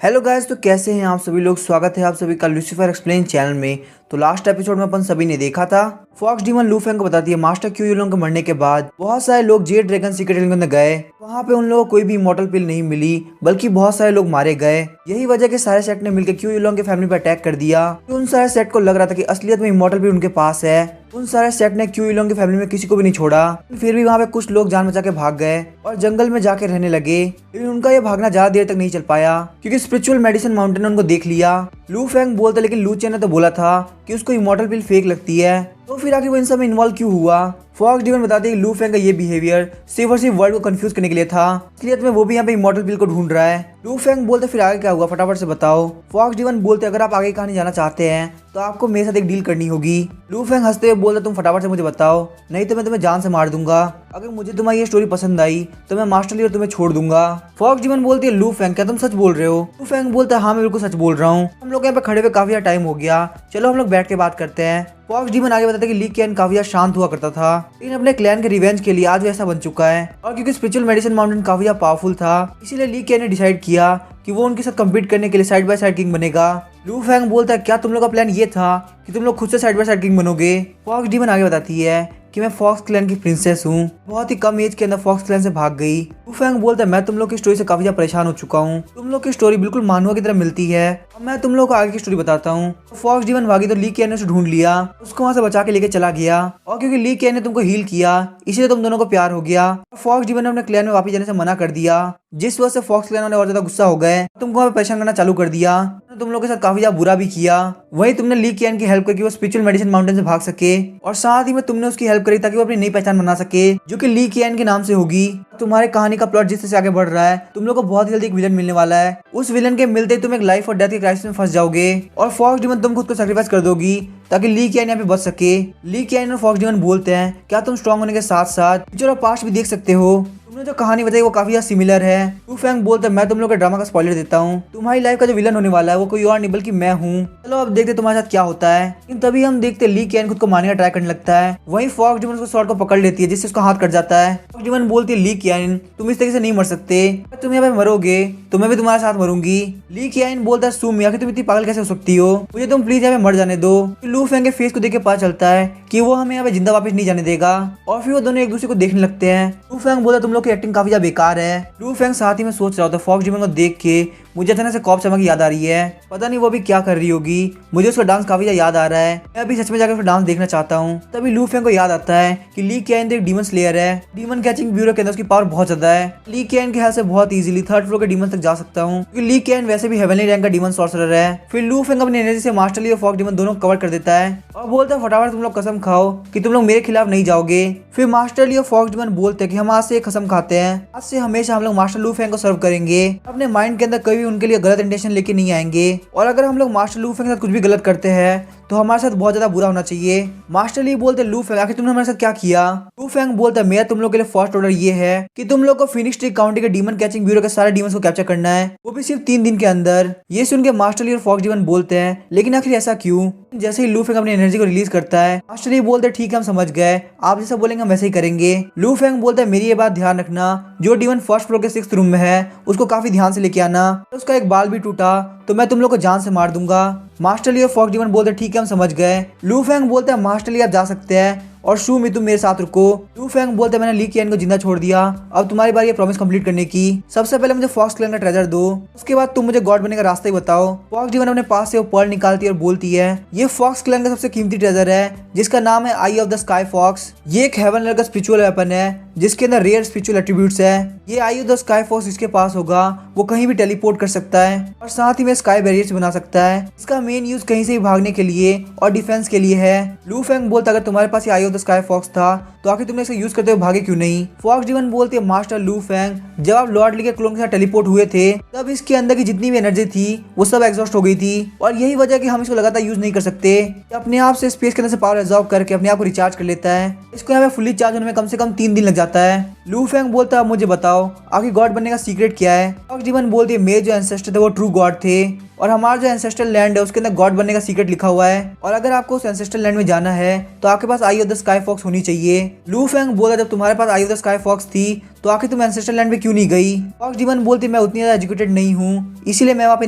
Hello guys, तो कैसे हैं आप सभी लोग। स्वागत है आप सभी का लूसीफर एक्सप्लेन चैनल में। तो लास्ट एपिसोड में अपन सभी ने देखा था फॉक्स डीमन लू फेंग को बताती है मास्टर क्यू युलोंग के मरने के बाद बहुत सारे लोग जेड ड्रैगन सीक्रेट के अंदर गए। वहाँ पे उन लोगों को कोई भी इमॉर्टल पिल नहीं मिली, बल्कि बहुत सारे लोग मारे गए। यही वजह के सारे सेट ने मिलकर क्यू युलोंग की फैमिली पर अटैक कर दिया। उन सारे सेट को लग रहा था कि असलियत में इमॉर्टल पिल उनके पास है। उन सारे सेट ने क्यू युलोंग की फैमिली में किसी को भी नहीं छोड़ा। फिर भी वहाँ पे कुछ लोग जान बचा के भाग गए और जंगल में जाके रहने लगे। लेकिन उनका ये भागना ज्यादा देर तक नहीं चल पाया, क्योंकि स्पिरिचुअल मेडिसिन माउंटेन ने उनको देख लिया। लू फेंग बोलता, लेकिन लू चेन ने तो बोला था कि उसको इमॉर्टल पिल फेक लगती है। तो फिर आखिर वो इन सब में इन्वॉल्व क्यों हुआ। फॉक्स डीमन बताते हैं कि लू फेंग का ये बिहेवियर सिर्फ और सिर्फ वर्ल्ड को कंफ्यूज करने के लिए था। असलियत में वो भी यहाँ पे इमॉर्टल पिल को ढूंढ रहा है। लू फेंग बोलते फिर आगे क्या हुआ फटाफट से बताओ। फॉक्स डीमन बोलते अगर आप आगे कहानी जाना चाहते हैं तो आपको मेरे साथ एक डील करनी होगी। लू फेंग हंसते हुए बोलता तुम फटाफट से मुझे बताओ, नहीं तो मैं तुम्हें जान से मार दूंगा। अगर मुझे तुम्हारी ये स्टोरी पसंद आई तो मैं मास्टर ली और तुम्हें छोड़ दूंगा। फॉक्स डीमन बोलती है लू फेंग क्या तुम सच बोल रहे हो। लू फेंग बोलता है हाँ मैं बिल्कुल सच बोल रहा हूँ। हम लोग यहाँ पे खड़े हुए काफी टाइम हो गया, चलो हम लोग बैठ के बात करते हैं। फॉक्स डीमन आगे बताते हैं कि ली कैन काफी शांत हुआ करता था, लेकिन अपने क्लैन के रिवेंज के लिए आज वैसा बन चुका है। और क्योंकि स्पिरिचुअल मेडिसिन माउंटेन काफी पावरफुल था, इसीलिए ली कैन ने डिसाइड किया कि वो उनके साथ कम्पीट करने के लिए साइड बाय साइड किंग बनेगा। लू फेंग बोलता है क्या तुम लोग का प्लान ये था कि तुम लोग खुद से साइड बाय साइड किंग बनोगे। फॉक्स डीमन आगे बताती है कि मैं फॉक्स क्लैन की प्रिंसेस हूँ, बहुत ही कम एज के अंदर फॉक्स क्लैन से भाग गई। लू फेंग बोलता है मैं तुम लोग की स्टोरी से काफी ज्यादा परेशान हो चुका हूँ। तुम लोग की स्टोरी बिल्कुल मानवा की तरह मिलती है। अब मैं तुम लोग को आगे की स्टोरी बताता हूँ। फॉक्स डीमन भागी तो ली कैन ने उसे ढूंढ लिया, उसको वहाँ से बचा के लेके चला गया। और क्योंकि ली कैन ने तुमको हील किया इसलिए तुम दोनों को प्यार हो गया। फॉक्स डीमन ने अपने क्लैन में वापस जाने से मना कर दिया, जिस वजह से फॉक्स क्लैन वाले और ज्यादा गुस्सा हो गए, तुमको वहाँ पे परेशान करना चालू कर दिया। तुम लोग के साथ काफी ज्यादा बुरा भी किया। वही तुमने ली कैन की हेल्प करके वो स्पिरिचुअल मेडिसिन माउंटेन से भाग सके, और साथ ही में तुमने उसकी हेल्प करी ताकि वो अपनी नई पहचान बना सके जो कि ली कैन के नाम से होगी। तुम्हारे कहानी का प्लॉट जिस तरह से आगे बढ़ रहा है तुम लोग को बहुत जल्दी एक विलन मिलने वाला है। उस विलन के मिलते ही तुम एक लाइफ और डेथ के क्राइसिस में फंस जाओगे और फॉक्स डीमन तुम खुद को सैक्रिफाइस कर दोगी ताकि ली कैन यहाँ पे बच सके। ली कैन और फॉक्स डीमन बोलते हैं क्या तुम स्ट्रॉन्ग होने के साथ साथ फ्यूचर और पास्ट भी देख सकते हो। तुमने जो कहानी बताई वो काफी ज्यादा सिमिलर है। लू फेंग बोलते मैं तुम लोग के ड्रामा का स्पॉइलर देता हूँ, तुम्हारी लाइफ का जो विलन होने वाला है वो कोई और नहीं बल्कि मैं हूँ। चलो अब देखते तुम्हारे साथ क्या होता है। लेकिन तभी हम देखते ली कैन खुद को मारने का ट्राई करने लगता है। वहीं फॉक्स डीमन उसको शॉर्ट को पकड़ लेती है जिससे उसका हाथ कट जाता है। फॉक्स डीमन बोलती है ली कैन तुम इस तरीके से नहीं मर सकते, तुम यहाँ पे मरोगे तो मैं भी तुम्हारे साथ मरूंगी। ली कैन बोलता है सुम यार तुम इतनी पागल कैसे हो सकती हो, मुझे तुम प्लीज यहाँ पे मर जाने दो। लू फेंग के फेस को देख के पता चलता है कि वो हमें यहाँ पे जिंदा वापस नहीं जाने देगा, और फिर वो दोनों एक दूसरे को देखने लगते हैं। लू फेंग बोलता तुम लोग की एक्टिंग काफी ज्यादा बेकार है। लू फेंग साथ ही में सोच रहा होता है फॉक्स डीमन को देख के मुझे अचानक से कॉप चमक की याद आ रही है, पता नहीं वो भी क्या कर रही होगी। मुझे उसका डांस काफी ज्यादा याद आ रहा है, मैं अभी सच में जाकर उसका डांस देखना चाहता हूँ। तभी लू फेंग को याद आता है कि ली कैन एक डीमन स्लेयर है, डीमन कैचिंग ब्यूरो के अंदर उसकी पावर बहुत ज्यादा है। ली कैन के हेल्प से बहुत इजीली थर्ड फ्लोर के डीमन तक जा सकता हूँ, क्योंकि ली कैन वैसे भी हेवनली रैंक का डीमन सॉर्सरर है। फिर लू फेंग अपनी एनर्जी से मास्टर ली और फॉक्स डीमन दोनों कवर कर देता है और बोलता है फटाफट तुम लोग कसम खाओ कि तुम लोग मेरे खिलाफ नहीं जाओगे। फिर मास्टर ली और फॉक्स डीमन बोलते हैं कि हम आज से एक कसम खाते हैं, आज से हमेशा हम लोग मास्टर लू फेंग को सर्व करेंगे, अपने माइंड के अंदर कभी उनके लिए गलत इंटेंशन लेके नहीं आएंगे, और अगर हम लोग मास्टर लू फेंग के साथ कुछ भी गलत करते हैं तो हमारे साथ बहुत ज्यादा बुरा होना चाहिए। मास्टर ली बोलते लू फेंग आखिर तुमने हमारे साथ क्या किया। लू फेंग बोलता है मेरा तुम लोग के लिए फर्स्ट ऑर्डर ये है कि तुम लोग को फिनिक्स ट्री काउंटी के डीमन कैचिंग ब्यूरो के सारे डीमंस को कैप्चर करना है, वो भी सिर्फ 3 दिन के अंदर। ये सुन के मास्टर ली और फॉक्स डीमन बोलते हैं लेकिन आखिर ऐसा क्यों। जैसे ही लू फेंग अपनी एनर्जी को रिलीज करता है मास्टर ली बोलते हैं ठीक है हम समझ गए, आप जैसा बोलेंगे हम वैसे ही करेंगे। लू फेंग बोलता है मेरी ये बात ध्यान रखना, जो डीमन फर्स्ट फ्लोर के 6th रूम में है उसको काफी ध्यान से लेके आना, उसका एक बाल भी टूटा तो मैं तुम लोग को जान से मार दूंगा। मास्टर ली और फॉक्स डीमन बोलते ठीक है हम समझ गए। लू फेंग बोलते हैं मास्टर ली आप जा सकते हैं और शू मी तुम मेरे साथ रुको। लू फेंग बोलते मैंने ली कैन को जिंदा छोड़ दिया, अब तुम्हारी बारी है प्रॉमिस कंप्लीट करने की। सबसे पहले मुझे फॉक्स क्लैन का ट्रेजर दो, उसके बाद तुम मुझे गॉड बनने का रास्ता ही बताओ। फॉक्स डीमन अपने पास से वो पर्ल निकालती है और बोलती है ये फॉक्स क्लैन का सबसे कीमती ट्रेजर है जिसका नाम है आई ऑफ द स्काई फॉक्स। ये एक हेवन लेवल का स्पिरिचुअल वेपन है जिसके अंदर रेयर स्पिरिचुअल एट्रीब्यूट्स है। ये आई ऑफ द स्काई फॉक्स इसके पास होगा वो कहीं भी टेलीपोर्ट कर सकता है और साथ ही में स्काई बैरियर्स बना सकता है। इसका मेन यूज कहीं से भी भागने के लिए और डिफेंस के लिए है। लू फेंग बोलता अगर तुम्हारे पास ये आई ऑफ द स्काई फॉक्स था तो आखिर तुमने इसे यूज करते हुए भागे क्यों नहीं। फॉक्स डीमन बोलते हैं मास्टर लू फेंग जब आप लॉर्ड ली के क्लोन के साथ टेलीपोर्ट हुए थे तब इसके अंदर की जितनी भी एनर्जी थी वो सब एग्जॉस्ट हो गई थी, और यही वजह कि हम इसको लगातार यूज नहीं कर सकते। अपने आप से स्पेस के अंदर से पावर एब्जॉर्ब करके अपने आप को रिचार्ज कर लेता है। इसको यहाँ पे फुल्ली चार्ज होने में कम से कम 3 दिन लग जाता है। लू फेंग बोलता है, मुझे बताओ आखिर गॉड बनने का सीक्रेट क्या है। फॉक्स डीमन बोलती है, मेरे जो एंसेस्टर थे वो ट्रू गॉड थे और हमारा जो एंसेस्टर लैंड है उसके अंदर गॉड बनने का सीक्रेट लिखा हुआ है और अगर आपको उस एंसेस्टर लैंड में जाना है तो आपके पास आई ऑफ द स्काई फॉक्स होनी चाहिए। लू फेंग बोला, जब तुम्हारे पास आई ऑफ द स्काई फॉक्स थी तो आखिर तुम एंसेस्टर लैंड में क्यों नहीं गई। फॉक्स डीमन बोलती, मैं उतनी ज्यादा एजुकेटेड नहीं हूँ इसीलिए मैं वहाँ पे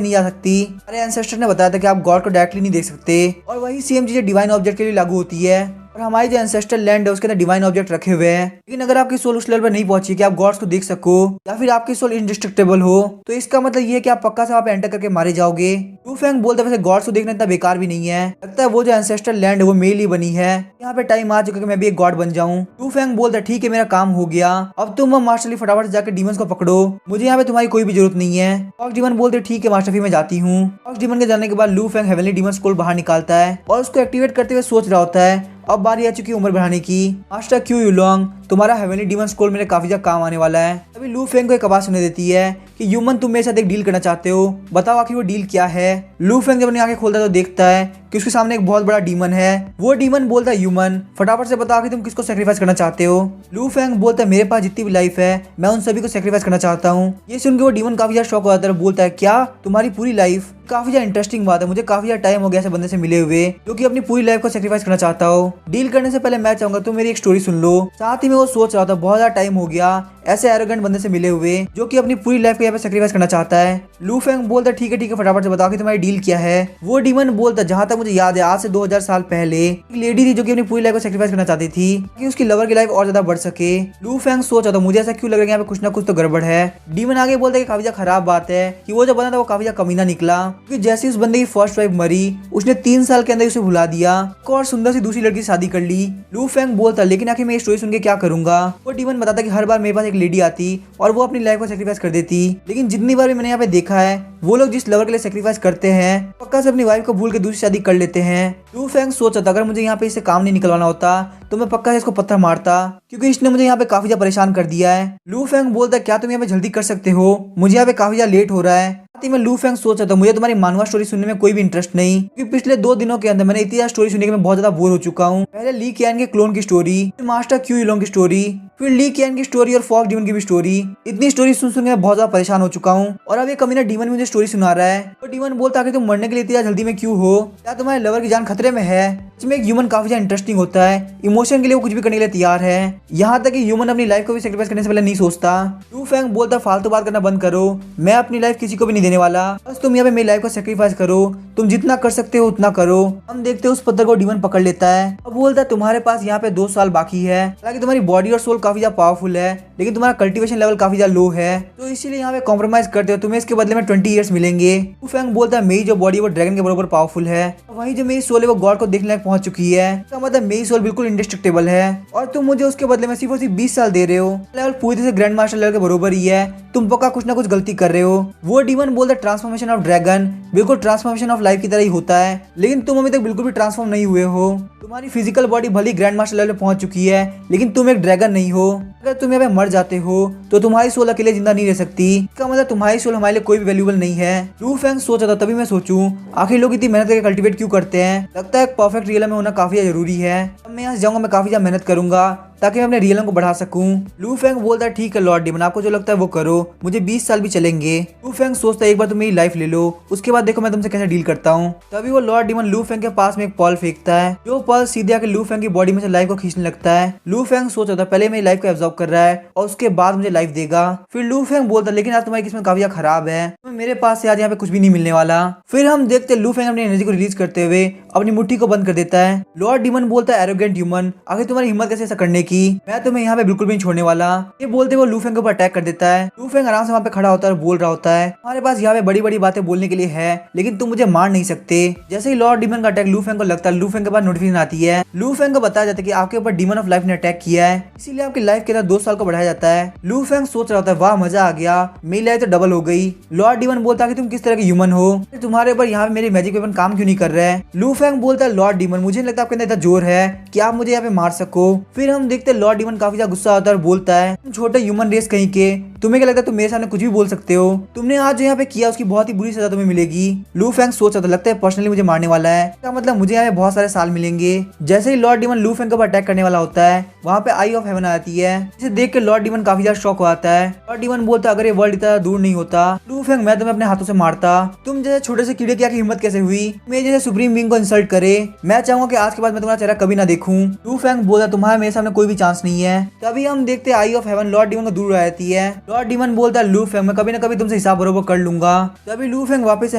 नहीं जा सकती। अरे एंसेस्टर ने बताया था कि आप गॉड को डायरेक्टली नहीं देख सकते और वही सेम चीजें डिवाइन ऑब्जेक्ट के लिए लागू होती है और हमारी जो एंसेस्टर लैंड है उसके अंदर डिवाइन ऑब्जेक्ट रखे हुए हैं। लेकिन अगर आपकी सोल उस लेवल पर नहीं पहुंची कि आप गॉड्स को देख सको या फिर आपकी सोल इंडिस्ट्रक्टेबल हो तो इसका मतलब ये है कि आप पक्का से वहाँ पे एंटर करके मारे जाओगे। लू फेंग बोलता है, वैसे गॉड्स को देखना इतना बेकार भी नहीं है, लगता है वो जो एंसेस्टर लैंड है वो मेरे लिए बनी है, यहाँ पे टाइम आ चुका है कि मैं भी एक गॉड बन जाऊँ। लू फेंग बोलता है, ठीक है मेरा काम हो गया, अब तुम मास्टर ली फटाफट जाकर डीमंस को पकड़ो, मुझे यहाँ पे तुम्हारी कोई भी जरूरत नहीं है। फॉक्स डीमन बोलते, ठीक है मास्टर फी मैं जाती हूँ। फॉक्स डीमन के जाने के बाद लू फेंग हेवनली डीमन स्क्रॉल बाहर निकालता है और उसको एक्टिवेट करते हुए सोच रहा होता है अब बारी आ चुकी है उम्र बढ़ाने की। मास्टर क्यू यूलोंग, तुम्हारा हेवनली डीमन स्क्रॉल मेरे काफी ज्यादा काम आने वाला है। तभी लू फेंग को एक आवाज सुनाई देती है कि ह्यूमन तुम मेरे साथ एक डील करना चाहते हो, बताओ आखिर वो डील क्या है। लू फेंग जब अपनी आंखें खोलता है तो देखता है कि उसके सामने एक बहुत बड़ा डीमन है। वो डीमन बोलता है, ह्यूमन फटाफट से बताओ कि तुम किसको सेक्रीफाइस करना चाहते हो। लू फेंग बोलता है, मेरे पास जितनी भी लाइफ है मैं उन सभी को सेक्रीफाइस करना चाहता हूँ। ये सुन के वो डीमन काफी ज्यादा शॉक हो जाता है, बोलता है, क्या तुम्हारी पूरी लाइफ, काफी ज्यादा इंटरेस्टिंग बात है, मुझे काफी ज्यादा टाइम हो गया ऐसे बंदे से मिले हुए जो कि अपनी पूरी लाइफ को सेक्रीफाइस करना चाहता हो। डील करने से पहले मैं चाहूंगा तुम मेरी एक स्टोरी सुन लो। साथ ही में वो सोच रहा था बहुत ज्यादा टाइम हो गया ऐसे एरोगेंट बंदे से मिले हुए जो कि अपनी पूरी लाइफ को यहाँ पे सेक्रीफाइस करना चाहता है। लू फेंग बोलता है, ठीक है फटाफट से बताओ कि तुम्हारी डील क्या है। वो डीमन बोलता है, जहाँ तक मुझे याद है आज से 2000 साल पहले एक लेडी थी जो कि अपनी पूरी लाइफ को सेक्रीफाइस करना चाहती थी कि उसकी लवर की लाइफ और ज्यादा बढ़ सके। लू फेंग सोच रहा था मुझे ऐसा क्यों लग रहा है यहाँ पे कुछ ना कुछ तो गड़बड़ है। डीमन आगे बोलता है कि काफी ज्यादा खराब बात है कि वो जो बंदा था वो काफी ज्यादा कमीना निकला क्योंकि जैसे उस बंदे की फर्स्ट वाइफ मरी उसने 3 साल के अंदर उसे भुला दिया और सुंदर सी दूसरी लड़की से शादी कर ली। लू फेंग बोलता, लेकिन आखिर मैं ये स्टोरी सुन के क्या करूंगा। वो डीमन बताता कि हर बार मेरे पास एक लेडी आती और वो अपनी लाइफ को सेक्रीफाइस कर देती, लेकिन जितनी बार भी मैंने यहाँ पे देखा है वो लोग जिस लवर के लिए सेक्रीफाइस करते हैं पक्का से अपनी वाइफ को भूल के दूसरी शादी कर लेते हैं। लू फेंग सोचा था अगर मुझे यहाँ पे इससे काम नहीं निकलवाना होता तो मैं पक्का से इसको पत्थर मारता क्योंकि इसने मुझे यहाँ पे काफी ज्यादा परेशान कर दिया है। लू फेंग बोलता है, क्या तुम यहाँ पे जल्दी कर सकते हो, मुझे यहाँ पे काफी ज्यादा लेट हो रहा है। मैं लू फेंग सोचा था मुझे तुम्हारी मानवा स्टोरी सुनने में कोई भी इंटरेस्ट नहीं क्योंकि पिछले 2 दिनों के अंदर मैंने इतनी ज्यादा स्टोरी सुनने के मैं बहुत ज्यादा बोर हो चुका हूँ। पहले ली कियान के क्लोन की स्टोरी, फिर मास्टर क्यू यूलोंग की स्टोरी, फिर ली कियान की स्टोरी और फॉक्स डीमन की भी स्टोरी। इतनी स्टोरी सुन सुन के मैं बहुत ज्यादा परेशान हो चुका हूँ और अब ये कमीना डीमन मुझे स्टोरी सुना रहा है। तो डीमन बोलता है कि तुम मरने के लिए इतनी जल्दी में क्यों हो, क्या तुम्हारे लवर की जान खतरे में है। इसमें एक ह्यूमन काफी ज्यादा इंटरेस्टिंग होता है, इमोशन के लिए वो कुछ भी करने के लिए तैयार है, यहाँ तक कि ह्यूमन अपनी लाइफ को भी सेक्रीफाइस करने से पहले नहीं सोचता। लू फेंग बोलता, फालतू बात करना बंद करो, मैं अपनी लाइफ किसी को भी नहीं देने वाला, बस तुम यहाँ पे मेरी लाइफ को सेक्रीफाइस करो, तुम जितना कर सकते हो उतना करो। हम देखते हैं उस पत्थर को डीमन पकड़ लेता है। अब बोलता है तुम्हारे पास यहाँ पे 2 साल बाकी है, हालांकि तुम्हारी बॉडी और सोल काफी ज्यादा पावरफुल है लेकिन तुम्हारा कल्टीवेशन लेवल काफी ज्यादा लो है तो इसीलिए यहाँ पे कॉम्प्रोमाइज करते हो, तुम्हें इसके बदले में 20 ईयर्स मिलेंगे। लू फेंग बोलता है, मेरी जो बॉडी वो ड्रैगन के बराबर पावरफुल है, वही जो मेरी सोल है वो गॉड को देखने लायक पहुंच चुकी है, इसका मतलब मेरी सोल बिल्कुल इंडिस्ट्रक्टेबल है और तुम मुझे उसके बदले में सिर्फ और सिर्फ 20 साल दे रहे हो। लेवल पूरी तरह से ग्रैंड मास्टर लेवल के बराबर ही है, तुम पक्का कुछ ना कुछ गलती कर रहे हो। वो डीमन बोलता है, ट्रांसफॉर्मेशन ऑफ ड्रैगन बिल्कुल ट्रांसफॉर्मेशन ऑफ लाइफ की तरह ही होता है, लेकिन तुम अभी तक बिल्कुल भी ट्रांसफॉर्म नहीं हुए हो। तुम्हारी फिजिकल बॉडी भली ग्रैंड मास्टर लेवल पे पहुंच चुकी है लेकिन तुम एक ड्रैगन नहीं हो। अगर तुम यहाँ पे मर जाते हो तो तुम्हारी सोल अकेले जिंदा नहीं रह सकती, इसका मतलब तुम्हारी सोल हमारे लिए कोई भी वैल्यूबल नहीं है। लू फेंग सोचा था, तभी मैं सोचूं आखिर लोग इतनी मेहनत करके कल्टीवेट क्यों करते हैं, लगता है एक परफेक्ट रियल में होना काफी जरूरी है। अब मैं यहाँ से जाऊंगा, मैं काफी ज्यादा मेहनत करूंगा ताकि मैं अपने रियल को बढ़ा सकूं। लू फेंग बोलता है, ठीक है लॉर्ड डीमन, आपको जो लगता है वो करो, मुझे 20 साल भी चलेंगे। लू फेंग सोचता है, एक बार तुम मेरी लाइफ ले लो, उसके बाद देखो मैं तुमसे कैसे डील करता हूँ। तभी वो लॉर्ड डीमन लू फेंग के पास में एक पॉल फेंकता है, जो पॉल सीधे आके लू फेंग की बॉडी में से लाइफ को खींचने लगता है। लू फेंग सोचा था पहले मेरी लाइफ को एब्जॉर्ब कर रहा है और उसके बाद मुझे लाइफ देगा। फिर लू फेंग बोलता है, लेकिन आज तुम्हारी किस्मत काफी खराब है, मेरे पास से आज यहाँ पे कुछ भी नहीं मिलने वाला। फिर हम देखते लू फेंग अपनी एनर्जी को रिलीज करते हुए अपनी मुट्ठी को बंद कर देता है। लॉर्ड डीमन बोलता है, एरोगेंट ह्यूमन, आखिर तुम्हारी हिम्मत कैसे ऐसा करने की, मैं तुम्हें यहाँ पे बिल्कुल भी नहीं छोड़ने वाला। ये बोलते वो लू फेंग के ऊपर अटैक कर देता है। लू फेंग आराम से वहाँ पे खड़ा होता है और बोल रहा होता है, हमारे पास यहाँ पे बड़ी बड़ी बातें बोलने के लिए है लेकिन तुम मुझे मार नहीं सकते। जैसे ही लॉर्ड डीमन का अटैक लू फेंग को लगता है, लू फेंग के पास नोटिफिकेशन आती है। लू फेंग को बताया जाता है कि आपके ऊपर डीमन ऑफ लाइफ ने अटैक किया है, इसीलिए आपकी लाइफ के अंदर 2 साल को बढ़ाया जाता है। लू फेंग सोच रहा होता है, वाह मजा आ गया, मेरी लाइफ तो डबल हो गई। लॉर्ड डीमन बोलता है कि तुम किस तरह के ह्यूमन हो, तुम्हारे ऊपर यहाँ पे मेरे मैजिक वेपन काम क्यों नहीं कर रहा है। लू फैंग बोलता है लॉर्ड डीमन, मुझे नहीं लगता आपके अंदर इतना जोर है कि आप मुझे यहाँ पे मार सको। फिर हम देखते हैं लॉर्ड डीमन काफी ज्यादा गुस्सा आता है और बोलता है तुम छोटे ह्यूमन रेस कहीं के, तुम्हें क्या लगता है तुम मेरे सामने कुछ भी बोल सकते हो? तुमने आज जो यहाँ पे किया उसकी बहुत ही बुरी सजा तुम्हें मिलेगी। लू फैंग सोच रहा था लगता है पर्सनली मुझे मारने वाला है, क्या मतलब मुझे यहाँ पे बहुत सारे साल मिलेंगे। जैसे ही लॉर्ड डीमन लू फैंग के ऊपर अटैक करने वाला होता है वहाँ पे आई ऑफ हेवन आती है, जिसे देख के लॉर्ड डीमन काफी ज्यादा शॉक हो आता है। लॉर्ड डीमन बोलता है अगर ये वर्ल्ड इतना दूर नहीं होता लू फैंग मैं तुम्हें अपने हाथों से मारता। तुम जैसे छोटे से कीड़े की हिम्मत कैसे हुई मेरे जैसे सुप्रीम बीइंग को इंसल्ट करे? मैं चाहूंगा कि आज के बाद मैं तुम्हारा चेहरा कभी ना देखूं। लू फैंग बोलता तुम्हारा मेरे सामने कोई भी चांस नहीं है। तभी हम देखते हैं आई ऑफ हेवन लॉर्ड डीमन को दूर रहती है। लॉर्ड डीमन बोलता है लू फैंग मैं कभी ना कभी तुमसे हिसाब बरोबर कर लूंगा। तभी लू फैंग वापस से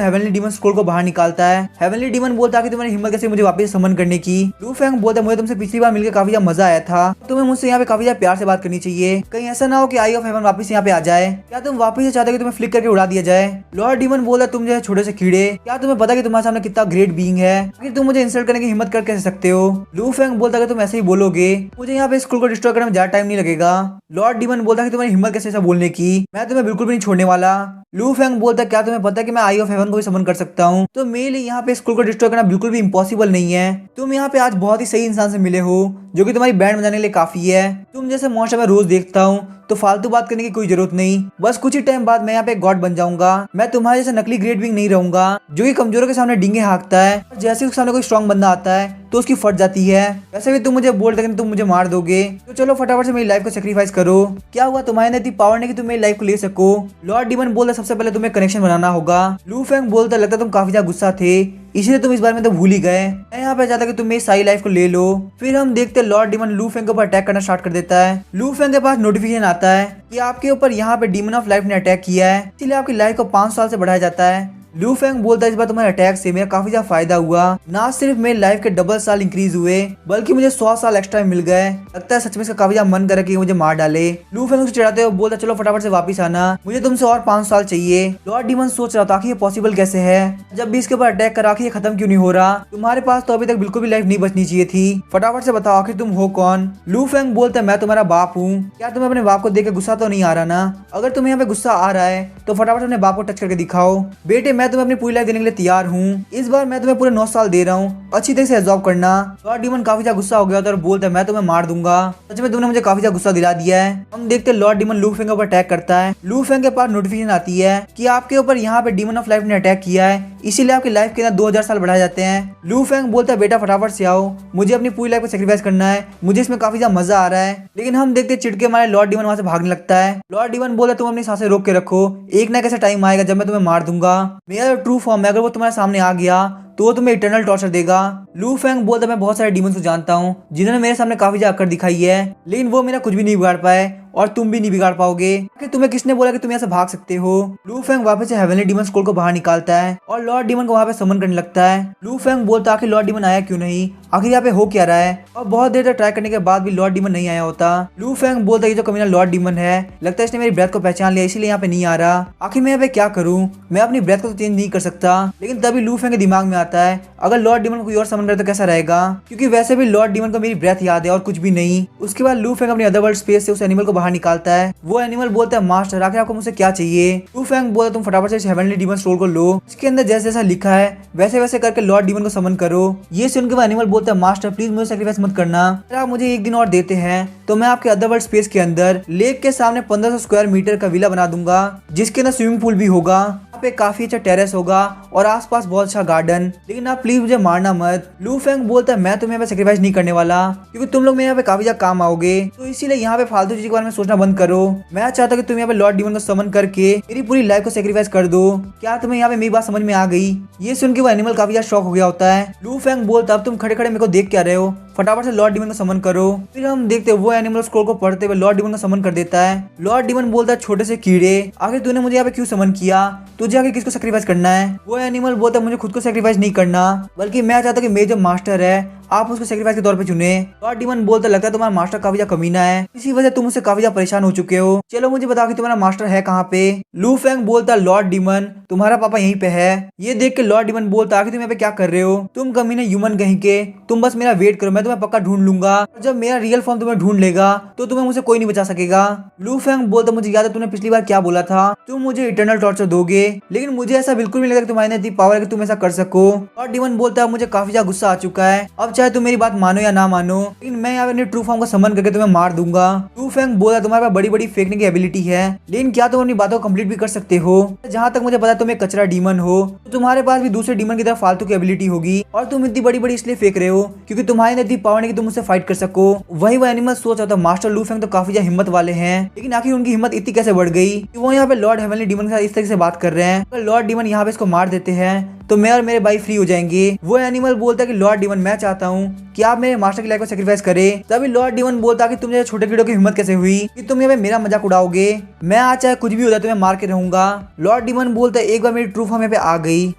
हेवनली डीमन स्क्रोल को बाहर निकालता है। हेवनली डीमन बोलता है कि तुम्हारी हिम्मत कैसे मुझे वापस समन करने की। लू फैंग बोलता है मुझे तुमसे पिछली बार मिलकर काफी ज्यादा मजा आया था, तुम्हें मुझसे यहाँ पे काफी ज्यादा प्यार से बात करनी चाहिए। कहीं ऐसा ना हो कि आई ऑफ हेवन वापस यहाँ पे आ जाए। क्या तुम वापस से चाहते हो कि तुम्हें फ्लिक करके उड़ा दिया जाए? लॉर्ड डीमन बोलता तुम जो छोटे से कीड़े, क्या तुम्हें पता कि तुम्हारे सामने कितना ग्रेट बीइंग है कि तुम मुझे इंसल्ट करने की हिम्मत कर कैसे सकते हो? लू फैंग बोलता है तुम ऐसे ही बोलोगे मुझे यहाँ पे स्कूल को डिस्ट्रॉय करने में ज्यादा टाइम नहीं लगेगा। लॉर्ड डीमन बोलता है तुम्हारी हिम्मत कैसे ऐसा बोलने की, मैं तुम्हें बिल्कुल भी नहीं छोड़ने वाला। लू फैंग बोलता है क्या तुम्हें पता है कि मैं आई ऑफ हेवन को भी समन कर सकता हूँ? तो मेरे लिए यहाँ पे स्कूल को डिस्ट्रॉय करना बिल्कुल भी इम्पॉसिबल नहीं है। तुम यहाँ पे आज बहुत ही सही इंसान से मिले हो जो कि तुम्हारी बैंड बजाने के लिए काफी है। तुम जैसे मॉन्स्टर मैं रोज देखता हूँ तो फालतू बात करने की कोई जरूरत नहीं। बस कुछ ही टाइम बाद मैं यहाँ पे गॉड बन जाऊंगा। मैं तुम्हारे जैसे नकली ग्रेट बीइंग नहीं रहूंगा जो कि कमजोरों के सामने डींगे हाँकता है और जैसे उसके सामने कोई स्ट्रॉन्ग बंदा आता है तो उसकी फट जाती है। वैसे भी तुम मुझे बोल रहे तुम मुझे मार दोगे, तो चलो फटाफट से मेरी लाइफ को सेक्रीफाइस करो। क्या हुआ तुम्हारे अंदर इतनी पावर नहीं कि तुम मेरी लाइफ को ले सको? लॉर्ड डीमन बोलता सबसे पहले तुम्हें कनेक्शन बनाना होगा। लू फैंग बोलता लगता तुम काफी ज्यादा गुस्सा थे इसलिए तुम इस बारे में तो भूल ही गए। मैं यहाँ पे चाहता कि तुम मेरी सारी लाइफ को ले लो। फिर हम देखते हैं लॉर्ड डीमन लू फैंग के ऊपर अटैक करना स्टार्ट कर देता है। लू फैंग के पास नोटिफिकेशन आता है कि आपके ऊपर यहाँ पे डीमन ऑफ लाइफ ने अटैक किया है, इसलिए आपकी लाइफ को 5 साल से बढ़ाया जाता है। लू फैंग बोलता है इस बार तुम्हारे अटैक से मेरा काफी ज्यादा फायदा हुआ। ना सिर्फ मेरी लाइफ के डबल साल इंक्रीज हुए बल्कि मुझे 100 साल एक्स्ट्रा मिल गए। लगता है सच में इसका काफी ज्यादा मन करे कि मुझे मार डाले। लू फैंग उसे चिढ़ाते हुए बोलता चलो फटाफट से वापस आना, मुझे तुमसे और 5 साल चाहिए। लॉर्ड डीमन सोच रहा था कि ये पॉसिबल कैसे है, जब भी इसके ऊपर अटैक करा कि ये खत्म क्यों नहीं हो रहा? तुम्हारे पास तो अभी तक बिल्कुल भी लाइफ नहीं बचनी चाहिए थी। फटाफट से बताओ आखिर तुम हो कौन? लू फैंग बोलता है मैं तुम्हारा बाप हूँ। क्या तुम्हें अपने बाप को देख के गुस्सा तो नहीं आ रहा ना? अगर तुम्हें यहाँ पे गुस्सा आ रहा है तो फटाफट अपने बाप को टच करके दिखाओ। बेटे मैं तुम्हें अपनी पूरी लाइफ देने के लिए तैयार हूँ। इस बार मैं तुम्हें पूरे 9 साल दे रहा हूँ, अच्छी तरह से एब्जॉर्ब करना। लॉर्ड डीमन काफी ज्यादा गुस्सा हो गया था और बोलता है मैं तुम्हें मार दूंगा। सच में तुमने मुझे काफी ज्यादा गुस्सा दिला दिया है। हम देखते हैं लॉर्ड डीमन लू फैंग के ऊपर अटैक करता है। लू फैंग के पास नोटिफिकेशन आती है कि आपके ऊपर यहाँ पे डीमन ऑफ लाइफ ने अटैक किया है, इसीलिए आपकी लाइफ के अंदर 2000 साल बढ़ाए जाते हैं। लू फैंग बोलता है बेटा फटाफट से आओ, मुझे अपनी पूरी लाइफ को सेक्रीफाइस करना है, मुझे इसमें काफी ज्यादा मजा आ रहा है। लेकिन हम देखते चिड़के मारे लॉर्ड डीमन वहां से भागने लगता है। लॉर्ड डीमन बोलता तुम अपनी सांसें रोक के रखो, एक ना कैसा टाइम आएगा जब मैं तुम्हें मार दूंगा। मेरा ट्रू फॉर्म है अगर वो तुम्हारे सामने आ गया तो वो तुम्हें इटर्नल टॉर्चर देगा। लू फैंग बोलता मैं बहुत सारे डीमंस को जानता हूँ जिन्होंने मेरे सामने काफी ज्यादा अक्कड़ दिखाई है, लेकिन वो मेरा कुछ भी नहीं बिगाड़ पाए और तुम भी नहीं बिगाड़ पाओगे। कि तुम्हें किसने बोला कि तुम यहाँ से भाग सकते हो? लू फैंग वापस से हेवनली डीमन स्कूल को बाहर निकालता है और लॉर्ड डीमन को वहाँ पे समन करने लगता है। लू फैंग बोलता आखिर लॉर्ड डीमन आया क्यों नहीं, आखिर यहाँ पे हो क्या रहा है? और बहुत देर तक ट्राई करने के बाद भी लॉर्ड डीमन नहीं आया होता। लू फैंग बोलता है ये जो कमीना लॉर्ड डीमन है लगता है इसने मेरी ब्रेथ को पहचान लिया इसीलिए यहाँ पे नहीं आ रहा। आखिर मैं यहाँ पे क्या करूँ? मैं अपनी ब्रेथ को तो चेंज नहीं कर सकता। लेकिन तभी लू फैंग के दिमाग में आता है अगर लॉर्ड डीमन को कोई और समन करे तो कैसा रहेगा, क्योंकि वैसे भी लॉर्ड डीमन को मेरी ब्रेथ याद है और कुछ भी नहीं। उसके बाद लू फैंग अपनी अदरवर्ल्ड स्पेस से उस एनिमल को बाहर निकालता है। वो एनिमल बोलता है मास्टर आखिर आपको मुझसे क्या चाहिए? लू फैंग बोलता तुम फटाफट से इस हेवनली डीमन स्टोर को लो, इसके अंदर जैसे जैसा लिखा है वैसे वैसे करके लॉर्ड डीमन को समन करो। ये सुन के वो एनिमल बोलता है मास्टर प्लीज मुझे सेक्रीफाइस मत करना, अगर आप मुझे एक दिन और देते हैं तो मैं आपके अदरवर्ल्ड स्पेस के अंदर लेक के सामने 1500 स्क्वायर मीटर का विला बना दूंगा जिसके अंदर स्विमिंग पूल भी होगा, यहाँ पे काफी अच्छा टेरेस होगा और आसपास बहुत अच्छा गार्डन, लेकिन आप प्लीज मुझे मारना मत। लू फैंग बोलता है मैं तुम्हें सेक्रीफाइस नहीं करने वाला क्योंकि तुम लोग मेरे यहाँ पे काफी ज्यादा काम आओगे, तो इसीलिए यहाँ पे फालतू चीज के बारे में सोचना बंद करो। मैं चाहता हूँ कि तुम यहाँ पे लॉर्ड डीमन को समन करके मेरी पूरी लाइफ को सेक्रीफाइस कर दो। क्या तुम्हें यहाँ पे मेरी बात समझ में आ गई? ये सुन के वो एनिमल काफी ज्यादा शॉक हो गया होता है। लू फैंग बोलता अब तुम खड़े खड़े मेरे को देख क्या रहे हो, फटाफट से लॉर्ड डीमन को समन करो। फिर हम देखते वो एनिमल स्क्रोल को पढ़ते हुए लॉर्ड डीमन को समन कर देता है। लॉर्ड डीमन बोलता है छोटे से कीड़े आखिर तूने मुझे यहाँ पे क्यों समन किया, तुझे आगे किसको सेक्रीफाइस करना है? वो एनिमल बोलता है मुझे खुद को सेक्रीफाइस नहीं करना बल्कि मैं चाहता हूँ कि मेरे जो मास्टर है आप उसको सेक्रीफाइस के तौर पे चुने। लॉर्ड डीमन बोलता लगता है तुम्हारा मास्टर काफी ज्यादा कमीना है, इसी वजह तुम उससे काफी ज्यादा परेशान हो चुके हो। चलो मुझे बताओ कि तुम्हारा मास्टर है कहाँ पे। लू फेंग बोलता लॉर्ड डीमन तुम्हारा पापा यहीं पे है। ये देख के लॉर्ड डीमन बोलता आखिर तुम यहाँ पे क्या कर रहे हो, तुम कमीने ह्यूमन कहीं के, तुम बस मेरा वेट करो, मैं तुम्हें पक्का ढूंढ लूंगा। जब मेरा रियल फॉर्म तुम्हें ढूंढ लेगा तो तुम्हें मुझसे कोई नहीं बचा सकेगा। लू फेंग बोलता मुझे याद है तुमने पिछली बार क्या बोला था, तुम मुझे इटर्नल टॉर्चर दोगे, लेकिन मुझे ऐसा बिल्कुल नहीं लगा कि तुम्हारे इतनी पावर है कि तुम ऐसा कर सको। और डीमन बोलता है मुझे काफी ज्यादा गुस्सा आ चुका है, अब चाहे तुम मेरी बात मानो या ना मानो, लेकिन मैं यहाँ पे ट्रू फॉर्म का समन करके तुम्हें मार दूंगा। लू फेंग बोला तुम्हारे पास बड़ी बड़ी फेंकने की एबिलिटी है, लेकिन क्या तुम अपनी बातों को कंप्लीट भी कर सकते हो। जहाँ तक मुझे पता है तुम एक कचरा डीमन हो, तो तुम्हारे पास भी दूसरे डीमन की तरह फालतू की एबिलिटी होगी, और तुम इतनी बड़ी बड़ी इसलिए फेंक रहे हो क्योंकि तुम्हारी इतनी पावर नहीं कि तुम उससे फाइट कर सको। वही वो एनिमल सोच रहा था मास्टर लू फेंग तो काफी ज्यादा हिम्मत वाले हैं, लेकिन आखिर उनकी हिम्मत इतनी कैसे बढ़ गई कि वो यहाँ पे लॉर्ड हेवनली डीमन के साथ इस तरीके से बात कर रहे हैं। अगर लॉर्ड डीमन यहाँ पे इसको मार देते हैं तो मैं और मेरे भाई फ्री हो जाएंगे। वो एनिमल बोलता है कि लॉर्ड डीमन मैं चाहता हूँ कि आप मेरे मास्टर की लाइफ को सेक्रीफाइस करें। तभी लॉर्ड डीमन बोलता कि तुम जैसे छोटे कीड़ों की हिम्मत कैसे हुई कि तुम यहाँ पे मेरा मजाक उड़ाओगे, मैं आज चाहे कुछ भी हो जाए तुम्हें मार के रहूंगा। लॉर्ड डीमन बोलता है एक बार मेरी ट्रू फॉर्म यहाँ पे आ गई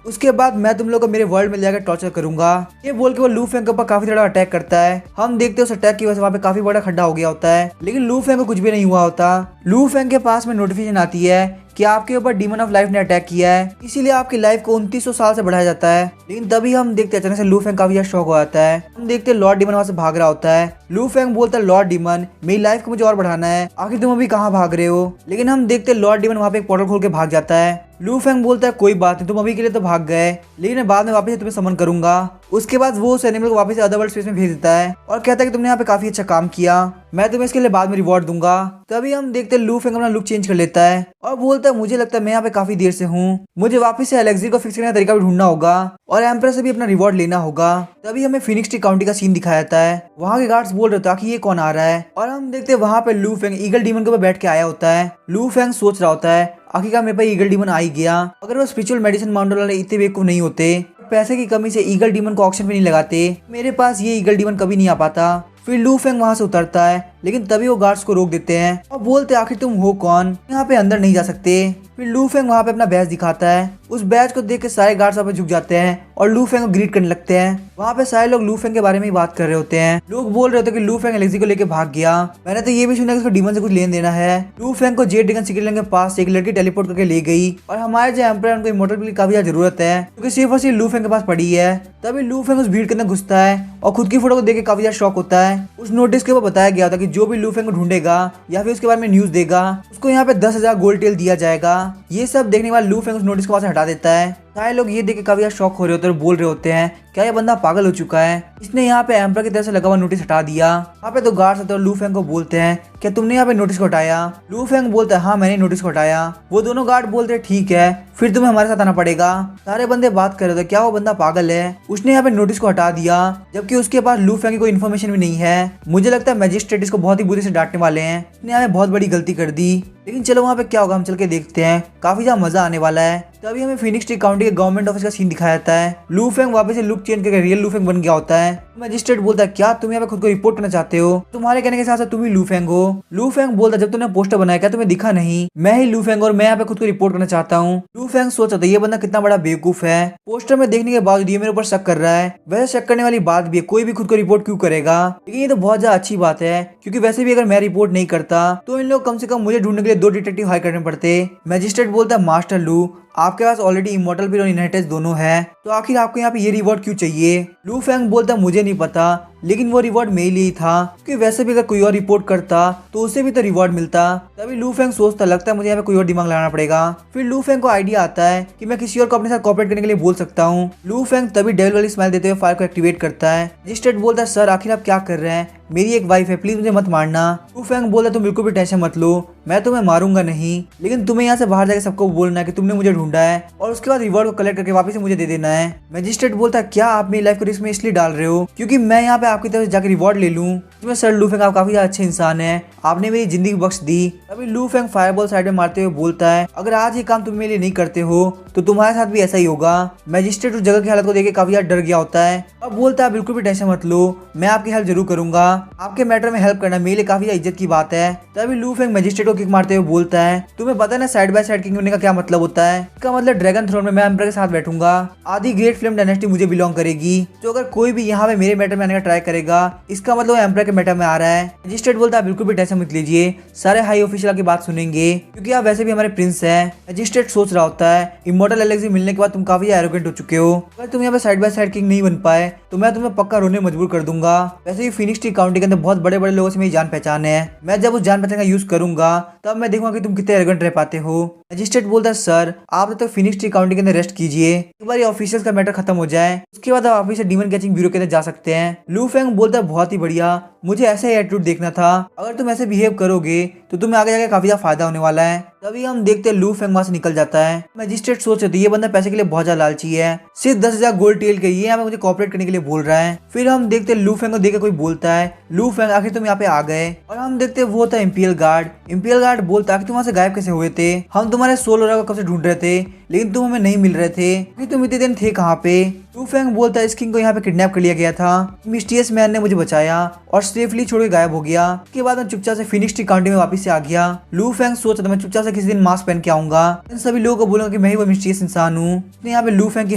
उसके बाद मैं तुम लोग को मेरे वर्ल्ड में जाकर टॉर्चर करूंगा। ये बोल के वो लू फेंग के ऊपर काफी बड़ा अटैक करता है। हम देखते हैं उस अटैक की वजह से वहाँ पे काफी बड़ा खड्डा हो गया होता है, लेकिन लू फेंग को कुछ भी नहीं हुआ होता। लू फेंग के पास में नोटिफिकेशन आती है कि आपके ऊपर डीमन ऑफ लाइफ ने अटैक किया है, इसीलिए आपकी लाइफ को 2900 साल से बढ़ाया जाता है। लेकिन तभी हम देखते हैं अचानक से लू फेंग काफी ज्यादा शॉक हो जाता है। हम देखते हैं लॉर्ड डीमन वहां से भाग रहा होता है। लू फेंग बोलता है लॉर्ड डीमन मेरी लाइफ को मुझे और बढ़ाना है, आखिर तुम अभी कहाँ भाग रहे हो। लेकिन हम देखते हैं लॉर्ड डीमन वहाँ पे एक पोर्टल खोल के भाग जाता है। लू फेंग बोलता है कोई बात नहीं, तुम अभी के लिए तो भाग गए, लेकिन मैं बाद में वापस तुम्हें समन करूंगा। उसके बाद वो उस एनिमल को वापस से अदर वर्ल्ड स्पेस में भेज देता है और कहता है कि तुमने यहाँ पे काफी अच्छा काम किया, मैं तुम्हें इसके लिए बाद में रिवॉर्ड दूंगा। तभी हम देखते हैं लू फेंग अपना लुक चेंज कर लेता है और बोलता है मुझे लगता है मैं यहाँ पे काफी देर से हूँ, मुझे वापस से एलेक्सी को फिक्स करने का तरीका भी ढूंढना होगा और एम्प्रेस से भी अपना रिवॉर्ड लेना होगा। तभी हमें फिनिक्स टी काउंटी का सीन दिखाया जाता है। वहाँ के गार्ड्स बोल रहे थे कि ये कौन आ रहा है, और हम देखते हैं वहाँ पे लू फेंग ईगल डीमन के ऊपर बैठ के आया होता है। लू फेंग सोच रहा होता है आखिरकार मेरे पास ईगल डीमन आ ही गया, अगर वो स्पिरिचुअल मेडिसिन माउंटेन वाले इतने बेवकूफ नहीं होते, पैसे की कमी से ईगल डीमन को ऑक्शन पे नहीं लगाते, मेरे पास ये ईगल डीमन कभी नहीं आ पाता। फिर लू फेंग वहाँ से उतरता है, लेकिन तभी वो गार्ड्स को रोक देते हैं और बोलते आखिर तुम हो कौन, यहाँ पे अंदर नहीं जा सकते। फिर लू फेंग वहाँ पे अपना बैज दिखाता है, उस बैज को देख के सारे गार्ड्स वहाँ पे झुक जाते हैं और लू फेंग को ग्रीट करने लगते हैं। वहाँ पे सारे लोग लू फेंग के बारे में ही बात कर रहे होते हैं। लोग बोल रहे होते कि लू फेंग एलेक्सी को लेके भाग गया, मैंने तो ये भी सुना कि उसको डीमन से कुछ लेन देना है। लू फेंग को जेड ड्रैगन सीक्रेट लैंड के पास एक लड़की टेलीपोर्ट करके ले गई और हमारे जो एम्परर उनको इमोर्टल की काफी ज्यादा जरूरत है क्योंकि सिर्फ और सिर्फ लू फेंग के पास पड़ी है। तभी लू फेंग उस भीड़ के अंदर घुसता है और खुद की फोटो को देख के काफी ज्यादा शॉक होता है। उस नोटिस के ऊपर बताया गया था कि जो भी लू फेंग को ढूंढेगा या फिर उसके बारे में न्यूज देगा उसको यहाँ पे 10,000 गोल्ड टेल दिया जाएगा। ये सब देखने के बाद लू फेंग उस नोटिस को वहां से हटा देता है। सारे लोग ये देख के काफी शॉक हो रहे होते हैं और बोल रहे होते हैं क्या ये बंदा पागल हो चुका है, इसने यहाँ पे एम्पर की तरफ से लगा हुआ नोटिस हटा दिया। वहाँ पे तो गार्ड्स आते हैं और लू फेंग को बोलते हैं क्या तुमने यहाँ पे नोटिस को हटाया। लू फेंग बोलता है हाँ मैंने नोटिस को हटाया। वो दोनों गार्ड बोलते हैं ठीक है फिर तुम्हें हमारे साथ आना पड़ेगा। सारे बंदे बात कर रहे थे क्या वो बंदा पागल है, उसने यहाँ पे नोटिस को हटा दिया जबकि उसके पास लू फेंग की कोई इन्फॉर्मेशन भी नहीं है। मुझे लगता है मैजिस्ट्रेट इसको बहुत ही बुरी से डांटने वाले हैं, इसने यहाँ पे बहुत बड़ी गलती कर दी। लेकिन चलो वहाँ पे क्या होगा हम चल के देखते हैं, काफी ज्यादा मजा आने वाला है। तभी हमें फिनिक्स टी काउंटी के गवर्नमेंट ऑफिस का सीन दिखाया जाता है। लू फेंग वापस से लुक चेंज करके रियल लू फेंग बन गया होता है। मैजिस्ट्रेट बोलता है क्या तुम यहाँ पे खुद को रिपोर्ट करना चाहते हो, तुम्हारे कहने के साथ साथ तुम ही लू फेंग हो। लू फेंग बोलता है जब तुमने पोस्टर बनाया क्या तुम्हें दिखा नहीं, मैं ही लू फेंग और मैं यहाँ पे खुद को रिपोर्ट करना चाहता हूँ। लू फेंग सोच रहा था ये बंदा कितना बड़ा बेवकूफ है, पोस्टर में देखने के बाद ये मेरे ऊपर शक कर रहा है। वैसे शक करने वाली बात भी है, कोई भी खुद को रिपोर्ट क्यों करेगा, लेकिन ये तो बहुत ज्यादा अच्छी बात है क्योंकि वैसे भी अगर मैं रिपोर्ट नहीं करता तो इन लोग कम से कम मुझे ढूंढने के लिए 2 डिटेक्टिव हायर करने पड़ते। मैजिस्ट्रेट बोलता है मास्टर लू आपके पास ऑलरेडी इमोर्टल पीर और इनहेरिटेंस दोनों है, तो आखिर आपको यहाँ पे ये रिवॉर्ड क्यों चाहिए। लू फेंग बोलता है मुझे नहीं पता, लेकिन वो रिवॉर्ड मेरे लिए ही था क्योंकि वैसे भी अगर कोई और रिपोर्ट करता तो उसे भी तो रिवॉर्ड मिलता। तभी लू फेंग सोचता लगता है मुझे यहाँ पे कोई और दिमाग लगाना पड़ेगा। फिर लू फेंग को आइडिया आता है कि मैं किसी और को अपने साथ कॉपरेट करने के लिए बोल सकता हूँ। लू फेंग तभी डेविल वाली स्माइल देते हुए फायर को एक्टिवेट करता है। मैजिस्ट्रेट बोलता है सर आखिर आप क्या कर रहे हैं, मेरी एक वाइफ है प्लीज मुझे मत मारना। लू फेंग बोलता है तुम बिल्कुल भी टेंशन मत लो, मैं तुम्हें मारूंगा नहीं, लेकिन तुम्हें यहाँ से बाहर जाकर सबको बोलना है कि तुमने मुझे ढूंढा है और उसके बाद रिवॉर्ड को कलेक्ट करके वापस से मुझे दे देना है। मैजिस्ट्रेट बोलता है क्या आप मेरी लाइफ को रिस्क में इसलिए डाल रहे हो क्योंकि मैं यहाँ पे मैं आपकी तरफ जाकर रिवॉर्ड ले लूं? तुम्हें सर लू फेंग, आप काफी अच्छे इंसान है, आपने मेरी जिंदगी बख्श दी। तभी लू फेंग फायरबॉल साइड में मारते हुए बोलता है, अगर आज ये काम तुम मेरे लिए नहीं करते हो तो तुम्हारे साथ भी ऐसा ही होगा। मैजिस्ट्रेट उस जगह की हालत को देख के काफी ज्यादा डर गया होता है। अब बोलता है, बिल्कुल भी टेंशन मत लो, मैं आपकी हेल्प जरूर करूंगा, आपके मैटर में हेल्प करना मेरे लिए काफी इज्जत की बात है। तभी लू फेंग मैजिस्ट्रेट को किक मारते हुए बोलता है, तुम्हें पता है ना साइड बाय साइड किंग होने का क्या मतलब होता है? इसका मतलब ड्रैगन थ्रोन में मैं एम्परर के साथ बैठूंगा, आधी ग्रेट फ्लेम डायनेस्टी मुझे बिलोंग करेगी। तो अगर कोई भी यहाँ पे मेरे मैटर में आने का ट्राई करेगा, इसका मतलब एम्परर के मैटर में आ रहा है। मैजिस्ट्रेट बोलता है, बिल्कुल भी टेंशन मत लीजिए, सारे हाई ऑफिशियल की बात सुनेंगे, क्योंकि आप वैसे भी हमारे प्रिंस हैं। मैजिस्ट्रेट सोच रहा होता है, इमॉर्टल एलेक्सी मिलने के बाद तुम काफी एरोगेंट हो चुके हो, अगर तुम यहाँ पे साइड बाय साइड किंग नहीं बन पाए तो मैं तुम्हें पक्का रोने मजबूर कर दूंगा। वैसे भी फिनिक्स टी काउंटी के अंदर बहुत बड़े बड़े लोगों से मेरी जान पहचान है, मैं जब उस जान पहचान का यूज करूंगा तब मैं देखूंगा कि तुम कितने एरोगेंट रह पाते हो। मैजिस्ट्रेट बोलता है, सर आप तो फिनिक्स टी काउंटी के अंदर रेस्ट कीजिए, एक बार ये ऑफिशियल्स का मैटर खत्म हो जाए, उसके बाद आप ऑफिस से डीमन कैचिंग ब्यूरो के अंदर जा सकते हैं। लू फेंग बोलता है, बहुत ही बढ़िया, मुझे ऐसा ही एटीट्यूड देखना था, अगर तुम ऐसे बिहेव करोगे तो तुम्हें आगे जाके काफी ज्यादा फायदा होने वाला है। तभी हम देखते हैं लू फेंग वहां से निकल जाता है। मैजिस्ट्रेट सोच रहे थे, ये बंदा पैसे के लिए बहुत ज्यादा लालची है, सिर्फ 10,000 गोल्ड टेल के ये यहाँ पे मुझे कॉपरेट करने के लिए बोल रहा है। फिर हम देखते हैं लू फेंग को देख के कोई बोलता है, लू फेंग आखिर तुम यहाँ पे आ गए। और हम देखते हैं वो था इंपीरियल गार्ड। इंपीरियल गार्ड बोलता है, तुम वहां से गायब कैसे हुए थे? हम तुम्हारे सोल और कब से ढूंढ रहे थे, लेकिन तुम हमें नहीं मिल रहे थे, तुम इतने दिन थे कहाँ पे? लू फेंग बोलता है, इस किंग को यहाँ पे किडनैप कर लिया गया था, मिस्टीरियस मैन ने मुझे बचाया और सेफली छोड़ के गायब हो गया। उसके बाद मैं चुपचाप से फिनिक्स टी काउंटी में वापस से आ गया। लू फेंग सोच रहा था, मैं चुपचाप से किसी दिन मास्क पहन के आऊंगा, इन सभी लोगों को बोलूंगा कि मैं ही वो मिस्टीरियस इंसान हूँ, उसने यहाँ पे लू फेंग की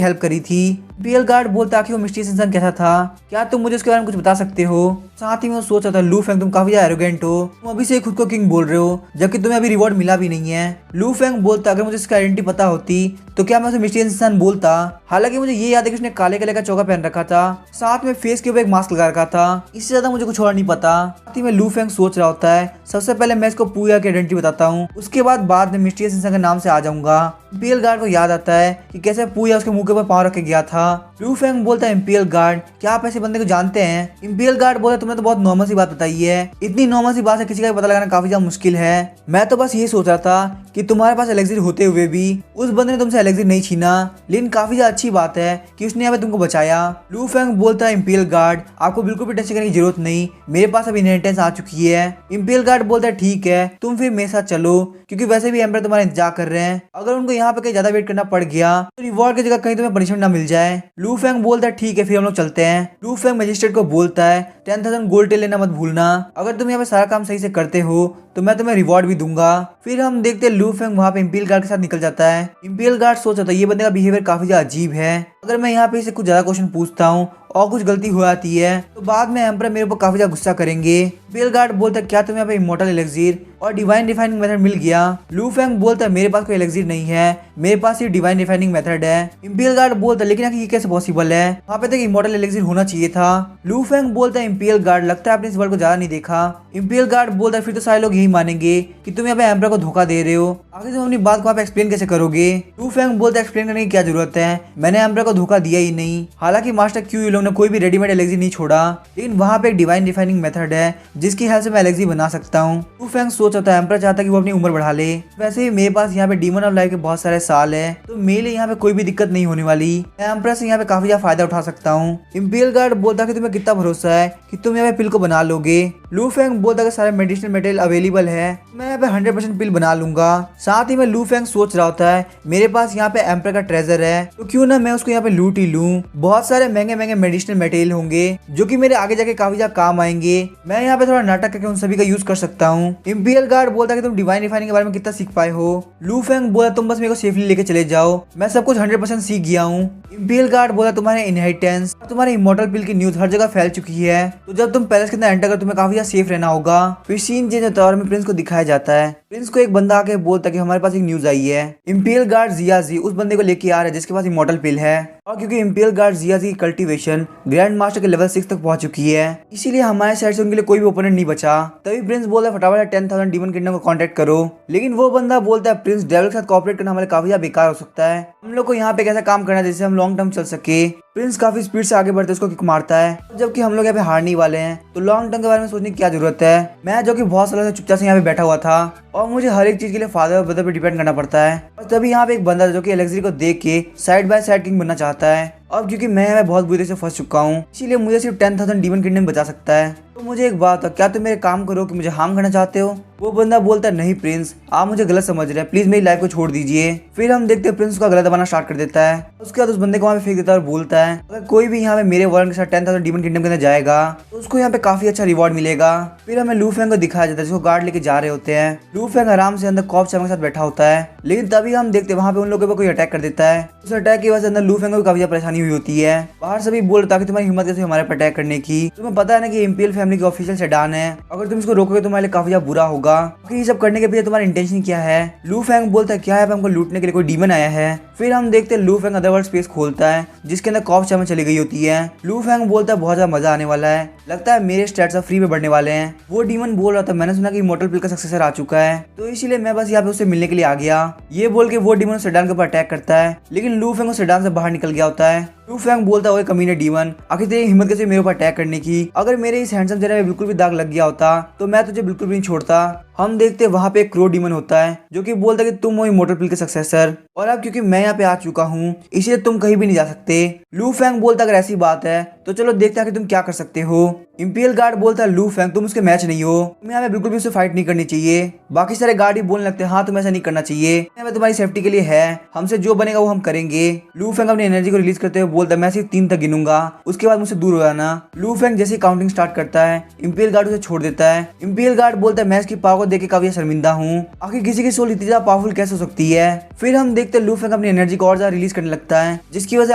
हेल्प करी थी। इंपीरियल गार्ड बोलता है, कि वो मिस्टीरियस इंसान कैसा था, क्या तुम मुझे उसके बारे में कुछ बता सकते हो? साथ ही में वो सोच रहा था, लू फेंग तुम काफी ज्यादा एरोगेंट हो, तुम अभी से खुद को किंग बोल रहे हो, जबकि तुम्हें अभी रिवॉर्ड मिला भी नहीं है। लू फेंग बोलता, अगर मुझे इसकी आइडेंटिटी पता होती तो क्या मैं उसे मिस्टीरियस इंसान बोलता? हालांकि मुझे ये याद है कि उसने काले कलर का चौका पहन रखा था, साथ में फेस के ऊपर एक मास्क लगा रखा था, इससे ज्यादा मुझे कुछ और नहीं पता। साथ ही में लू फेंग सोच रहा होता है, सबसे पहले मैं इसको पूजा की आइडेंटिटी बताता हूँ, उसके बाद में मिस्टीरियस इंसान के नाम से आ जाऊंगा। इंपीरियल गार्ड को याद आता है कि कैसे पूजा उसके मुंह के ऊपर पाँव रख के गया था। लू फेंग बोलता है, इंपीरियल गार्ड क्या आप ऐसे बंदे को जानते हैं? इंपीरियल गार्ड बोलता है, तुमने तो बहुत नॉर्मल सी बात बताई है, इतनी नॉर्मल सी बात है किसी का पता लगाना काफी ज्यादा मुश्किल है। मैं तो बस ये सोच रहा था कि तुम्हारे पास एलेक्सिर होते हुए भी उस बंदे ने तुमसे एलेक्सिर नहीं छीना, लेकिन काफी ज्यादा अच्छी बात है कि उसने यहाँ पे तुमको बचाया। लू फेंग बोलता है, इंपीरियल गार्ड आपको बिल्कुल भी टेंशन करने की जरूरत नहीं, मेरे पास अब इनहेरिटेंस आ चुकी है। इंपीरियल गार्ड बोलता है, ठीक है तुम फिर मेरे साथ चलो, क्योंकि वैसे भी एम्पर तुम्हारा इंतजार कर रहे हैं, अगर उनको यहाँ पे कहीं ज्यादा वेट करना पड़ गया तो रिवॉर्ड की जगह कहीं तुम्हें पनिशमेंट ना मिल जाए। लू फेंग बोलता है, ठीक है फिर हम लोग चलते हैं। लू फेंग मैजिस्ट्रेट को बोलता है, 10,000 गोल्ड टेल लेना मत भूलना, अगर तुम यहाँ पे सारा काम सही से करते हो तो मैं तुम्हें रिवॉर्ड भी दूंगा। फिर हम देखते हैं लू फेंग वहाँ पे इंपीरियल गार्ड के साथ निकल जाता है। इंपीरियल गार्ड सोच रहा था, ये बंदे का बिहेवियर काफी ज्यादा अजीब है, अगर मैं यहाँ पे इसे कुछ ज्यादा क्वेश्चन पूछता हूँ और कुछ गलती हो जाती है तो बाद में एम्परर मेरे ऊपर काफी ज्यादा गुस्सा करेंगे। इंपीरियल गार्ड बोलता है, क्या तुम्हें यहाँ पे इमॉर्टल एलेक्सिर और डिवाइन रिफाइनिंग मेथड मिल गया? लू फेंग बोलता है, मेरे पास कोई एलेक्सिर नहीं है, मेरे पास ये डिवाइन रिफाइनिंग मेथड है। इंपीरियल गार्ड बोलता है, लेकिन ये कैसे पॉसिबल है, वहाँ पे तक इमॉर्टल एलेक्सिर होना चाहिए था। लू फेंग बोलता है, इंपीरियल गार्ड लगता है आपने इस वर्ल्ड को ज्यादा नहीं देखा। इंपीरियल गार्ड बोलता है, फिर तो सारे लोग यही मानेंगे कि तुम यहाँ पे एम्परर को धोखा दे रहे हो, आगे तुम अपनी बात को आप एक्सप्लेन कैसे करोगे? लू फेंग बोलता है, एक्सप्लेन करने की क्या जरूरत है, मैंने एम्परर को धोखा दिया ही नहीं। हालांकि मास्टर क्यू लोग ने कोई भी रेडीमेड एलेक्सिर नहीं छोड़ा, लेकिन वहाँ पे एक डिवाइन रिफाइनिंग मेथड है जिसकी हेल्प से मैं एलेक्सिर बना सकता हूँ। लू फेंग सोच रहा था, एम्परर चाहता है कि वो अपनी उम्र बढ़ा ले, वैसे ही मेरे पास यहाँ पे डीमन ऑफ लाइफ के बहुत सारे साल है, तो मेरे लिए यहाँ पे कोई भी दिक्कत नहीं होने वाली, मैं एम्परर से यहाँ पे काफी ज्यादा फायदा उठा सकता हूँ। इंपीरियल गार्ड बोलता है कि तुम्हें कितना भरोसा है कि तुम यहाँ पे पिल को बना लोगे? लू फेंग बोलता है कि सारे मेडिसिनल मटेरियल अवेलेबल है, मैं यहाँ पे 100% पिल बना लूंगा। साथ ही में लू फेंग सोच रहा होता है, मेरे पास यहाँ पे एम्परर का ट्रेजर है, तो क्यों ना मैं उसको यहाँ पे लूट ही लूं, बहुत सारे महंगे महंगे मेडिसिनल मटेरियल होंगे जो कि मेरे आगे जाके काफी ज्यादा काम आएंगे, मैं यहाँ पे थोड़ा नाटक करके उन सभी का यूज कर सकता हूँ। इंपीरियल गार्ड बोलता है कि तुम डिवाइन रिफाइनिंग के बारे में कितना सीख पाए हो? लू फेंग बोला, तुम बस मेरे को सेफली लेके चले जाओ, मैं सब कुछ 100% सीख गया हूँ। इंपीरियल गार्ड बोला, तुम्हारे इनहेरिटेंस तुम्हारे इमॉर्टल पिल की न्यूज हर जगह फैल चुकी है, तो जब तुम पैलेस के अंदर एंटर कर तुम्हें काफी ज्यादा सेफ रहना होगा। फिर सीन चेंज होता है और प्रिंस को दिखाया जाता है। प्रिंस को एक बंदा आके बोलता है कि हमारे पास एक न्यूज आई है, इंपीरियल गार्ड जियाजी उस बंदे को लेके आ रहा है जिसके पास इमॉर्टल पिल है, और क्योंकि इंपीरियल गार्ड जियाजी की कल्टीवेशन ग्रैंड मास्टर के लेवल 6 तक पहुंच चुकी है, इसीलिए हमारे साइड से उनके लिए कोई भी ओपोनेंट नहीं बचा। तभी प्रिंस बोलता है, फटाफट 10,000 डीमन किंगडम को कांटेक्ट करो, लेकिन वो बंदा बोलता है, प्रिंस डेविल के साथ कोऑपरेट करना हमारे काफी ज्यादा बेकार हो सकता है, हम लोग को यहाँ पे कैसा काम करना है जिससे हम लॉन्ग टर्म चल सके। प्रिंस काफी स्पीड से आगे बढ़ते उसको किक मारता है, जबकि हम लोग यहाँ पे हारने वाले हैं, तो लॉन्ग टर्म के बारे में सोचने की क्या जरूरत है। मैं जो कि बहुत सालों से चुपचाप से यहाँ पे बैठा हुआ था और मुझे हर एक चीज के लिए फादर और ब्रदर पे डिपेंड करना पड़ता है। और तभी यहाँ पे एक बंदा जो कि एलेक्सिर को देख के साइड बाय साइड किंग बनना चाहता है, अब क्योंकि मैं बहुत बुरी तरह से फंस चुका हूँ, इसीलिए मुझे सिर्फ 10,000 डीमन किंगडम बचा सकता है। तो मुझे एक बात है, क्या तुम मेरे काम करो कि मुझे हार्म करना चाहते हो? वो बंदा बोलता है नहीं प्रिंस, आप मुझे गलत समझ रहे हैं, प्लीज मेरी लाइफ को छोड़ दीजिए। फिर हम देखते हैं प्रिंस का गलत दबाना स्टार्ट कर देता है। उसके बाद उस बंदे को वहाँ पे फेंक देता है और बोलता है अगर कोई भी यहाँ पे मेरे वर्ल्ड के साथ 10,000 डीमन किंगडम के अंदर जाएगा तो उसको यहाँ पे काफी अच्छा रिवॉर्ड मिलेगा। फिर हमें लू फेंग को दिखाया जाता है जिसको गार्ड लेके जा रहे होते हैं। लू फेंग आराम से अंदर कॉप चैम के साथ बैठा होता है, लेकिन तभी हम देखते हैं वहाँ पे उन लोगों पर कोई अटैक कर देता है। उस अटैक की वजह से अंदर लू फेंग को काफी ज्यादा परेशानी हुई होती है। बाहर सभी बोल ताकि तुम्हारी हिम्मत कैसे हमारे पर अटैक करने की, तुम्हें पता है ना कि इम्पीरियल फैमिली की ऑफिशियल सेडान है, अगर तुम इसको रोकोगे तो तुम्हारे लिए काफी ज्यादा बुरा होगा। ये सब करने के पीछे तुम्हारा इंटेंशन क्या है? लू फेंग बोलता है क्या है हमको लूटने के लिए कोई डीमन आया है। फिर हम देखते हैं लू फेंग अदरवर्ल्ड स्पेस खोलता है जिसके अंदर कॉप चैम चली गई होती है। लू फेंग बोलता है बहुत ज्यादा मजा आने वाला है, लगता है मेरे स्टैट्स फ्री में बढ़ने वाले हैं। वो डीमन बोल रहा था मैंने सुना कि इमॉर्टल पिल का सक्सेसर आ चुका है, तो इसीलिए मैं बस यहाँ पे उससे मिलने के लिए आ गया। ये बोल के वो डीमन सेडान के ऊपर अटैक करता है, लेकिन लू फेंग सेडान से बाहर निकल गया होता है। लू फेंग बोलता है ओए कमीने डीमन, आखिर तेरी हिम्मत कैसे मेरे ऊपर अटैक करने की? अगर मेरे इस हैंडसम चेहरे में बिल्कुल भी दाग लग गया होता तो मैं तुझे बिल्कुल भी नहीं छोड़ता। हम देखते हैं वहाँ पे एक क्रो डीमन होता है जो कि बोलता है कि तुम हो इमॉर्टल पिल के सक्सेसर, और अब क्योंकि मैं यहाँ पे आ चुका हूँ इसलिए तुम कहीं भी नहीं जा सकते। लू फेंग बोलता है अगर ऐसी बात है तो चलो देखते हैं कि तुम क्या कर सकते हो। इंपीरियल गार्ड बोलता है लू फेंग तुम उसके मैच नहीं हो, तुम्हें यहाँ पे बिल्कुल भी उससे फाइट नहीं करनी चाहिए। बाकी सारे गार्ड ही बोलने लगते हैं हाँ तुम्हें ऐसा नहीं करना चाहिए, यहाँ पे तुम्हारी सेफ्टी के लिए है, हमसे जो बनेगा वो हम करेंगे। लू फेंग अपनी एनर्जी को रिलीज करते हुए बोलता है मैं सिर्फ 3 तक गिनूंगा, उसके बाद मुझसे दूर हो जाना। लू फेंग जैसे काउंटिंग स्टार्ट करता है इंपीरियल गार्ड उसे छोड़ देता है। इंपीरियल गार्ड बोलता है मैं इसकी पावर को देख के काफी शर्मिंदा हूँ, आखिर किसी की सोल इतनी ज्यादा पावरफुल कैसे हो सकती है। फिर हम देखते हैं लू फेंग अपनी एनर्जी को और ज्यादा रिलीज करने लगता है जिसकी वजह से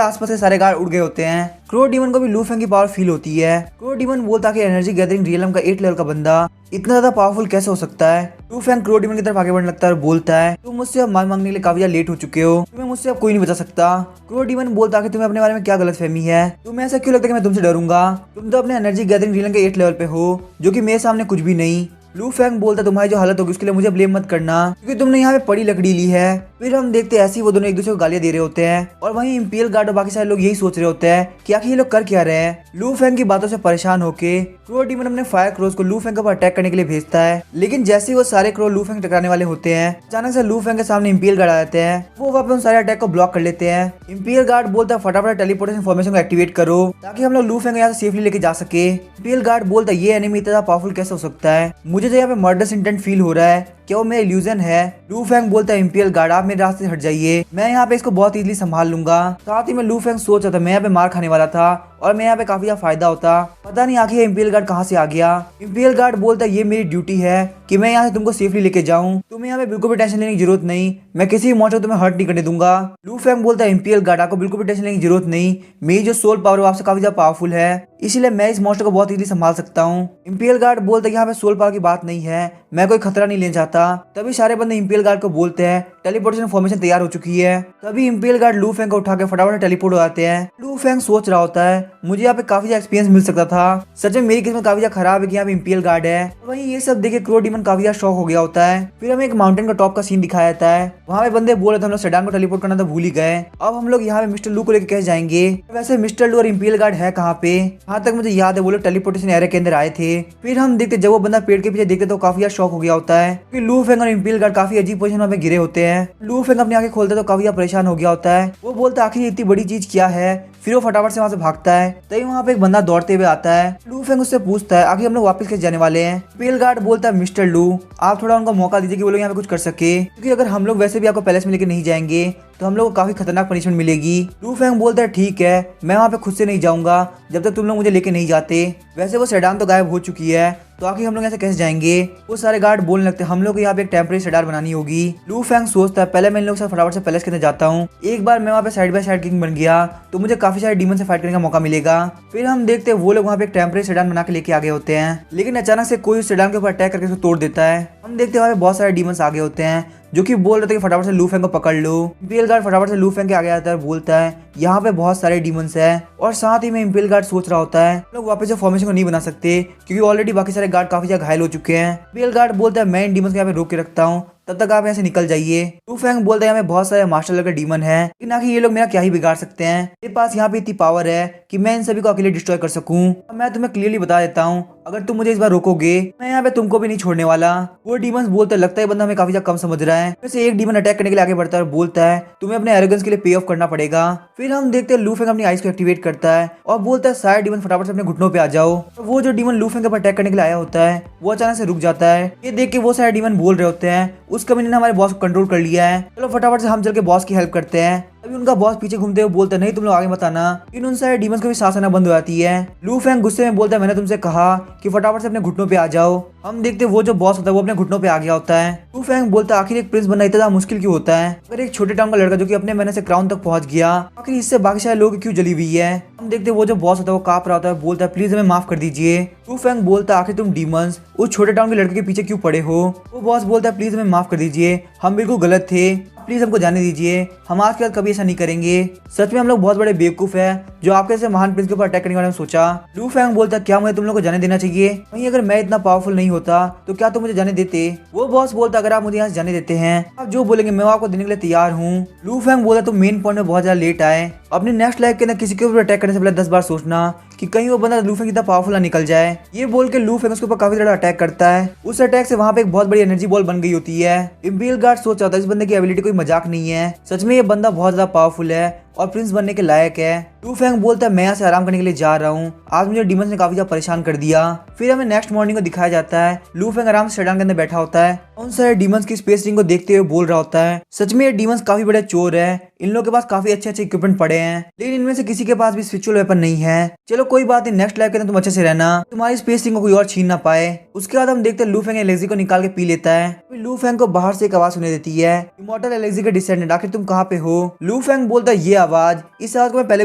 आसपास के सारे गार्ड उड़ गए होते हैं। क्रो डीमन को भी लू फेंग की पावर फील होती है। क्रो डीमन बोलता है कि एनर्जी गैदरिंग रियलम का 8 लेवल का बंदा इतना ज्यादा पावरफुल कैसे हो सकता है। लू फेंग क्रो डीमन की तरफ आगे बढ़ने लगता है और बोलता है तुम मुझसे अब मान मांगने के लिए काफी ज्यादा लेट हो चुके हो, तुम्हें मुझसे अब कोई नहीं बचा सकता। क्रो डीमन बोलता है कि तुम्हें अपने बारे में क्या गलतफहमी है, तुम्हें ऐसा क्यों लगता है कि मैं तुमसे डरूंगा, तुम तो अपने एनर्जी गैदरिंग रियलम के 8 लेवल पे हो जो कि मेरे सामने कुछ भी नहीं। लू फेंग बोलता तुम्हारी जो हालत होगी उसके लिए मुझे ब्लेम मत करना क्योंकि तुमने यहाँ पे पड़ी लकड़ी ली है। फिर हम देखते हैं ऐसे ही वो दोनों एक दूसरे को गालियां दे रहे होते हैं और वहीं इंपीरियल गार्ड और बाकी सारे लोग यही सोच रहे होते हैं कि आखिर ये लोग कर क्या रहे हैं। लू फेंग की बातों से परेशान होके क्रो डीमन अपने फायर क्रोज को लू फेंग के ऊपर अटैक करने के लिए भेजता है, लेकिन जैसे ही वो सारे क्रो लू फेंग टकराने वाले होते हैं अचानक से लू फेंग के सामने इंपीरियल गार्ड आ जाते हैं। वो वहाँ पे उन सारे अटैक को ब्लॉक कर लेते हैं। इंपीरियल गार्ड बोलता है फटाफट टेलीपोर्टेशन फॉर्मेशन को एक्टिवेट करो ताकि हम लोग लू फेंग यहाँ से सेफली लेके जा सके। इंपीरियल गार्ड बोलता है ये एनिमी इतना पावरफुल कैसे हो सकता है, मुझे तो यहाँ पे मर्डर इंटेंट फील हो रहा है, क्या वो मेरा इल्यूजन है। लू फेंग बोलता है इंपीरियल गार्ड आप मेरे रास्ते से हट जाइए, मैं यहाँ पे इसको बहुत इजीली संभाल लूंगा। साथ ही में लू फेंग सोच रहा था मैं यहाँ पे मार खाने वाला था और मैं यहाँ पे काफी ज्यादा फायदा होता, पता नहीं आखिर इंपीरियल गार्ड कहाँ से आ गया। इंपीरियल गार्ड बोलता है ये मेरी ड्यूटी है कि मैं यहाँ से तुमको सेफली लेके जाऊँ, तुम्हें यहाँ पे बिल्कुल भी टेंशन लेने की जरूरत नहीं, मैं किसी भी मॉन्स्टर को तुम्हें हर्ट नहीं करने दूंगा। लू फेंग बोलता है इंपीरियल गार्ड आपको बिल्कुल भी टेंशन लेने की जरूरत नहीं, मेरी जो सोल पावर है आपसे काफी ज्यादा पावरफुल है, इसीलिए मैं इस मॉन्स्टर को बहुत इजीली संभाल सकता हूँ। इंपीरियल गार्ड बोलता है यहाँ पे सोल पावर की बात नहीं है, मैं कोई खतरा नहीं लेना चाहता। तभी सारे बंदे इंपीरियल गार्ड को बोलते हैं टेलीपोर्टेशन फॉर्मेशन तैयार हो चुकी है। तभी इंपीरियल गार्ड लू फेंग को उठा के फटाफट टेलीपोर्ट हो जाते हैं। लू फेंग सोच रहा होता है मुझे यहाँ पे काफी एक्सपीरियंस मिल सकता था, सच में मेरी किस्मत काफी खराब है कि यहाँ पे इंपीरियल गार्ड है। वहीं ये सब देखे क्रो डीमन काफी ज्यादा शॉक हो गया होता है। फिर हमें एक माउंटेन का टॉप का सीन दिखाया जाता है, वहाँ पे बंदे बोल रहे थे हम लोग सेडान को टेलीपोर्ट करना तो भूल ही गए, अब हम लोग यहाँ पे मिस्टर लू को लेकर कैसे जाएंगे। वैसे मिस्टर लू और इंपीरियल गार्ड है कहाँ पे, जहाँ तक मुझे याद है वो लोग टेलीपोर्टेशन एरिया के अंदर आए थे। फिर हम देखते जब वो बंदा पेड़ के पीछे देखते तो काफी ज्यादा शॉक हो गया होता है क्योंकि लू फेंग और इंपीरियल गार्ड काफी अजीब पोजीशन में गिरे होते हैं। लू फेंग अपनी आंखें खोलते तो काफी ज्यादा परेशान हो गया होता है, वो बोलता है आखिर इतनी बड़ी चीज क्या है। फिर वो फटाफट से वहाँ से भागता है, तभी वहाँ पे एक बंदा दौड़ते हुए आता है। लू फेंग उससे पूछता है आखिर हम लोग वापस कैसे जाने वाले हैं। इंपीरियल गार्ड बोलता है मिस्टर लू आप थोड़ा उनको मौका दीजिए कि वो लोग यहाँ पे कुछ कर सके, क्योंकि अगर हम लोग वैसे भी आपको पैलेस में लेके नहीं जाएंगे तो हम लोग को काफी खतरनाक पनिशमेंट मिलेगी। लू फेंग बोलता है ठीक है मैं वहाँ पे खुद से नहीं जाऊंगा जब तक तुम लोग मुझे लेके नहीं जाते। वैसे वो सेडान तो गायब हो चुकी है तो आखिर हम लोग यहाँ से कैसे जाएंगे। वो सारे गार्ड बोलने लगते हैं हम लोग को यहाँ पे एक टेम्परेरी सेडार बनानी होगी। लू फेंग सोचता है पहले मैं इन लोग से फटाफट से पैलेस के अंदर जाता हूँ, एक बार मैं वहाँ पे साइड बाय साइड किंग बन गया तो मुझे काफी सारे डीमन से फाइट करने का मौका मिलेगा। फिर हम देखते हैं वो लोग वहाँ पे एक टेम्परेरी सेडान बना के लेके आ गए होते हैं, लेकिन अचानक से कोई उस सेडान के ऊपर अटैक करके उसको तोड़ देता है। हम देखते हैं वहाँ पे बहुत सारे डीमंस आ गए होते हैं जो कि बोल रहे थे कि फटाफट से लू फेंग को पकड़ लो। इंपीरियल गार्ड फटाफट से लू फेंग के आगे आता है, बोलता है यहाँ पे बहुत सारे डीमंस हैं, और साथ ही में इंपीरियल गार्ड सोच रहा होता है लोग वापस से फॉर्मेशन को नहीं बना सकते क्योंकि ऑलरेडी बाकी सारे गार्ड काफी ज्यादा घायल हो चुके हैं। इंपीरियल गार्ड बोलता है मैं इन डीमंस को यहाँ पे रोक के रखता हूँ तब तक आप यहाँ से निकल जाइए। लू फेंग बोलता है यहाँ पे बहुत सारे मास्टर लेवल के डीमन है, लेकिन आखिर ये लोग मेरा क्या ही बिगाड़ सकते हैं। मेरे पास यहाँ पे इतनी पावर है कि मैं इन सभी को अकेले डिस्ट्रॉय कर सकूं। अब मैं तुम्हें क्लियरली बता देता हूँ, अगर तुम मुझे इस बार रोकोगे मैं यहाँ पे तुमको भी नहीं छोड़ने वाला। वो डीमंस बोलते लगता है बंदा हमें काफी ज्यादा कम समझ रहा है। वैसे एक डीमन अटैक करने के लिए आगे बढ़ता है और बोलता है तुम्हें अपने एरोगेंस के लिए पे ऑफ करना पड़ेगा। फिर हम देखते हैं लू फेंग अपनी आइस को एक्टिवेट करता है और बोलता है सारे डीमन फटाफट से अपने घुटनों पे आ जाओ। तो वो जो डीमन लू फेंग के ऊपर अटैक करने के लिए आया होता है वो अचानक से रुक जाता है। ये देख के वो सारे डीमन बोल रहे होते हैं उस कमीने ने हमारे बॉस को कंट्रोल कर लिया है, चलो फटाफट से हम चल के बॉस की हेल्प करते हैं। अभी उनका बॉस पीछे घूमते हुए बोलता है नहीं तुम लोग आगे मत आना। इन उन सारे डीमंस को भी सांस आना बंद हो जाती है। लू फेंग गुस्से में बोलता है मैंने तुमसे कहा कि फटाफट से अपने घुटनों पे आ जाओ। हम देखते वो जो बॉस होता है वो अपने घुटनों पे आ गया होता है। लू फेंग बोलता है आखिर एक प्रिंस बनना इतना मुश्किल क्यों होता है, अगर एक छोटे टाउन का लड़का जो कि अपने मेहनत से क्राउन तक पहुंच गया आखिर इससे बाकी सारे लोग क्यों जली हुई है। हम देखते वो जो बॉस होता है वो कांप रहा होता है, बोलता है प्लीज हमें माफ कर दीजिए। लू फेंग बोलता है आखिर तुम डीमंस उस छोटे टाउन के लड़के के पीछे क्यों पड़े हो। वो बॉस बोलता है प्लीज हमें माफ कर दीजिए, हम बिल्कुल गलत थे, प्लीज हमको जाने दीजिए, हम आज के बाद कभी ऐसा नहीं करेंगे। सच में हम लोग बहुत बड़े बेवकूफ है जो आपके जैसे महान प्रिंस के ऊपर अटैक करने के बारे में सोचा। लू फेंग बोलता है क्या मुझे तुम लोग को जाने देना चाहिए, वहीं अगर मैं इतना पावरफुल नहीं होता तो क्या तुम मुझे जाने देते। वो बॉस बोलता अगर आप मुझे यहाँ से जाने देते हैं आप जो बोलेंगे मैं आपको देने के लिए तैयार हूँ। लू फेंग बोलता तुम मेन पॉइंट में बहुत ज्यादा लेट आए, अपनी नेक्स्ट लाइफ के अंदर किसी के ऊपर अटैक करने से पहले 10 बार सोचना कि कहीं वो बंदा लू फेंग इतना पावरफुल ना निकल जाए। ये बोल के लू फेंग उसके ऊपर काफी ज्यादा अटैक करता है। उस अटैक से वहाँ पे एक बहुत बड़ी एनर्जी बॉल बन गई होती है। इम्पीरियल गार्ड सोच रहा था इस बंदे की एबिलिटी कोई मजाक नहीं है, सच में ये बंदा बहुत ज्यादा पावरफुल है और प्रिंस बनने के लायक है। लू फेंग बोलता है मैं यहाँ से आराम करने के लिए जा रहा हूँ, आज मुझे डीमंस ने काफी ज्यादा परेशान कर दिया। फिर हमें नेक्स्ट मॉर्निंग को दिखाया जाता है लू फेंग आराम से शटडाउन के अंदर बैठा होता है, उन सारे डीमंस की स्पेस रिंग को देखते हुए बोल रहा होता है सच में ये डीमंस काफी बड़े चोर है, इन लोगों के पास काफी अच्छे अच्छे इक्विपमेंट पड़े हैं लेकिन इनमें से किसी के पास भी स्पिरिचुअल वेपन नहीं है। चलो कोई बात नहीं, नेक्स्ट लाइफ के अंदर तुम अच्छे से रहना, तुम्हारी स्पेस रिंग को कोई और छीन ना पाए। उसके बाद हम देखते हैं लू फेंग एलेक्सी को निकाल के पी लेता है। लू फेंग को बाहर से एक आवाज सुनाई देती है इमॉर्टल एलेक्सी के डिसेंडेंट आखिर तुम कहाँ पे हो। लू फेंग बोलता है ये आवाज, इस आवाज को मैं पहले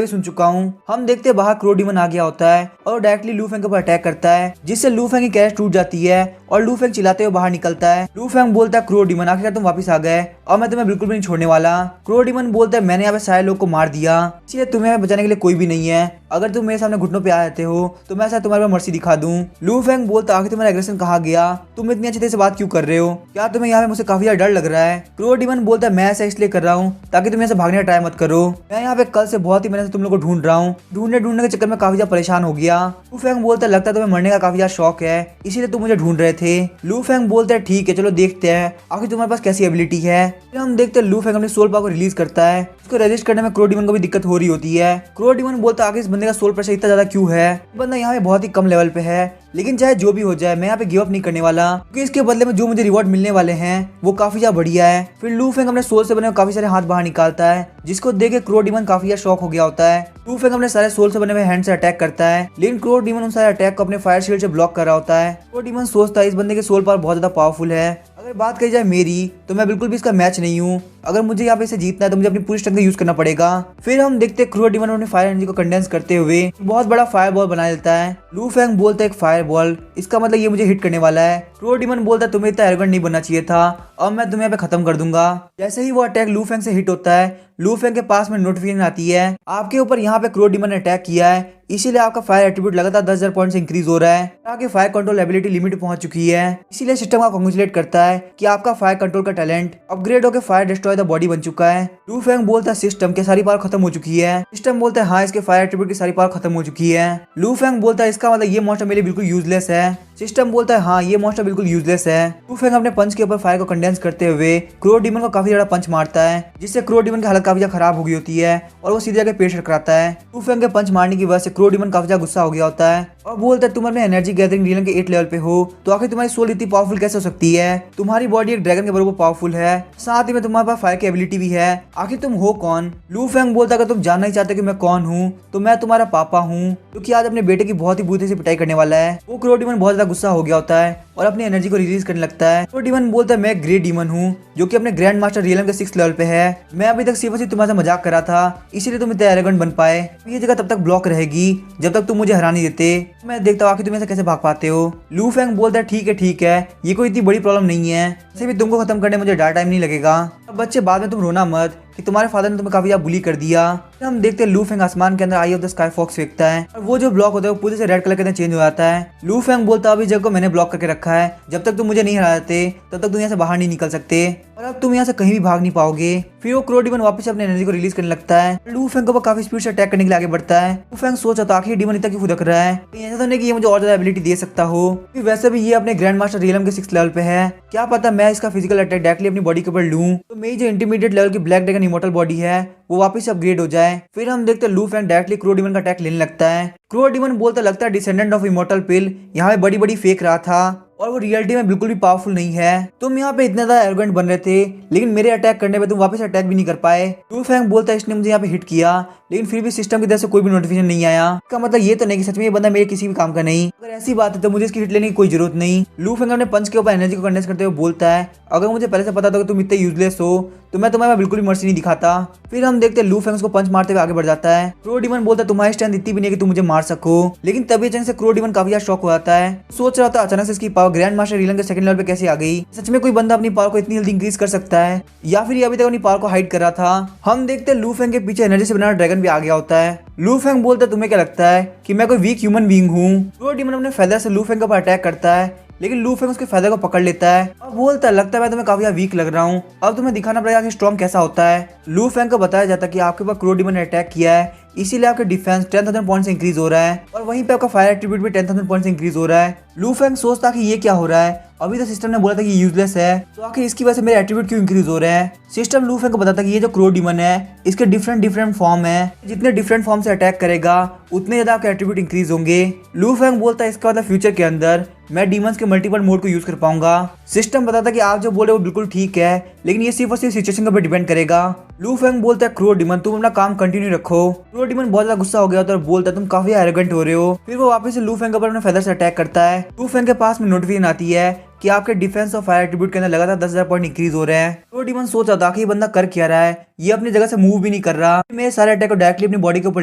भी सुन चुका हूँ। हम देखते हैं बाहर क्रो डीमन आ गया होता है और डायरेक्टली लू फेंग के ऊपर अटैक करता है जिससे लू फेंग की कैरेट टूट जाती है और लू फेंग चिल्लाते हुए बाहर निकलता है। लू फेंग बोलता है क्रो डीमन आखिर तुम वापस आ गए और मैं तुम्हें बिल्कुल भी नहीं छोड़ने वाला। क्रो डीमन बोलता है मैंने यहाँ पे सारे लोग को मार दिया इसलिए तुम्हें बचाने के लिए कोई भी नहीं है, अगर तुम मेरे सामने घुटनों पे आ जाते हो तो मैं शायद तुम्हारे पर मर्सी दिखा दूं। लू फेंग बोलता आखिर तुम्हारा एग्रेशन कहाँ गया, तुम इतनी अच्छी तरह से बात क्यों कर रहे हो, क्या तुम्हें यहाँ पे मुझसे काफी ज्यादा डर लग रहा है। क्रो डीमन बोलता है मैं ऐसा इसलिए कर रहा हूँ ताकि तुम यहाँ से भागने का ट्राई मत करो, मैं यहाँ पे कल से बहुत ही मेहनत से तुम लोग को ढूंढ रहा हूँ, ढूंढने के चक्कर में काफी ज्यादा परेशान हो गया। लू फेंग बोलता है लगता है तुम्हें मरने का काफी ज्यादा शौक है इसीलिए तुम मुझे ढूंढ रहे थे। लू फेंग बोलता है ठीक है चलो देखते हैं आखिर तुम्हारे पास कैसी एबिलिटी है। फिर हम देखते हैं लू फेंग अपनी सोल पावर को रिलीज करता है, उसको रेजिस्ट करने में क्रो डीमन को भी दिक्कत हो रही होती है। क्रो डीमन बोलता है आखिर इस बंदे का सोल प्रेशर इतना ज्यादा क्यों है, बंदा यहाँ पे बहुत ही कम लेवल पे है लेकिन चाहे जो भी हो जाए मैं यहाँ पे गिव अप नहीं करने वाला क्योंकि इसके बदले में जो मुझे रिवॉर्ड मिलने वाले हैं वो काफी ज्यादा बढ़िया है। फिर लू फेंग अपने सोल से बने हुए काफी सारे हाथ बाहर निकालता है जिसको देख के क्रो डीमन काफी ज्यादा शॉक हो गया होता है। लू फेंग अपने सारे सोल से बने हुए हैंड से अटैक करता है लेकिन क्रो डीमन उन सारे अटैक को अपने फायर शील्ड से ब्लॉक कर रहा होता है। क्रो डीमन सोचता है इस बंदे के सोल पावर बहुत ज्यादा पावरफुल है, अगर बात कही जाए मेरी तो मैं बिल्कुल भी इसका मैच नहीं हूँ, अगर मुझे यहाँ पे इसे जीतना है तो मुझे अपनी पूरी स्ट्रेंथ यूज करना पड़ेगा। फिर हम देखते हैं क्रो डीमन अपने फायर एनर्जी को कंडेंस करते हुए बहुत बड़ा फायर बॉल बना देता है। लू फेंग बोलता है एक फायर बॉल, इसका मतलब ये मुझे हिट करने वाला है। क्रो डीमन बोलता है तुम्हें इतना एरोगेंट नहीं बनना चाहिए था और मैं तुम्हें यहाँ पे खत्म कर दूंगा। जैसे ही वो अटैक लू फेंग से हिट होता है लू फेंग के पास में नोटिफिकेशन आती है आपके ऊपर यहाँ पे क्रो डीमन ने अटैक किया है इसीलिए आपका फायर एट्रीब्यूट लगातार 10,000 पॉइंट से इंक्रीज हो रहा है, आपकी फायर कंट्रोल एबिलिटी लिमिट पहुंच चुकी है। इसीलिए सिस्टम का कांग्रेचुलेट करता है कि आपका फायर कंट्रोल का टैलेंट अपग्रेड होकर फायर डिस्ट्रॉय द बॉडी बन चुका है। लू फेंग बोलता है सिस्टम की सारी पावर खत्म हो चुकी है। सिस्टम बोलता है हाँ इसके फायर एट्रीब्यूट की सारी पावर खत्म हो चुकी है। लू फेंग बोलता है इसका मतलब ये मॉन्स्टर मेरे लिए बिल्कुल यूजलेस है। सिस्टम बोलता है हाँ ये मॉन्स्टर बिल्कुल यूजलेस है। लू फेंग अपने पंच के ऊपर फायर को कंडेंस करते हुए क्रो डीमन को काफी ज्यादा पंच मारता है जिससे क्रो डीमन की हालत काफी ज्यादा खराब हो गई होती है और वो सीधे जाकर पेट टकराता है। लू फेंग के पंच मारने की वजह से क्रो डीमन काफी ज्यादा गुस्सा हो गया होता है और बोलता है तुम अपने एनर्जी गैदरिंग रीजन के 8 लेवल पे हो तो आखिर तुम्हारी सोल इतनी पावरफुल कैसे हो सकती है, तुम्हारी बॉडी एक ड्रैगन के बराबर पावरफुल है, साथ ही में तुम्हारे पास फायर की एबिलिटी भी है, आखिर तुम हो कौन। लू फेंग बोलता है अगर तुम जानना ही चाहते कि मैं कौन हूँ तो मैं तुम्हारा पापा हूँ क्योंकि आज अपने बेटे की बहुत ही बुरी से पिटाई करने वाला है। वो क्रो डीमन बहुत ज्यादा गुस्सा हो गया होता है और अपनी एनर्जी को रिलीज करने लगता है। क्रो डीमन बोलता है मैं ग्रेट डीमन हूँ जो कि अपने ग्रैंड मास्टर रियलम के 6th लेवल पे है, मैं अभी तक सिर्फ तुम्हारे से मजाक करा था इसीलिए तुम इतने एरोगेंट बन पाए, ये जगह तब तक ब्लॉक रहेगी जब तक तुम मुझे हरा नहीं देते, मैं देखता हूँ आखिर तुम ऐसे कैसे भाग पाते हो। लू फेंग बोलता है ठीक है ये कोई इतनी बड़ी प्रॉब्लम नहीं है, वैसे भी तुमको खत्म करने मुझे ज़्यादा टाइम नहीं लगेगा। अब बच्चे बाद में तुम रोना मत, कि तुम्हारे फादर ने तुम्हें काफी ज्यादा बुली कर दिया। फिर हम देखते हैं लू फेंग आसमान के अंदर आई ऑफ द स्काई फॉक्स फेंकता है और वो जो ब्लॉक होता है वो पूरे से रेड कलर के अंदर चेंज हो जाता है। लू फेंग बोलता है अभी जगह को मैंने ब्लॉक करके रखा है, जब तक तुम मुझे नहीं हरा देते तब तक तुम यहाँ से बाहर नहीं निकल सकते और अब तुम यहाँ से कहीं भी भाग नहीं पाओगे। फिर वो क्रो डीमन वापस अपनी एनर्जी को रिलीज करने लगता है। लू फेंग को काफी स्पीड से अटैक करने के लिए आगे बढ़ता है। लू फेंग सोचा था आखिर डीमन इतना क्यों फुदक रहा है, ऐसा तो नहीं कि ये मुझे और ज्यादा एबिलिटी दे सकता हो। वैसे भी ये अपने ग्रैंड मास्टर रियलम के 6th लेवल पे है, क्या पता मैं इसका फिजिकल अटैक डायरेक्टली अपनी बॉडी के ऊपर लूं तो मेरी जो इंटरमीडिएट लेवल की ब्लैक ड्रैगन इमोर्टल बॉडी है वो वापस अपग्रेड हो जाए। फिर हम देखते हैं लू फेंग डायरेक्टली क्रो डीमन का अटैक लेने लगता है। क्रो डीमन बोलता लगता है डिसेंडेंट ऑफ इमोर्टल पिल यहाँ पे बड़ी बड़ी फेंक रहा था और वो रियलिटी में बिल्कुल भी पावरफुल नहीं है। तुम यहाँ पे इतने ज्यादा एरोगेंट बन रहे थे लेकिन मेरे अटैक करने पे तुम वापस अटैक भी नहीं कर पाए। लू फेंग बोलता है इसने मुझे यहाँ पे हिट किया लेकिन फिर भी सिस्टम की तरफ से कोई भी नोटिफिकेशन नहीं आया। इसका मतलब ये तो नहीं कि सच में ये बंदा मेरे किसी भी काम का नहीं। अगर ऐसी बात है तो मुझे इसकी हिट लेने की कोई जरूरत नहीं। लू फेंग अपने पंच के ऊपर एनर्जी को कंडेंस करते हुए बोलता है अगर मुझे पहले से पता था कि तुम इतने यूजलेस हो तो मैं तुम्हें बिल्कुल भी मर्सी नहीं दिखाता। फिर हम देखते हैं लू फेंग को पंच मारते हुए आगे बढ़ जाता है। क्रो डीमन बोलता है तुम्हारी स्ट्रेंथ इतनी भी नहीं कि तुम मुझे मार सको, लेकिन तभी अचानक से क्रो डीमन काफी ज्यादा शॉक हो जाता है। सोच रहा था अचानक से इसकी पावर ग्रैंड मास्टर रियलम के 2nd लेवल पे कैसे आ गई। सच में कोई बंदा अपनी पावर को इतनी जल्दी इंक्रीज कर सकता है या फिर ये अभी तक अपनी पावर को हाइड कर रहा था। हम देखते हैं लू फेंग के पीछे एनर्जी से बना ड्रैगन भी आ गया होता है। लू फेंग बोलता है तुम्हें क्या लगता है कि मैं कोई वीक ह्यूमन बीइंग हूँ। क्रो डीमन अपने फेदर से लू फेंग के ऊपर अटैक करता है लेकिन लू फेंग उसके फेदर को पकड़ लेता है और बोलता है लगता है मैं तुम्हें काफी वीक लग रहा हूँ, अब तुम्हें दिखाना पड़ेगा कि स्ट्रॉन्ग कैसा होता है। लू फेंग को बताया जाता है कि आपके ऊपर क्रो डीमन ने अटैक किया है इसीलिए आपका डिफेंस 10,000 पॉइंट से इंक्रीज हो रहा है और वहीं पे आपका फायर एट्रीब्यूट भी 10,000 पॉइंट से इंक्रीज हो रहा है। लू फेंग सोचता कि ये क्या हो रहा है, अभी तो सिस्टम ने बोला था कि यूजलेस है तो आखिर इसकी वजह से मेरे एट्रीब्यूट क्यों इंक्रीज हो रहे हैं। सिस्टम लू फेंग को बताता है कि ये जो क्रो डीमन है इसके डिफरेंट फॉर्म है, जितने डिफरेंट फॉर्म से अटैक करेगा उतने ज्यादा आपके एट्रीब्यूट इंक्रीज होंगे। लू फेंग बोलता है इसका मतलब फ्यूचर के अंदर मैं डीमंस के मल्टीपल मोड को यूज कर पाऊंगा। सिस्टम बताता है कि आप जो बोले वो बिल्कुल ठीक है लेकिन ये सिर्फ और सिर्फ सिचुएशन के ऊपर डिपेंड करेगा। लू फेंग बोलता है क्रो डीमन तुम अपना काम कंटिन्यू रखो। क्रो डीमन बहुत ज्यादा गुस्सा हो गया और बोलता है तुम काफी एरोगेंट हो रहे हो। फिर वो वापस से लू फेंग के ऊपर अपने फेदर से अटैक करता है। लू फेंग के पास में नोटिफिकेशन आती है कि आपके डिफेंस और फायर एट्रीब्यूट के अंदर लगातार 10,000 पॉइंट इंक्रीज हो रहे हैं। क्रो डीमन सोच रहा था कि ये बंदा कर क्या रहा है, ये अपनी जगह से मूव भी नहीं कर रहा, मेरे सारे अटैक को डायरेक्टली अपनी बॉडी के ऊपर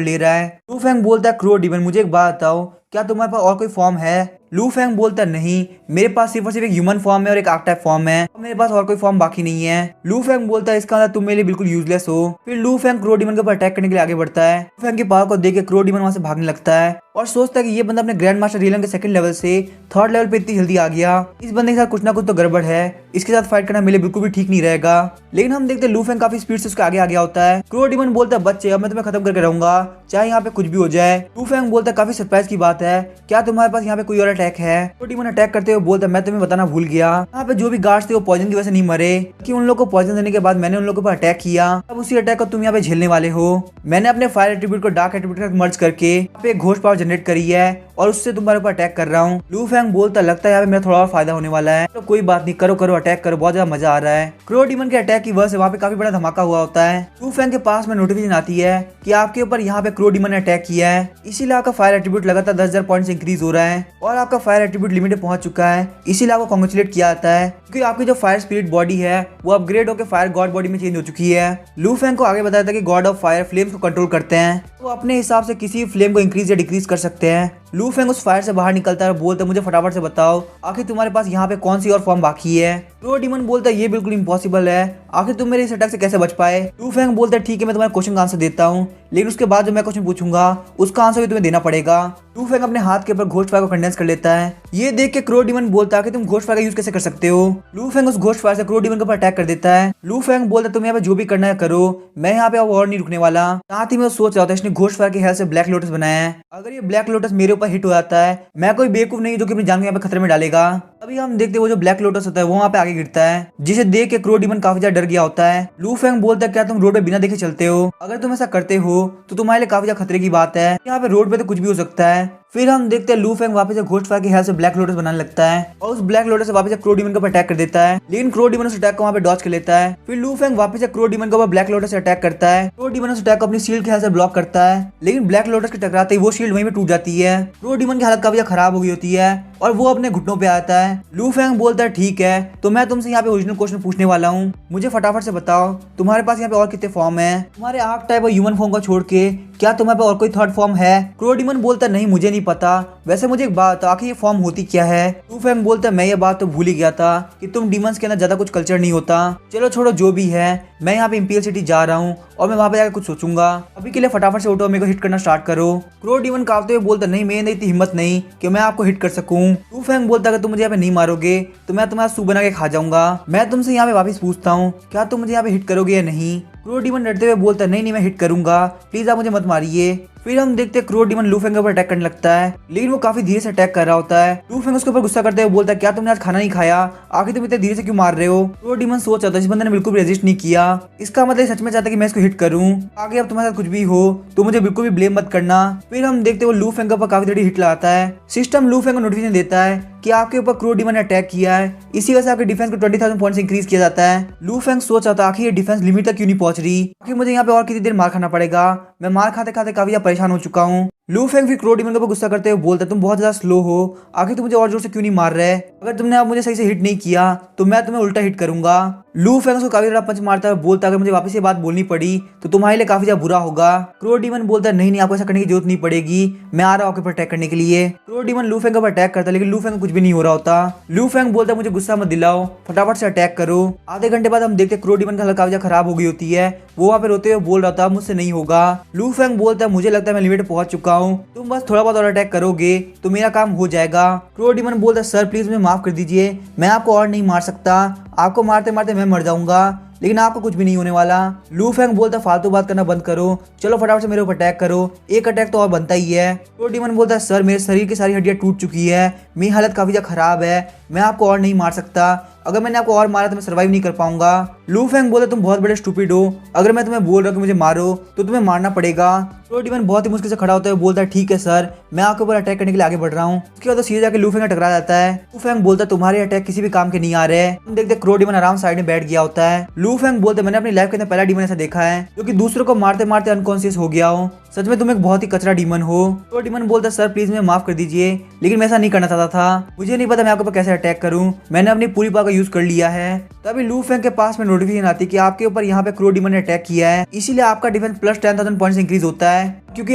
ले रहा है। लू फेंग बोलता है क्रो डीमन मुझे एक बात बताओ क्या तुम्हारे पास और कोई फॉर्म है। लू फेंग बोलता है नहीं मेरे पास सिर्फ और सिर्फ एक ह्यूमन फॉर्म है और एक आर्कटाइप फॉर्म है, मेरे पास और कोई फॉर्म बाकी नहीं है। लू फेंग बोलता है इसका मतलब तुम मेरे लिए बिल्कुल यूजलेस हो। फिर लू फेंग क्रो डीमन के ऊपर अटैक करने के लिए आगे बढ़ता है। लू फेंग की पावर को देख के क्रो डीमन वहां से भागने लगता है और सोचता है कि ये बंदा अपने ग्रैंड मास्टर रियलम के 2nd लेवल से 3rd लेवल पे इतनी जल्दी आ गया, इस बंदे के साथ कुछ ना कुछ तो गड़बड़ है, इसके साथ फाइट करना मेरे लिए बिल्कुल भी ठीक नहीं रहेगा। लेकिन हम देखते हैं लू फेंग काफी स्पीड से उसके आगे आ गया होता है। क्रो डीमन बोलता है बच्चे अब मैं तुम्हें खत्म करके रहूंगा चाहे यहाँ पे कुछ भी हो जाए। लू फेंग बोलता है काफी सरप्राइज की बात है, क्या तुम्हारे पास यहाँ पे कोई और अटैक है। क्रो डीमन अटैक करते हुए बोलता है मैं तुम्हें बताना भूल गया यहाँ पे जो भी गार्ड्स थे वो पॉइजन की वजह से नहीं मरे कि उन लोगों को पॉइजन देने के बाद मैंने उन लोगों पर अटैक किया, अब उसी अटैक को तुम यहाँ पे झेलने वाले हो। मैंने अपने फायर एट्रीब्यूट को डार्क एट्रीब्यूट के साथ मर्ज करके यहाँ पे एक घोष पावर जनरेट करी है और उससे तुम्हारे ऊपर अटैक कर रहा हूँ। लू फेंग बोलता लगता है यहाँ पे मेरा थोड़ा और फायदा होने वाला है, तो कोई बात नहीं करो करो अटैक करो, बहुत ज्यादा मजा आ रहा है। क्रो डीमन के अटैक की वजह से वहाँ पे काफी बड़ा धमाका हुआ होता है। लू फेंग के पास में नोटिफिकेशन आती है कि आपके ऊपर यहाँ पे क्रो डीमन ने अटैक किया है, इसीलिए आपका फायर एट्रीब्यूट लगातार 10,000 पॉइंट से इंक्रीज हो रहा है और आपका फायर एट्रीब्यूट लिमिट पहुंच चुका है, इसीलिए आपको कांग्रेचुलेट किया जाता है क्योंकि आपकी जो फायर स्पिरिट बॉडी है वो अपग्रेड होकर फायर गॉड बॉडी में चेंज हो चुकी है। लू फेंग को आगे बताया था कि गॉड ऑफ फायर फ्लेम्स को कंट्रोल करते हैं, तो अपने हिसाब से किसी फ्लेम को इंक्रीज या डिक्रीज कर सकते हैं। लू फेंग उस फायर से बाहर निकलता है और बोलता है मुझे फटाफट से बताओ आखिर तुम्हारे पास यहाँ पे कौन सी और फॉर्म बाकी है। क्रो डीमन बोलता है ये बिल्कुल इम्पॉसिबल है, आखिर तुम मेरे इस अटैक से कैसे बच पाए। लू फेंग बोलता है ठीक है मैं तुम्हारे क्वेश्चन का आंसर देता हूँ लेकिन उसके बाद जो मैं क्वेश्चन पूछूंगा उसका आंसर भी तुम्हें देना पड़ेगा। लू फेंग अपने हाथ के ऊपर घोस्ट फायर को कंडेंस कर लेता है। ये देख के क्रो डीमन बोलता है कि तुम घोस्ट फायर का यूज कैसे कर सकते हो। लू फेंग उस घोस्ट फायर से क्रो डीमन के ऊपर अटैक कर देता है। लू फेंग बोलता है तुम यहाँ पे जो भी करना है करो, मैं यहाँ पे अब और नहीं रुकने वाला। साथ ही मैं सोच रहा था इसने घोस्ट फायर की हेल्प से ब्लैक लोटस बनाया है, अगर ये ब्लैक लोटस मेरे ऊपर हिट हो जाता है मैं कोई बेवकूफ नहीं जो कि अपनी जान को यहाँ पे खतरे में डालेगा। अभी हम देखते वो जो ब्लैक लोटस होता है वो वहाँ पे आगे गिरता है, जिसे देख के क्रो डीमन काफी ज्यादा डर गया होता है। लू फेंग बोलता है क्या तुम रोड पे बिना देखे चलते हो, अगर तुम ऐसा करते हो तो तुम्हारे लिए काफी ज्यादा खतरे की बात है, यहाँ पे रोड पे तो कुछ भी हो सकता है। फिर हम देखते हैं लू फेंग वापस से घोस्ट फायर की हेल्प से ब्लैक लोटस बनाने लगता है और उस ब्लैक लोटस से वापस से क्रो डीमन के ऊपर अटैक कर देता है, लेकिन क्रो डीमन उस अटैक को वहाँ पे डॉज कर लेता है। फिर लू फेंग वापस से क्रो डीमन के ऊपर ब्लैक लोटस से अटैक करता है। क्रो डीमन उस अटैक को अपनी शील्ड की हेल्प से ब्लॉक करता है, लेकिन ब्लैक लोटस के टकराते ही वो शील्ड वहीं पे टूट जाती है। क्रो डीमन की हालत काफी ज्यादा खराब हो गई होती है और वो अपने घुटनों पे आता है। लू फेंग बोलता है ठीक है तो मैं तुमसे यहाँ पे ओरिजिनल क्वेश्चन पूछने वाला हूँ, मुझे फटाफट से बताओ तुम्हारे पास यहाँ पे और कितने फॉर्म है। तुम्हारे आर्क टाइप और ह्यूमन फॉर्म को छोड़ के क्या तुम्हारे पास और कोई थर्ड फॉर्म है? क्रो डीमन बोलता नहीं मुझे नहीं पता। वैसे मुझे एक बात आखिर ये फॉर्म होती क्या है? लू फेंग बोलता मैं ये बात तो भूल ही गया था कि तुम डीमंस के अंदर ज्यादा कुछ कल्चर नहीं होता। चलो छोड़ो जो भी है, मैं यहाँ पे इंपीरियल सिटी जा रहा हूँ और मैं वहाँ पे जाकर कुछ सोचूंगा। अभी के लिए फटाफट से उठो, मेरे को हिट करना स्टार्ट करो। क्रो डीमन कांपते हुए बोलता नहीं मेरे इतनी हिम्मत नहीं कि मैं आपको हिट कर सकूं। लू फेंग बोलता अगर तुम मुझे यहाँ पे नहीं मारोगे तो मैं तुम्हारा सूप बना के खा जाऊंगा। मैं तुमसे यहाँ पे वापस पूछता हूँ क्या तुम मुझे यहाँ पे हिट करोगे या नहीं? क्रो डीमन डरते हुए बोलता नहीं नहीं मैं हिट करूंगा, प्लीज आप मुझे मत मारिए। फिर हम देखते हैं क्रो डीमन लू फेंग के ऊपर अटैक करने लगता है, लेकिन वो काफी धीरे से अटैक कर रहा होता है। लू फेंग उसके ऊपर गुस्सा करते हुए बोलता है क्या तुमने आज खाना नहीं खाया? आखिर तुम इतने धीरे से क्यों मार रहे हो? क्रो डीमन सोच रहा था इस बंदे ने बिल्कुल भी रेजिस्ट नहीं किया, इसका मतलब सच में चाहता है कि मैं इसको हिट करूं। आगे अब तुम्हारे साथ कुछ भी हो तो मुझे बिल्कुल भी ब्लेम मत करना। फिर हम देखते हैं वो लू फेंग के ऊपर काफी देर हिट लगाता है। सिस्टम लू फेंग को नोटिफिकेशन देता है कि आपके ऊपर क्रो डीमन ने अटैक किया है, इसी वजह से आपके डिफेंस को 20,000 पॉइंट्स इंक्रीज किया जाता है। लू फेंग सोच रहा था आखिर ये डिफेंस लिमिट तक क्यों नहीं पहुंच रही, आखिर मुझे यहाँ पे और कितनी देर मार खाना पड़ेगा, मैं मार खाते खाते काफी परेशान हो चुका हूँ। लू फेंग फिर क्रो डीमन के ऊपर गुस्सा करते हुए बोलता है तुम बहुत ज्यादा स्लो हो, आखिर तुम मुझे और जोर से क्यों नहीं मार रहे? अगर तुमने अब मुझे सही से हिट नहीं किया तो मैं तुम्हें उल्टा हिट करूंगा। लू फेंग उसको काफी ज्यादा पंच मारता है, बोलता अगर मुझे वापस ये बात बोलनी पड़ी तो तुम्हारे लिए काफी ज्यादा बुरा होगा। क्रो डीमन बोलता नहीं नहीं आपको ऐसा करने की जरूरत नहीं पड़ेगी, मैं आ रहा हूँ आपके ऊपर अटैक करने के लिए। क्रो डीमन लू फेंग के ऊपर अटैक करता है लेकिन लू फेंग को कुछ भी नहीं हो रहा होता। लू फेंग बोलता मुझे गुस्सा मत दिलाओ, फटाफट से अटैक करो। आधे घंटे बाद हम देखते क्रो डीमन की हालत काफी ज्यादा खराब हो गई होती है, वो वहाँ पे रोते हुए बोल रहा था मुझसे नहीं होगा। लू फेंग बोलता है मुझे लगता है मैं लिमिट पहुंच चुका हूँ, तुम बस थोड़ा बहुत और अटैक करोगे तो मेरा काम हो जाएगा। क्रो डीमन बोलता है सर प्लीज मुझे माफ कर दीजिए, मैं आपको और नहीं मार सकता, आपको मारते मारते मैं मर जाऊंगा, लेकिन आपको कुछ भी नहीं होने वाला। लू फेंग बोलता फालतू बात करना बंद करो, चलो फटाफट से मेरे ऊपर अटैक करो, एक अटैक तो और बनता ही है। क्रो डीमन बोलता है सर मेरे शरीर की सारी हड्डियां टूट चुकी है, मेरी हालत काफी ज्यादा खराब है, मैं आपको और नहीं मार सकता, अगर मैंने आपको और मारा तो मैं सर्वाइव नहीं कर पाऊंगा। लू फेंग बोलता तुम बहुत बड़े स्टूपिड हो, अगर मैं तुम्हें बोल रहा हूँ कि मुझे मारो तो तुम्हें मारना पड़ेगा। क्रो डीमन बहुत ही मुश्किल से खड़ा होता है, बोलता है ठीक है सर मैं आपके ऊपर अटैक करने के लिए आगे बढ़ रहा हूँ। उसके बाद तो सीधे जाकर लू फेंग टकरा जाता है। लू फेंग बोलता तुम्हारे अटैक किसी भी काम के नहीं आ रहे। हम देखते क्रो डीमन आराम साइड में बैठ गया होता है। लू फेंग बोलते मैंने अपनी लाइफ के अंदर पहला डीमन ऐसा देखा है जो कि दूसरों को मारते मारते अनकॉन्शियस हो गया हो, सच में तुम एक बहुत ही कचरा डीमन हो। क्रो डीमन बोलता सर प्लीज मुझे माफ कर दीजिए, लेकिन मैं ऐसा नहीं करना चाहता था, मुझे नहीं पता मैं आपके ऊपर कैसे अटैक करूं, मैंने अपनी पूरी पावर का यूज कर लिया है। तभी लू फेंग के पास में नोटिफिकेशन आती है कि आपके ऊपर यहाँ पे क्रो डीमन ने अटैक किया है, इसीलिए आपका डिफेंस प्लस 10,000 पॉइंट्स इंक्रीज होता है। क्योंकि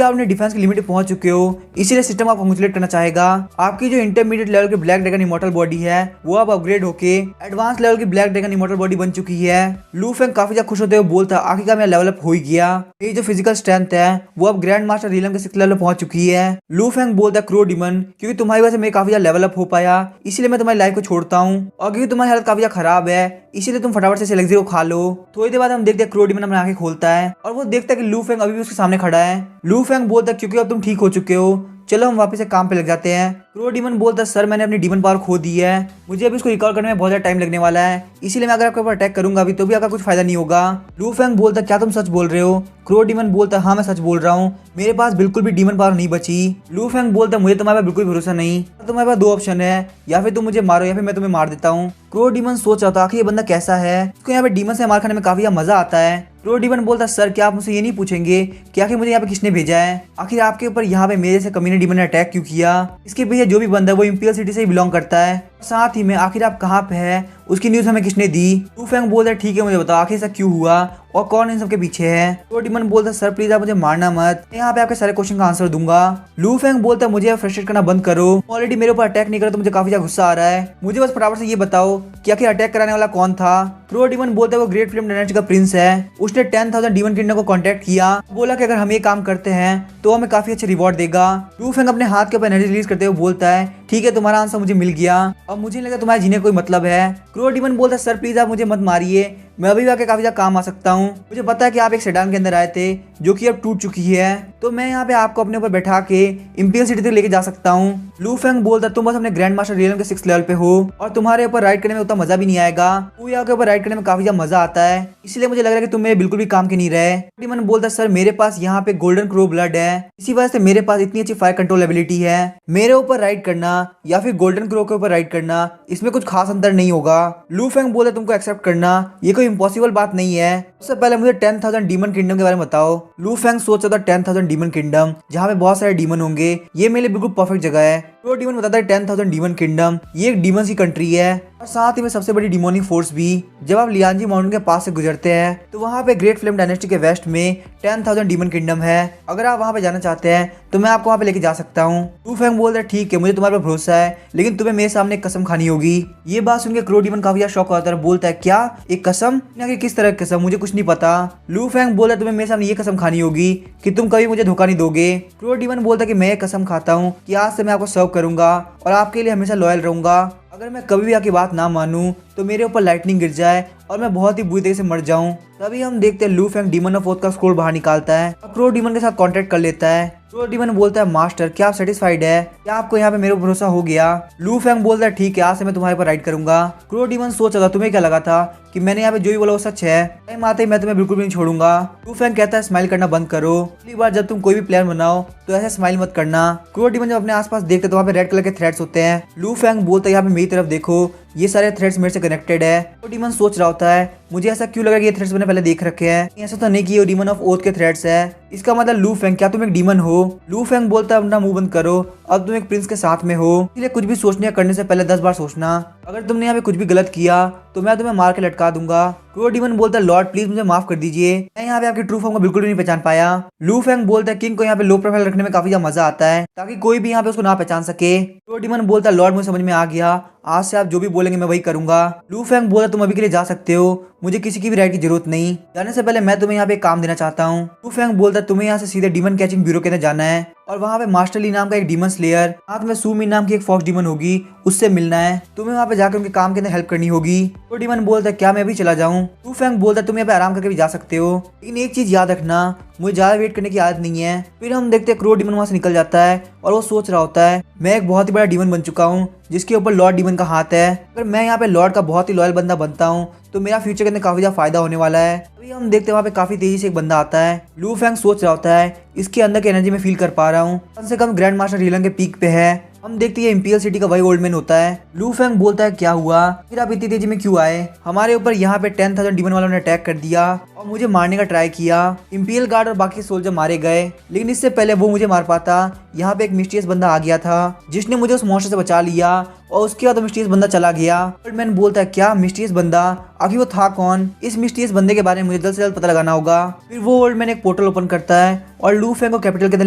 आपने डिफेंस की लिमिट पहुंच चुके हो इसीलिए सिस्टम आपको कंग्रेचुलेट करना चाहेगा। आपकी जो इंटरमीडिएट लेवल की ब्लैक ड्रैगन इमॉर्टल बॉडी है वो अब अपग्रेड होके एडवांस लेवल की ब्लैक ड्रैगन इमॉर्टल बॉडी बन चुकी है। लू फेंग काफी ज्यादा खुश होते हुए बोलता आखिरकार मेरा लेवल अप हो ही गया, मेरी जो फिजिकल स्ट्रेंथ है वो अब ग्रैंड मास्टर रीलम के 6th लेवल पे पहुंच चुकी है। लू फेंग बोलता क्रो डीमन क्योंकि तुम्हारी वजह से मैं काफी ज्यादा लेवल अप हो पाया इसीलिए मैं तुम्हारी लाइफ को छोड़ता हूँ, और क्योंकि तुम्हारी हालत काफी ज्यादा खराब है इसीलिए तुम फटाफट से एलेक्सिर को खा लो। थोड़ी देर बाद हम देखते हैं क्रो डीमन अपनी आंखें खोलता है और वो देखता है कि लू फेंग अभी भी उसके सामने खड़ा है। लू फेंग बोलता है क्योंकि अब तुम ठीक हो चुके हो चलो हम वापस से काम पे लग जाते हैं। क्रो डीमन बोलता है सर मैंने अपनी डीमन पावर खो दी है, मुझे अभी इसको रिकॉवर करने में बहुत ज्यादा टाइम लगने वाला है, इसीलिए मैं अगर आपके ऊपर अटैक करूंगा अभी तो भी आपका कुछ फायदा नहीं होगा। लू फेंग बोलता क्या तुम सच बोल रहे हो? क्रो डीमन बोलता हाँ मैं सच बोल रहा हूँ, मेरे पास बिल्कुल भी डीमन पावर नहीं बची। लू फेंग बोलता मुझे तुम्हारे पास बिल्कुल भरोसा नहीं, तुम्हारे पास दो ऑप्शन है, या फिर तुम मुझे मारो या फिर मैं तुम्हें मार देता हूँ। क्रो डीमन सोच रहा था आखिर ये बंदा कैसा है, उसको यहाँ पे डीमन से मार खाने में काफी मजा आता है। क्रो डीमन बोलता सर क्या आप मुझसे ये नहीं पूछेंगे कि आखिर मुझे यहाँ पे किसने भेजा है, आखिर आपके ऊपर यहाँ पे मेरे से कमीने डीमन ने अटैक क्यों किया, इसके पीछे जो भी बंदा है वो इंपीरियल सिटी से ही बिलोंग करता है, साथ ही में आखिर आप कहाँ पे है उसकी न्यूज हमें किसने दी। लू फेंग बोलता है ठीक है मुझे बताओ आखिर ऐसा क्यों हुआ और कौन इन सबके पीछे है। क्रो डीमन बोलता सर प्लीज आप मुझे मारना मत, मैं यहाँ पे आपके सारे क्वेश्चन का आंसर दूंगा। लू फेंग बोलता मुझे फ्रस्ट्रेट करना बंद करो, ऑलरेडी मेरे ऊपर अटैक नहीं करो तो मुझे काफी ज्यादा गुस्सा आ रहा है, मुझे बस फटाफट से ये बताओ कि आखिर अटैक कराने वाला कौन था। क्रो डीमन बोलता है वो ग्रेट फ्लेम डायनेस्टी का प्रिंस है, उसने 10,000 डीमन किंगडम को कांटेक्ट किया, बोला कि अगर हम ये काम करते हैं तो हमें काफी अच्छे रिवॉर्ड देगा। लू फेंग अपने हाथ के ऊपर एनर्जी रिलीज करते हुए बोलता है ठीक है तुम्हारा आंसर मुझे मिल गया और मुझे नहीं लगा तुम्हारे जीने का कोई मतलब है। क्रो डीमन बोलता है सर प्लीज आप मुझे मत मारिए, मैं अभी आके काफी ज्यादा काम आ सकता हूँ, मुझे पता है कि आप एक सेडान के अंदर आए थे जो कि अब टूट चुकी है, तो मैं यहाँ पे आपको अपने ऊपर बैठा के इंपीरियल सिटी तक लेके जा सकता हूँ। लू फेंग बोलता तुम बस अपने ग्रैंड मास्टर रियलम के 6th लेवल पे हो और तुम्हारे ऊपर राइड करने में उतना मजा भी नहीं आएगा, पूया के ऊपर राइड करने में काफी ज्यादा मजा आता है, इसलिए मुझे लग रहा है कि तुम मेरे बिल्कुल भी काम के नहीं रहे। डीमन बोलता सर मेरे पास यहाँ पे गोल्डन क्रो ब्लड है, इसी वजह से मेरे पास इतनी अच्छी फायर कंट्रोल एबिलिटी है, मेरे ऊपर राइड करना या फिर गोल्डन क्रो के ऊपर राइड करना इसमें कुछ खास अंतर नहीं होगा। लू फेंग बोलता तुमको एक्सेप्ट करना ये कोई इम्पॉसिबल बात नहीं है, सबसे पहले मुझे 10,000 डीमन किंगडम के बारे में बताओ। लू फेंग सोच रहा था 10,000 डीमन किंगडम जहाँ पे बहुत सारे डीमन होंगे ये मेरे लिए बिल्कुल परफेक्ट जगह है। क्रो डीमन बताता है 10,000 डीमन किंगडम ये एक डीमन की कंट्री है और साथ ही में सबसे बड़ी डिमोनिक फोर्स भी। जब आप लियांजी माउंटेन के पास से गुजरते हैं तो वहाँ पे ग्रेट फ्लेम डायनेस्टी के वेस्ट में 10,000 डीमन किंगडम है। अगर आप वहाँ पे जाना चाहते हैं तो मैं आपको वहाँ पे लेके जा सकता हूँ। लू फेंग बोलता है ठीक है, मुझे तुम्हारे पर भरोसा है, लेकिन तुम्हें मेरे सामने एक कसम खानी होगी। ये बात सुनकर क्रो डीमन काफी ज्यादा शॉक होता है, बोलता है क्या एक कसम, किस तरह की कसम, मुझे कुछ नहीं पता। लू फेंग बोलता है तुम्हें मेरे सामने ये कसम खानी होगी कि तुम कभी मुझे धोखा नहीं दोगे। क्रो डीमन बोलता है कि मैं कसम खाता हूँ कि आज से मैं आपको सर्व करूंगा और आपके लिए हमेशा लॉयल रहूंगा। अगर मैं कभी भी आपकी बात ना मानूं तो मेरे ऊपर लाइटनिंग गिर जाए और मैं बहुत ही बुरी तरीके से मर जाऊं। तभी हम देखते हैं लू फेंग डीमन ऑफ ओथ का स्क्रोल बाहर निकालता है और क्रो डीमन के साथ कांटेक्ट कर लेता है। क्रो डीमन बोलता है मास्टर क्या आप सेटिस्फाइड है, क्या आपको यहाँ पे मेरे ऊपर भरोसा हो गया। लू फेंग बोलता है ठीक है, आज से मैं तुम्हारे पर राइड करूंगा। क्रो डीमन सोच रहा था तुम्हें क्या लगा था कि मैंने यहाँ पे जो भी बोला वो सच है, टाइम आते ही मैं तुम्हें बिल्कुल भी नहीं छोड़ूंगा। लू फेंग कहता है स्माइल करना बंद करो, अगली बार जब तुम कोई भी प्लान बनाओ तो ऐसे स्माइल मत करना। क्रो डीमन जब अपने आसपास देखते तो वहाँ पे रेड कलर के थ्रेड्स होते हैं। लू फेंग बोलता है यहाँ पे मेरी तरफ देखो, ये सारे थ्रेड्स मेरे से कनेक्टेड है। तो डीमन सोच रहा होता है मुझे ऐसा क्यों लगा कि ये थ्रेड्स मैंने पहले देख रखे हैं, ऐसा तो नहीं कि ये डीमन ऑफ ओथ के थ्रेड्स है, इसका मतलब लू फेंग क्या तुम एक डीमन हो। लू फेंग बोलता है अपना मुंह बंद करो, अब तुम एक प्रिंस के साथ में हो, इसलिए कुछ भी सोचने या करने से पहले 10 बार सोचना। अगर तुमने यहाँ पे कुछ भी गलत किया तो मैं तुम्हें मार के लटका दूंगा। क्रो डीमन बोलता है लॉर्ड प्लीज मुझे माफ कर दीजिए, मैं यहाँ पे आपकी ट्रू फॉर्म को बिल्कुल भी नहीं पहचान पाया। लू फेंग बोलता है किंग को यहाँ पे लो प्रोफाइल रखने में काफी ज्यादा मजा आता है ताकि कोई भी यहाँ पे उसको ना पहचान सके। क्रो डीमन बोलता है लॉर्ड मुझे समझ में आ गया, आज से आप जो भी बोलेंगे मैं वही करूंगा। लू फेंग बोला तुम अभी के लिए जा सकते हो, मुझे किसी की भी राइड की जरूरत नहीं, जाने से पहले मैं तुम्हें यहाँ पे एक काम देना चाहता हूँ। लू फेंग बोलता है तुम्हें यहाँ से सीधे डीमन कैचिंग ब्यूरो के अंदर जाना है और वहाँ पे मास्टर ली नाम का एक डीमन स्लेयर साथ में सू मिन नाम की एक फॉक्स डीमन होगी, उससे मिलना है। तुम्हें वहाँ पे जाकर उनके काम के अंदर हेल्प करनी होगी। तो डीमन बोलता है क्या मैं अभी चला जाऊँ। लू फेंग बोलता है तुम यहाँ पे आराम करके भी जा सकते हो, लेकिन एक चीज याद रखना मुझे ज्यादा वेट करने की आदत नहीं है। फिर हम देखते हैं क्रो डीमन वहाँ से निकल जाता है और वो सोच रहा होता है मैं एक बहुत ही बड़ा डीमन बन चुका हूँ जिसके ऊपर लॉर्ड डीमन का हाथ है। अगर मैं यहाँ पे लॉर्ड का बहुत ही लॉयल बंदा बनता हूँ तो मेरा फ्यूचर के अंदर काफी ज्यादा फायदा होने वाला है। अभी हम देखते हैं वहाँ पे काफी तेजी से एक बंदा आता है। लू फेंग सोच रहा होता है इसके अंदर की एनर्जी में फील कर पा रहा हूँ, कम से कम ग्रैंड मास्टर रीलन के पीक पे है। हम देखते हैं इंपीरियल सिटी का वही ओल्ड मैन होता है। लू फेंग बोलता है क्या हुआ, फिर आप इतनी तेजी में क्यों आए, हमारे ऊपर यहाँ पे 10,000 डीमन वालों ने अटैक कर दिया और मुझे मारने का ट्राई किया। इंपीरियल गार्ड और बाकी सोल्जर मारे गए, लेकिन इससे पहले वो मुझे मार पाता यहाँ पे एक मिस्टीरियस बंदा आ गया था जिसने मुझे उस मॉन्स्टर से बचा लिया और उसके बाद मिस्टीरियस बंदा चला गया। ओल्ड मैन बोलता है क्या मिस्टीरियस बंदा, आखिर वो था कौन, इस मिस्टीरियस बंदे के बारे में मुझे जल्द से जल्द पता लगाना होगा। फिर वो ओल्ड मैन एक पोर्टल ओपन करता है और लू फेंग को कैपिटल के अंदर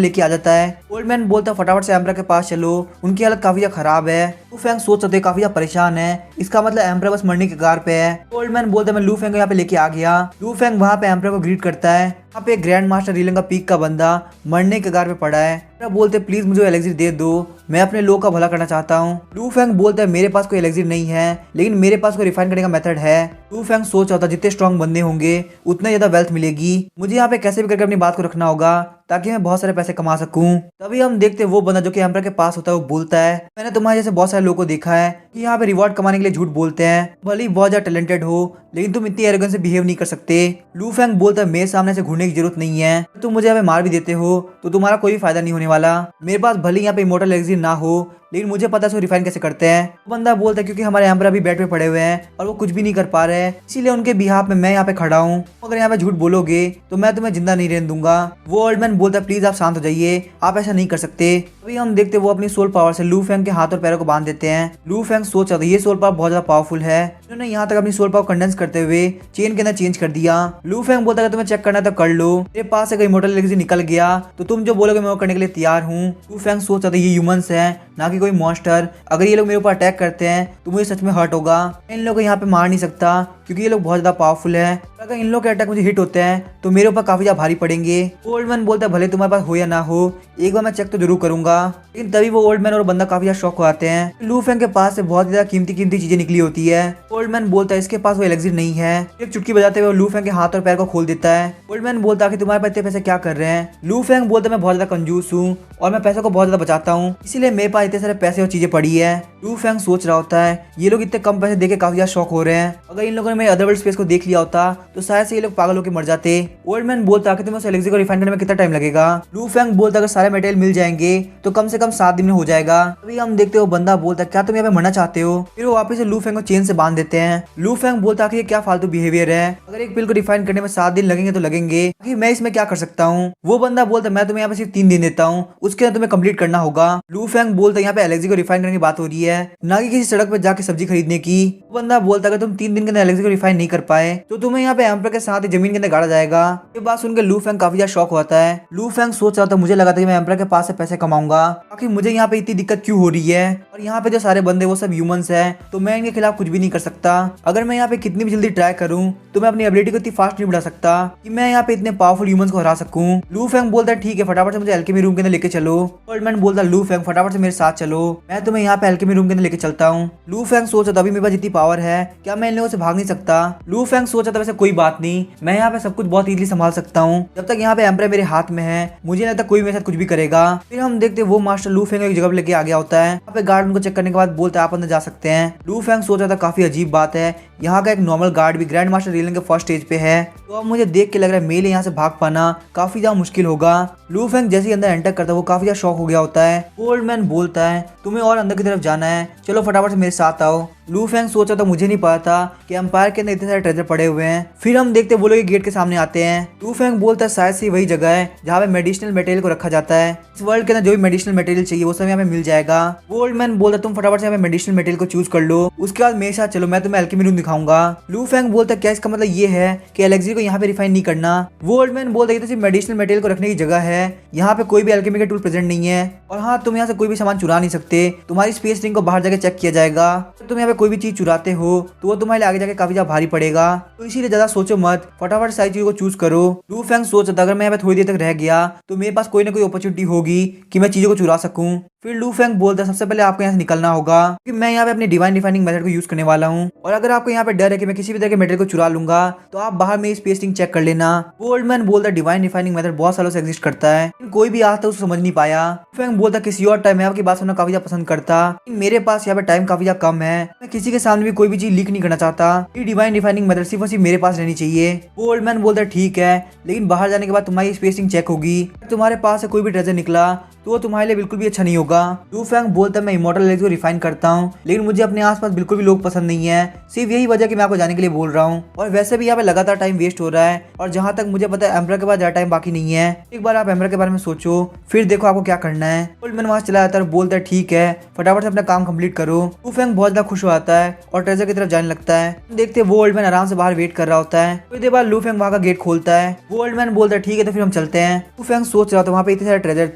लेके आ जाता है। ओल्ड मैन बोलता है फटाफट से एम्परर के पास चलो, उनकी हालत काफी ज्यादा खराब है। लू फेंग सोच रहे काफी ज्यादा परेशान है, इसका मतलब एम्परर बस मरने के कगार पे है। ओल्ड मैन बोलता है मैं लू फेंग को यहाँ पे लेके आ गया। लू फेंग वहाँ पे एम्परर को ग्रीट करता है। यहाँ पे ग्रैंड मास्टर रीलन का पीक का बंदा मरने के कगार पे पड़ा है। बोलते प्लीज मुझे एलेक्सिर दे दो, मैं अपने लोग का भला करना चाहता हूँ। लू फेंग बोलता है मेरे पास कोई एलेक्सिर नहीं है, लेकिन मेरे पास कोई रिफाइन करने का मेथड है। लू फेंग सोच रहा था जितने स्ट्रॉन्ग बंदे होंगे उतना ज्यादा वेल्थ मिलेगी, मुझे यहाँ पे कैसे भी करके अपनी बात को रखना होगा ताकि मैं बहुत सारे पैसे कमा सकूं। तभी हम देखते हैं वो बंदा जो कि एम्परर के पास होता है वो बोलता है मैंने तुम्हारे जैसे बहुत सारे लोगों को देखा है कि यहाँ पे रिवॉर्ड कमाने के लिए झूठ बोलते हैं, भले ही बहुत ज्यादा टैलेंटेड हो लेकिन तुम इतनी एरोगेंस से बिहेव नहीं कर सकते। लू फेंग बोलता है मेरे सामने से घूरने की जरूरत नहीं है, तुम मुझे यहाँ पे मार भी देते हो तो तुम्हारा कोई भी फायदा नहीं होने वाला। मेरे पास भले यहाँ पे इमोर्टल एलेक्सिर ना हो लेकिन मुझे पता है उसको रिफाइन कैसे करते हैं। वो बंदा बोलता है क्योंकि हमारे एम्परर अभी बेड पे पड़े हुए हैं और वो कुछ भी नहीं कर पा रहे हैं, इसीलिए उनके बिहाफ में मैं यहाँ पे खड़ा हूँ। अगर यहाँ पे झूठ बोलोगे तो मैं तुम्हें जिंदा नहीं रहने दूंगा। वो ओल्ड मैन बोलता है प्लीज आप शांत हो जाइए, आप ऐसा नहीं कर सकते। अभी हम देखते वो अपनी सोल पावर से लू फेंग के हाथ और पैरों को बांध देते हैं। लू फेंग सोच रहा था ये सोल पावर बहुत ज्यादा पावरफुल है, उन्होंने यहाँ तक अपनी सोल पावर कंडेंस करते हुए चेन के अंदर चेंज कर दिया। लू फेंग बोलता है तुम्हें चेक करना तो कर लो, मेरे पास से कोई इमोर्टल एलेक्सिर निकल गया तो तुम जो बोलोगे मैं वो करने के लिए तैयार हूँ। लू फेंग सोच रहा था ये ह्यूमंस है ना कि कोई मॉन्स्टर, अगर ये लोग मेरे ऊपर अटैक करते हैं तो मुझे सच में हर्ट होगा। इन लोगों को यहाँ पे मार नहीं सकता क्योंकि ये लोग बहुत ज्यादा पावरफुल है, अगर इन लोगों के अटैक मुझे हिट होते हैं तो मेरे ऊपर काफी ज्यादा भारी पड़ेंगे। ओल्ड मैन बोलता है भले तुम्हारे पास हो या ना हो एक बार मैं चेक तो जरूर करूंगा। लेकिन तभी वो ओल्ड मैन और बंदा काफी ज्यादा शॉक हो आते हैं। लू फेंग के पास से बहुत ज्यादा कीमती चीजें निकली होती है। ओल्ड मैन बोलता है इसके पास वो एलेक्सिर नहीं है, एक चुटकी बजाते हुए लू फेंग के हाथ और पैर को खोल देता है। ओल्ड मैन बोलता है कि तुम्हारे पास इतने पैसे क्या कर रहे हैं। लू फेंग बोलता है मैं बहुत ज्यादा कंजूस हूँ और मैं पैसों को बहुत ज्यादा बचाता हूँ, इसीलिए मेरे पास इतने सारे पैसे और चीजें पड़ी है। लू फेंग सोच रहा होता है ये लोग इतने कम पैसे देके काफी ज्यादा शॉक हो रहे हैं, अगर इन लोगों ने मेरे अदरवर्ल्ड स्पेस को देख लिया होता तो शायद से ये लोग पागल होकर मर जाते। ओल्ड मैन बोलता कि तुम्हें उस एलेक्सी को रिफाइन करने में कितना टाइम लगेगा। लू फेंग बोलता अगर सारे मटेरियल मिल जाएंगे तो कम से कम 7 दिन में हो जाएगा। अभी हम देखते हो बंदा बोलता क्या तुम यहाँ पे मरना चाहते हो। फिर वो वापस से लू फेंग को चेन से बांध देते हैं। लू फेंग बोलता कि ये क्या फालतू बिहेवियर है, अगर एक पिल को रिफाइन करने में 7 दिन लगेंगे तो लगेंगे, कि मैं इसमें क्या कर सकता हूँ। वो बंदा बोलता मैं तुम्हें यहाँ पे सिर्फ 3 दिन देता हूँ, उसके अंदर तुम्हें कंप्लीट करना होगा। लू फेंग बोलता यहाँ पे एलेक्सी को रिफाइन करने की बात हो रही है, ना कि किसी सड़क पे जाके सब्जी खरीदने की। वो बंदा बोलता अगर तुम 3 दिन के अंदर एलेक्सी को रिफाइन नहीं कर पाए तो तुम्हें यहाँ पे एम्पर के साथ जमीन के अंदर गाड़ा जाएगा। ये बात सुनकर लू फेंग काफी ज्यादा शॉक होता है। लू फेंग सोच रहा था मुझे लगा था कि मैं एम्पर के पास से पैसे कमाऊंगा, आखिर मुझे यहाँ पे इतनी दिक्कत क्यों हो रही है, और यहाँ पे जो सारे बंदे वो सब ह्यूमंस है तो मैं इनके खिलाफ कुछ भी नहीं कर सकता। अगर मैं यहाँ पे कितनी भी जल्दी ट्राई करूँ तो मैं अपनी एबिलिटी को इतनी फास्ट नहीं बढ़ा सकता कि मैं यहाँ पे इतने पावरफुल ह्यूमंस को हरा सकूं। लू फेंग बोलता है ठीक है फटाफट से मुझे एल्केमी रूम के अंदर लेके चलो। ओल्ड मैन बोलता लू फेंग फटाफट से मेरे साथ चलो, मैं तुम्हें यहाँ पे एल्केमी रूम के अंदर लेके चलता हूँ। लू फेंग सोचा अभी मेरे पास इतनी पावर है क्या मैं इन लोगों से भाग नहीं सकता। लू फेंग सोचा था वैसे कोई बात नहीं, मैं यहाँ पे सब कुछ बहुत इजीली संभाल सकता हूँ, जब तक यहाँ पे एम्पर मेरे हाथ में है मुझे नहीं लगता कोई मेरे साथ कुछ भी करेगा। फिर हम देखते वो मास्टर लू फेंग एक जगह पे लेके आ गया होता है। यहाँ पे गार्ड उनको चेक करने के बाद बोलता है आप अंदर जा सकते हैं। लू फेंग सोचा था काफी अजीब बात है, यहाँ का एक नॉर्मल गार्ड भी ग्रैंड मास्टर रीलिंग के फर्स्ट स्टेज पे है, तो अब मुझे देख के लग रहा है मेरे यहाँ से भाग पाना काफी ज्यादा मुश्किल होगा। लू फेंग जैसे ही अंदर एंटर करता है वो काफी ज्यादा शॉक हो गया होता है। ओल्ड मैन बोलता है तुम्हें और अंदर की तरफ जाना है, चलो फटाफट से मेरे साथ आओ। लू फेंग सोचा तो मुझे नहीं पता था कि एम्पायर के अंदर इतने सारे ट्रेजर पड़े हुए हैं। फिर हम देखते वो लोग गेट के सामने आते हैं। लू फेंग बोलता है शायद से वही जगह है जहाँ पे मेडिसिनल मटेरियल को रखा जाता है, इस वर्ल्ड के अंदर जो भी मेडिसिनल मटेरियल चाहिए वो सब यहाँ पे मिल जाएगा। ओल्ड मैन बोलता तुम फटाफट से यहाँ पे मेडिसिनल मटेरियल को चूज कर लो, उसके बाद मेरे साथ चलो मैं तुम्हें एल्केमी रूम दिखाऊंगा। लू फेंग बोलता क्या इसका मतलब ये है कि एलेक्सी को यहाँ पे रिफाइन नहीं करना। वो ओल्ड मैन बोलता है तो सिर्फ मेडिसिनल मटेरियल को रखने की जगह है, यहाँ पे कोई भी एल्केमी का टूल प्रेजेंट नहीं है, और हाँ तुम यहाँ से कोई भी सामान चुरा नहीं सकते, तुम्हारी स्पेस रिंग को बाहर जाके चेक किया जाएगा, तो तुम यहाँ पे कोई भी चीज चुराते हो तो वो तुम्हारे आगे जाके काफी ज्यादा भारी पड़ेगा, तो इसीलिए ज्यादा सोचो मत, फटाफट सारी चीजों को चूज करो। लू फेंग सोचता था अगर मैं यहाँ पे थोड़ी देर तक रह गया तो मेरे पास कोई ना कोई अपॉर्चुनिटी होगी कि मैं चीजों को चुरा सकूं। फिर लू फेंग बोलता है सबसे पहले आपको यहाँ से निकलना होगा क्योंकि मैं यहाँ पे अपनी डिवाइन रिफाइनिंग मेथड को यूज करने वाला हूँ, और अगर आपको यहाँ पे डर है कि मैं किसी भी तरह के मेटेरियल को चुरा लूंगा तो आप बाहर में स्पेस रिंग चेक कर लेना। ओल्ड मैन बोलता है डिवाइन रिफाइनिंग मेथड बहुत सालों से एग्जिस्ट करता है, कोई भी आज तक उसको समझ नहीं पाया। लू फेंग बोलता किसी और टाइम में आपकी बात सुनना काफी ज्यादा पसंद करता, मेरे पास यहाँ पे टाइम काफी ज्यादा कम है, मैं किसी के सामने भी कोई भी चीज लीक नहीं करना चाहता, ये डिवाइन रिफाइनिंग मेथड सिर्फ और सिर्फ मेरे पास रहनी चाहिए। ओल्ड मैन बोलता है ठीक है लेकिन बाहर जाने के बाद तुम्हारी स्पेसिंग चेक होगी, तुम्हारे पास से कोई भी ट्रेजर निकला तो वो तुम्हारे लिए बिल्कुल भी अच्छा नहीं होगा। लू फेंग बोलता है मैं इमॉर्टल एलेक्सी को रिफाइन करता हूँ लेकिन मुझे अपने आसपास बिल्कुल भी लोग पसंद नहीं है, सिर्फ यही वजह कि मैं आपको जाने के लिए बोल रहा हूँ, और वैसे भी यहाँ पे लगातार टाइम वेस्ट हो रहा है, और जहाँ तक मुझे पता है एम्परर के पास ज्यादा टाइम बाकी नहीं है, एक बार आप एम्परर के बारे में सोचो फिर देखो आपको क्या करना है। ओल्ड मैन वहाँ चला जाता है और बोलता है ठीक है फटाफट से अपना काम कंप्लीट करो। लू फेंग बहुत ज्यादा खुश हो जाता है और ट्रेजर की तरफ जाने लगता है। देखते वो ओल्ड मैन आराम से बाहर वेट कर रहा होता है। कुछ देर बाद लू फेंग वहाँ का गेट खोलता है। वो ओल्ड मैन बोलता है ठीक है तो फिर हम चलते हैं। लू फेंग सोच रहा था वहाँ पे इतने सारे ट्रेजर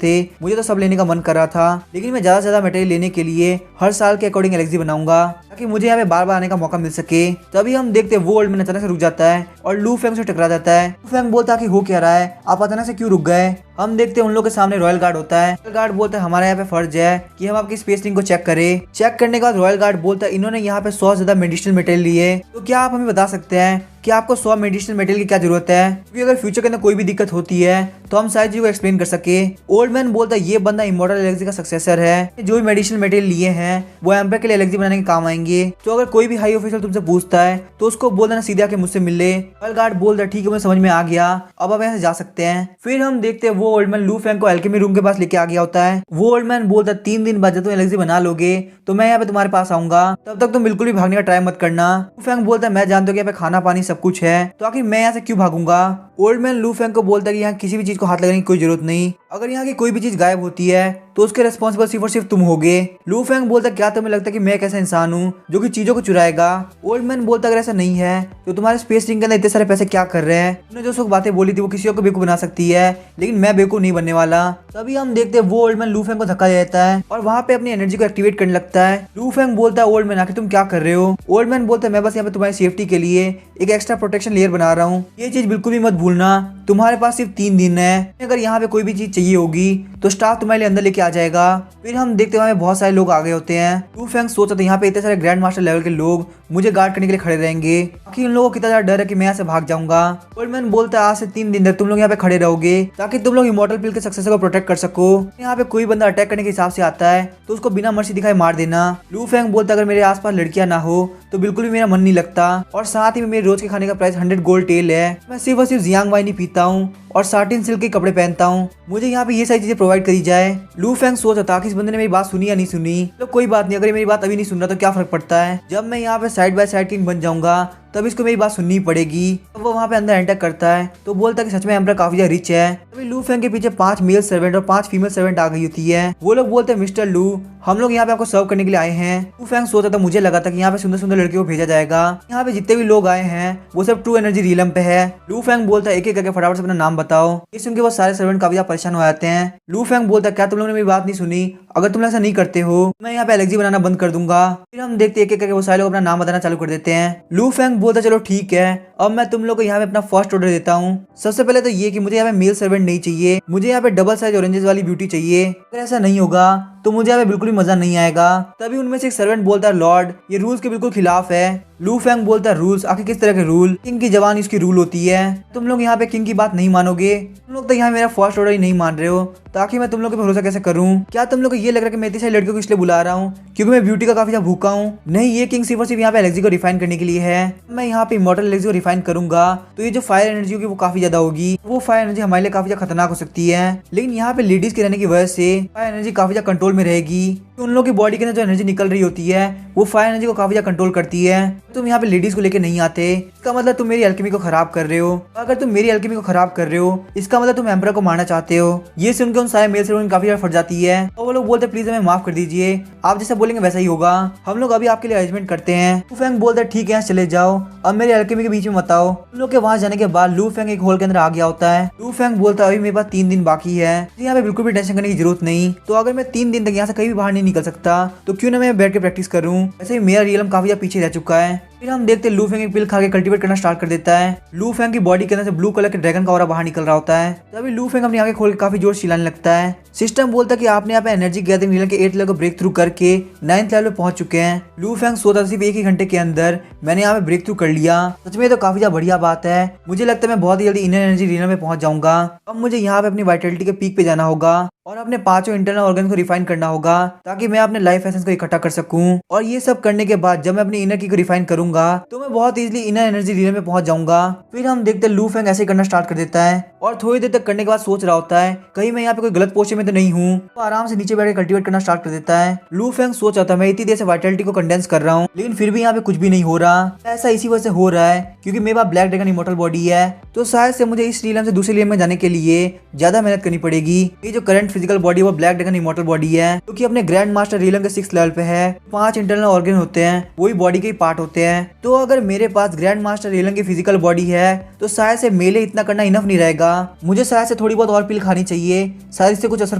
थे, मुझे तो सब लेने का मन कर रहा था, लेकिन मैं ज्यादा से ज्यादा मटेरियल लेने के लिए हर साल के अकॉर्डिंग एलेक्सी बनाऊंगा ताकि मुझे यहाँ पे बार बार आने का मौका मिल सके। तभी हम देखते वो ओल्ड मैन अचानक से रुक जाता है और लू फेंग से टकरा जाता है। लू फेंग बोलता है कि हो क्या रहा है, आप अचानक से क्यों रुक गए। हम देखते हैं उन लोग के सामने रॉयल गार्ड होता है। रॉयल गार्ड बोलता है हमारा यहाँ पे फर्ज है कि हम आपकी स्पेस रिंग को चेक करें। चेक करने के बाद रॉयल गार्ड बोलता है इन्होंने यहाँ पे 100 से ज्यादा मेडिसिनल मटेरियल लिए, तो क्या आप हमें बता सकते हैं कि आपको 100 मेडिसिनल मटेरियल की क्या जरूरत है, क्योंकि अगर फ्यूचर के अंदर कोई भी दिक्कत होती है तो हम सारी चीजों को एक्सप्लेन कर सके। ओल्ड मैन बोलता है ये बंदा इमॉर्टल एलेक्सी का सक्सेसर है, जो भी मेडिसिनल मटेरियल लिए हैं वो एम्पर के लिए एलेक्सी बनाने के काम आएंगे, तो अगर कोई भी हाई ऑफिशियल तुमसे पूछता है तो उसको बोल देना सीधे आके मुझसे मिल ले। रॉयल गार्ड बोलता है ठीक है मुझे समझ में आ गया, अब आप यहाँ से जा सकते हैं। फिर हम देखते हैं वो ओल्ड मैन लू फेंग को एल्केमी रूम के पास लेके आ गया होता है। वो ओल्ड मैन बोलता है 3 दिन बाद जब तुम एलेक्सी बना लोगे तो मैं यहाँ पे तुम्हारे पास आऊंगा, तब तक तुम बिल्कुल भी भागने का ट्राई मत करना। लू फेंग बोलता है मैं जानता हूँ कि यहाँ पे खाना पानी सब कुछ है, तो आखिर मैं यहाँ से क्यों भागूंगा। ओल्ड मैन लू फेंग को बोलता है कि यहाँ किसी भी चीज को हाथ लगाने की कोई जरूरत नहीं, अगर यहाँ की कोई भी चीज गायब होती है तो उसके रिस्पॉन्सिबल सिर्फ और सिर्फ तुम होगे। लू फेंग बोलता है क्या तुम्हें लगता है कि मैं एक ऐसा इंसान हूँ जो कि चीजों को चुराएगा। ओल्ड मैन बोलता है अगर ऐसा नहीं है तो तुम्हारे स्पेस रिंग के अंदर इतने सारे पैसे क्या कर रहे हैं, तुमने जो सब बातें बोली थी वो किसी को बेवकूफ बना सकती है, लेकिन मैं बेवकूफ नहीं बनने वाला। तभी हम देखते हैं वो ओल्ड मैन लू फेंग को धक्का दे देता है और वहाँ पे अपनी एनर्जी को एक्टिवेट करने लगता है। लू फेंग बोलता है ओल्ड मैन आखिर तुम क्या कर रहे हो। ओल्ड मैन बोलता है मैं बस यहाँ पे तुम्हारी सेफ्टी के लिए एक एक्स्ट्रा प्रोटेक्शन लेयर बना रहा हूँ, ये चीज बिल्कुल भी मत भूलना, तुम्हारे पास सिर्फ 3 दिन है, अगर यहाँ पे कोई भी चीज चाहिए होगी तो स्टाफ तुम्हारे लिए अंदर लेके आ आ जाएगा। फिर हम देखते हैं बहुत सारे लोग आ गए होते हैं। लू फेंग सोचा था यहाँ पे इतने सारे ग्रैंड मास्टर लेवल के लोग मुझे गार्ड करने के लिए खड़े रहेंगे, बाकी उन लोगों को कितना ज्यादा डर है कि मैं यहाँ से भाग जाऊंगा। ओल्ड मैन बोलता है आज से 3 दिन तक तुम लोग यहाँ पे खड़े रहोगे ताकि तुम लोग इमॉर्टल पिल के सक्सेसर को प्रोटेक्ट कर सको। यहाँ पे कोई बंदा अटैक करने के हिसाब से आता है तो उसको बिना मर्सी दिखाए मार देना। लू फेंग बोलता है अगर मेरे आसपास लड़कियां ना हो तो बिल्कुल भी मेरा मन नहीं लगता, और साथ ही में मेरे रोज के खाने का प्राइस 100 गोल्ड टेल है। मैं सिर्फ और सिर्फ जियांग वाइन ही पीता हूँ और साटिन सिल्क के कपड़े पहनता हूँ। मुझे यहाँ पे ये सारी चीजें प्रोवाइड करी जाए। लू फेंग सोचा था कि इस बंदे ने मेरी बात सुनी या नहीं सुनी, तो कोई बात नहीं, अगर मेरी बात अभी नहीं सुन रहा तो क्या फर्क पड़ता है। जब मैं यहाँ पे साइड बाय साइड किंग बन जाऊंगा तब इसको मेरी बात सुननी पड़ेगी। तो वो वहाँ पे अंदर एंटर करता है तो बोलता है कि सच में एम्परर काफी ज्यादा रिच है। तभी लू फेंग के पीछे 5 मेल सर्वेंट और 5 फीमेल सर्वेंट आ गई होती है। वो लोग बोलते हैं मिस्टर लू, हम लोग यहाँ पे आपको सर्व करने के लिए आए हैं। लू फेंग सोचा था मुझे लगा था कि यहाँ पे सुंदर सुंदर लड़कियों को भेजा जाएगा। यहाँ पे जितने भी लोग आए हैं वो सब ट्रू एनर्जी रियलम पे है। लू फेंग बोलता है एक एक करके फटाफट से अपना नाम बताओ। ये सुन के वो सारे सर्वेंट काफी ज्यादा परेशान हो जाते हैं। लू फेंग बोलता है क्या तुम लोगों ने मेरी बात नहीं सुनी, अगर तुम ऐसा नहीं करते हो मैं यहाँ पे एलएक्सी बनाना बंद कर दूंगा। फिर हम देखते एक एक करके वो सारे लोग अपना नाम बताना चालू कर देते हैं। लू फेंग बोलता चलो ठीक है, अब मैं तुम लोग को यहाँ पे अपना फर्स्ट ऑर्डर देता हूँ। सबसे पहले तो ये कि मुझे यहाँ पे मेल सर्वेंट नहीं चाहिए, मुझे यहाँ पे डबल साइज ऑरेंजेस वाली ब्यूटी चाहिए। अगर ऐसा नहीं होगा तो मुझे यहाँ पे बिल्कुल भी मजा नहीं आएगा। तभी उनमें से एक सर्वेंट बोलता है लॉर्ड ये रूल्स के बिल्कुल खिलाफ है। लू फेंग बोलता है रूल्स, आखिर किस तरह के रूल? किंग की जवान इसकी रूल होती है, तुम लोग यहाँ पे किंग की बात नहीं मानोगे। तुम लोग तो यहाँ मेरा फर्स्ट ऑर्डर ही नहीं मान रहे हो, ताकि मैं तुम लोग पे भरोसा कैसे करूँ? क्या तुम लोग को ये लग रहा है कि मैं इतनी सारी लड़कियों को इसलिए बुला रहा हूँ क्योंकि मैं ब्यूटी का काफी ज्यादा भूखा हूँ? नहीं, ये किंग सिर्फ और सिर्फ यहाँ पे एलेक्सी को रिफाइन करने के लिए है। मैं यहाँ पे इमॉर्टल एलेक्सी को रिफाइन करूंगा तो ये जो फायर एनर्जी होगी वो काफी ज्यादा होगी। वो फायर एनर्जी हमारे लिए काफी ज्यादा खतरनाक हो सकती है, लेकिन यहाँ पे लेडीज के रहने की वजह से फायर एनर्जी काफी ज्यादा कंट्रोल में रहेगी। तो उन लोगों की बॉडी के अंदर जो एनर्जी निकल रही होती है वो फायर एनर्जी को काफी ज्यादा कंट्रोल करती है। तुम यहाँ पे लेडीज को लेके नहीं आते, इसका मतलब तुम मेरी अल्केमी को खराब कर रहे हो। अगर तुम मेरी अल्केमी को खराब कर रहे हो इसका मतलब तुम एम्परर को मारना चाहते हो। ये सुनकर उन सारे मेल सर्वेंट काफी ज्यादा फट जाती है और वो लोग बोलते हैं प्लीज हमें माफ कर दीजिए, आप जैसा बोलेंगे वैसा ही होगा, हम लोग अभी आपके लिए अरेंजमेंट करते हैं। लू फेंग बोलता है ठीक है यहाँ चले जाओ, अब मेरे अल्केमी के बीच में मत आओ। उन लोग के वहां जाने के बाद लू फेंग एक होल के अंदर आ गया होता है। लू फेंग बोलता है अभी मेरे पास 3 दिन बाकी है, यहाँ पे बिल्कुल भी टेंशन करने की जरूरत नहीं। तो अगर मैं 3 दिन तक यहाँ से कहीं भी बाहर नहीं निकल सकता तो क्यों ना मैं बैठ के प्रैक्टिस करूँ। वैसे ही मेरा रियलम काफी ज्यादा पीछे रह चुका है। फिर हम देखते हैं लू फेंग एक पिल खा के कल्टीवेट करना स्टार्ट कर देता है। लू फेंग की बॉडी के अंदर से ब्लू कलर के ड्रैगन का ऑरा बाहर निकल रहा होता है। तभी लू फेंग अपनी आंखें खोल के काफी जोर से चिल्लाने लगता है। सिस्टम बोलता है कि आपने यहाँ पे एनर्जी गैदरिंग रियल के 8 लेवल को ब्रेक थ्रू करके 9th लेवल पे पहुंच चुके हैं। लू फेंग सोचा सिर्फ 1 ही घंटे के अंदर मैंने यहाँ पे ब्रेक थ्रू कर लिया, सच में तो काफी ज्यादा बढ़िया बात है। मुझे लगता है मैं बहुत ही जल्दी इनर एनर्जी रियल में पहुंच जाऊंगा। अब मुझे यहाँ पे अपनी वाइटलिटी के पीक पे जाना होगा और अपने 5 इंटरनल ऑर्गन को रिफाइन करना होगा ताकि मैं अपने लाइफ एसेंस को इकट्ठा कर सकूं। और ये सब करने के बाद जब मैं अपनी इनर की को रिफाइन करूंगा तो मैं बहुत इजीली इनर एनर्जी रियल में पहुंच जाऊंगा। फिर हम देखते हैं लू फेंग ऐसे करना स्टार्ट कर देता है और थोड़ी देर तक करने के बाद सोच रहा होता है कहीं मैं यहाँ पे कोई गलत पोस्चर में तो नहीं हूँ। तो आराम से नीचे बैठ के कल्टीवेट करना स्टार्ट कर देता है। लू फेंग सोच रहा था मैं इतनी देर से वाइटलिटी को कंडेंस कर रहा हूँ लेकिन फिर भी यहाँ पे कुछ भी नहीं हो रहा। ऐसा इसी वजह से हो रहा है क्योंकि मेरे पास ब्लैक ड्रैगन इमॉर्टल बॉडी है, तो शायद से मुझे इस रियलम से दूसरे रियलम में जाने के लिए ज्यादा मेहनत करनी पड़ेगी। ये जो करंट फिजिकल बॉडी है वो ब्लैक ड्रैगन इमॉर्टल बॉडी है क्योंकि अपने ग्रैंड मास्टर रियलम के 6th लेवल पे है। 5 इंटरनल ऑर्गन होते हैं, वही बॉडी के ही पार्ट होते हैं। तो अगर मेरे पास ग्रैंड मास्टर रियलम की फिजिकल बॉडी है तो शायद से मेले इतना करना इनफ नहीं रहेगा, मुझे शायद से थोड़ी बहुत और पिल खानी चाहिए, शायद इससे कुछ असर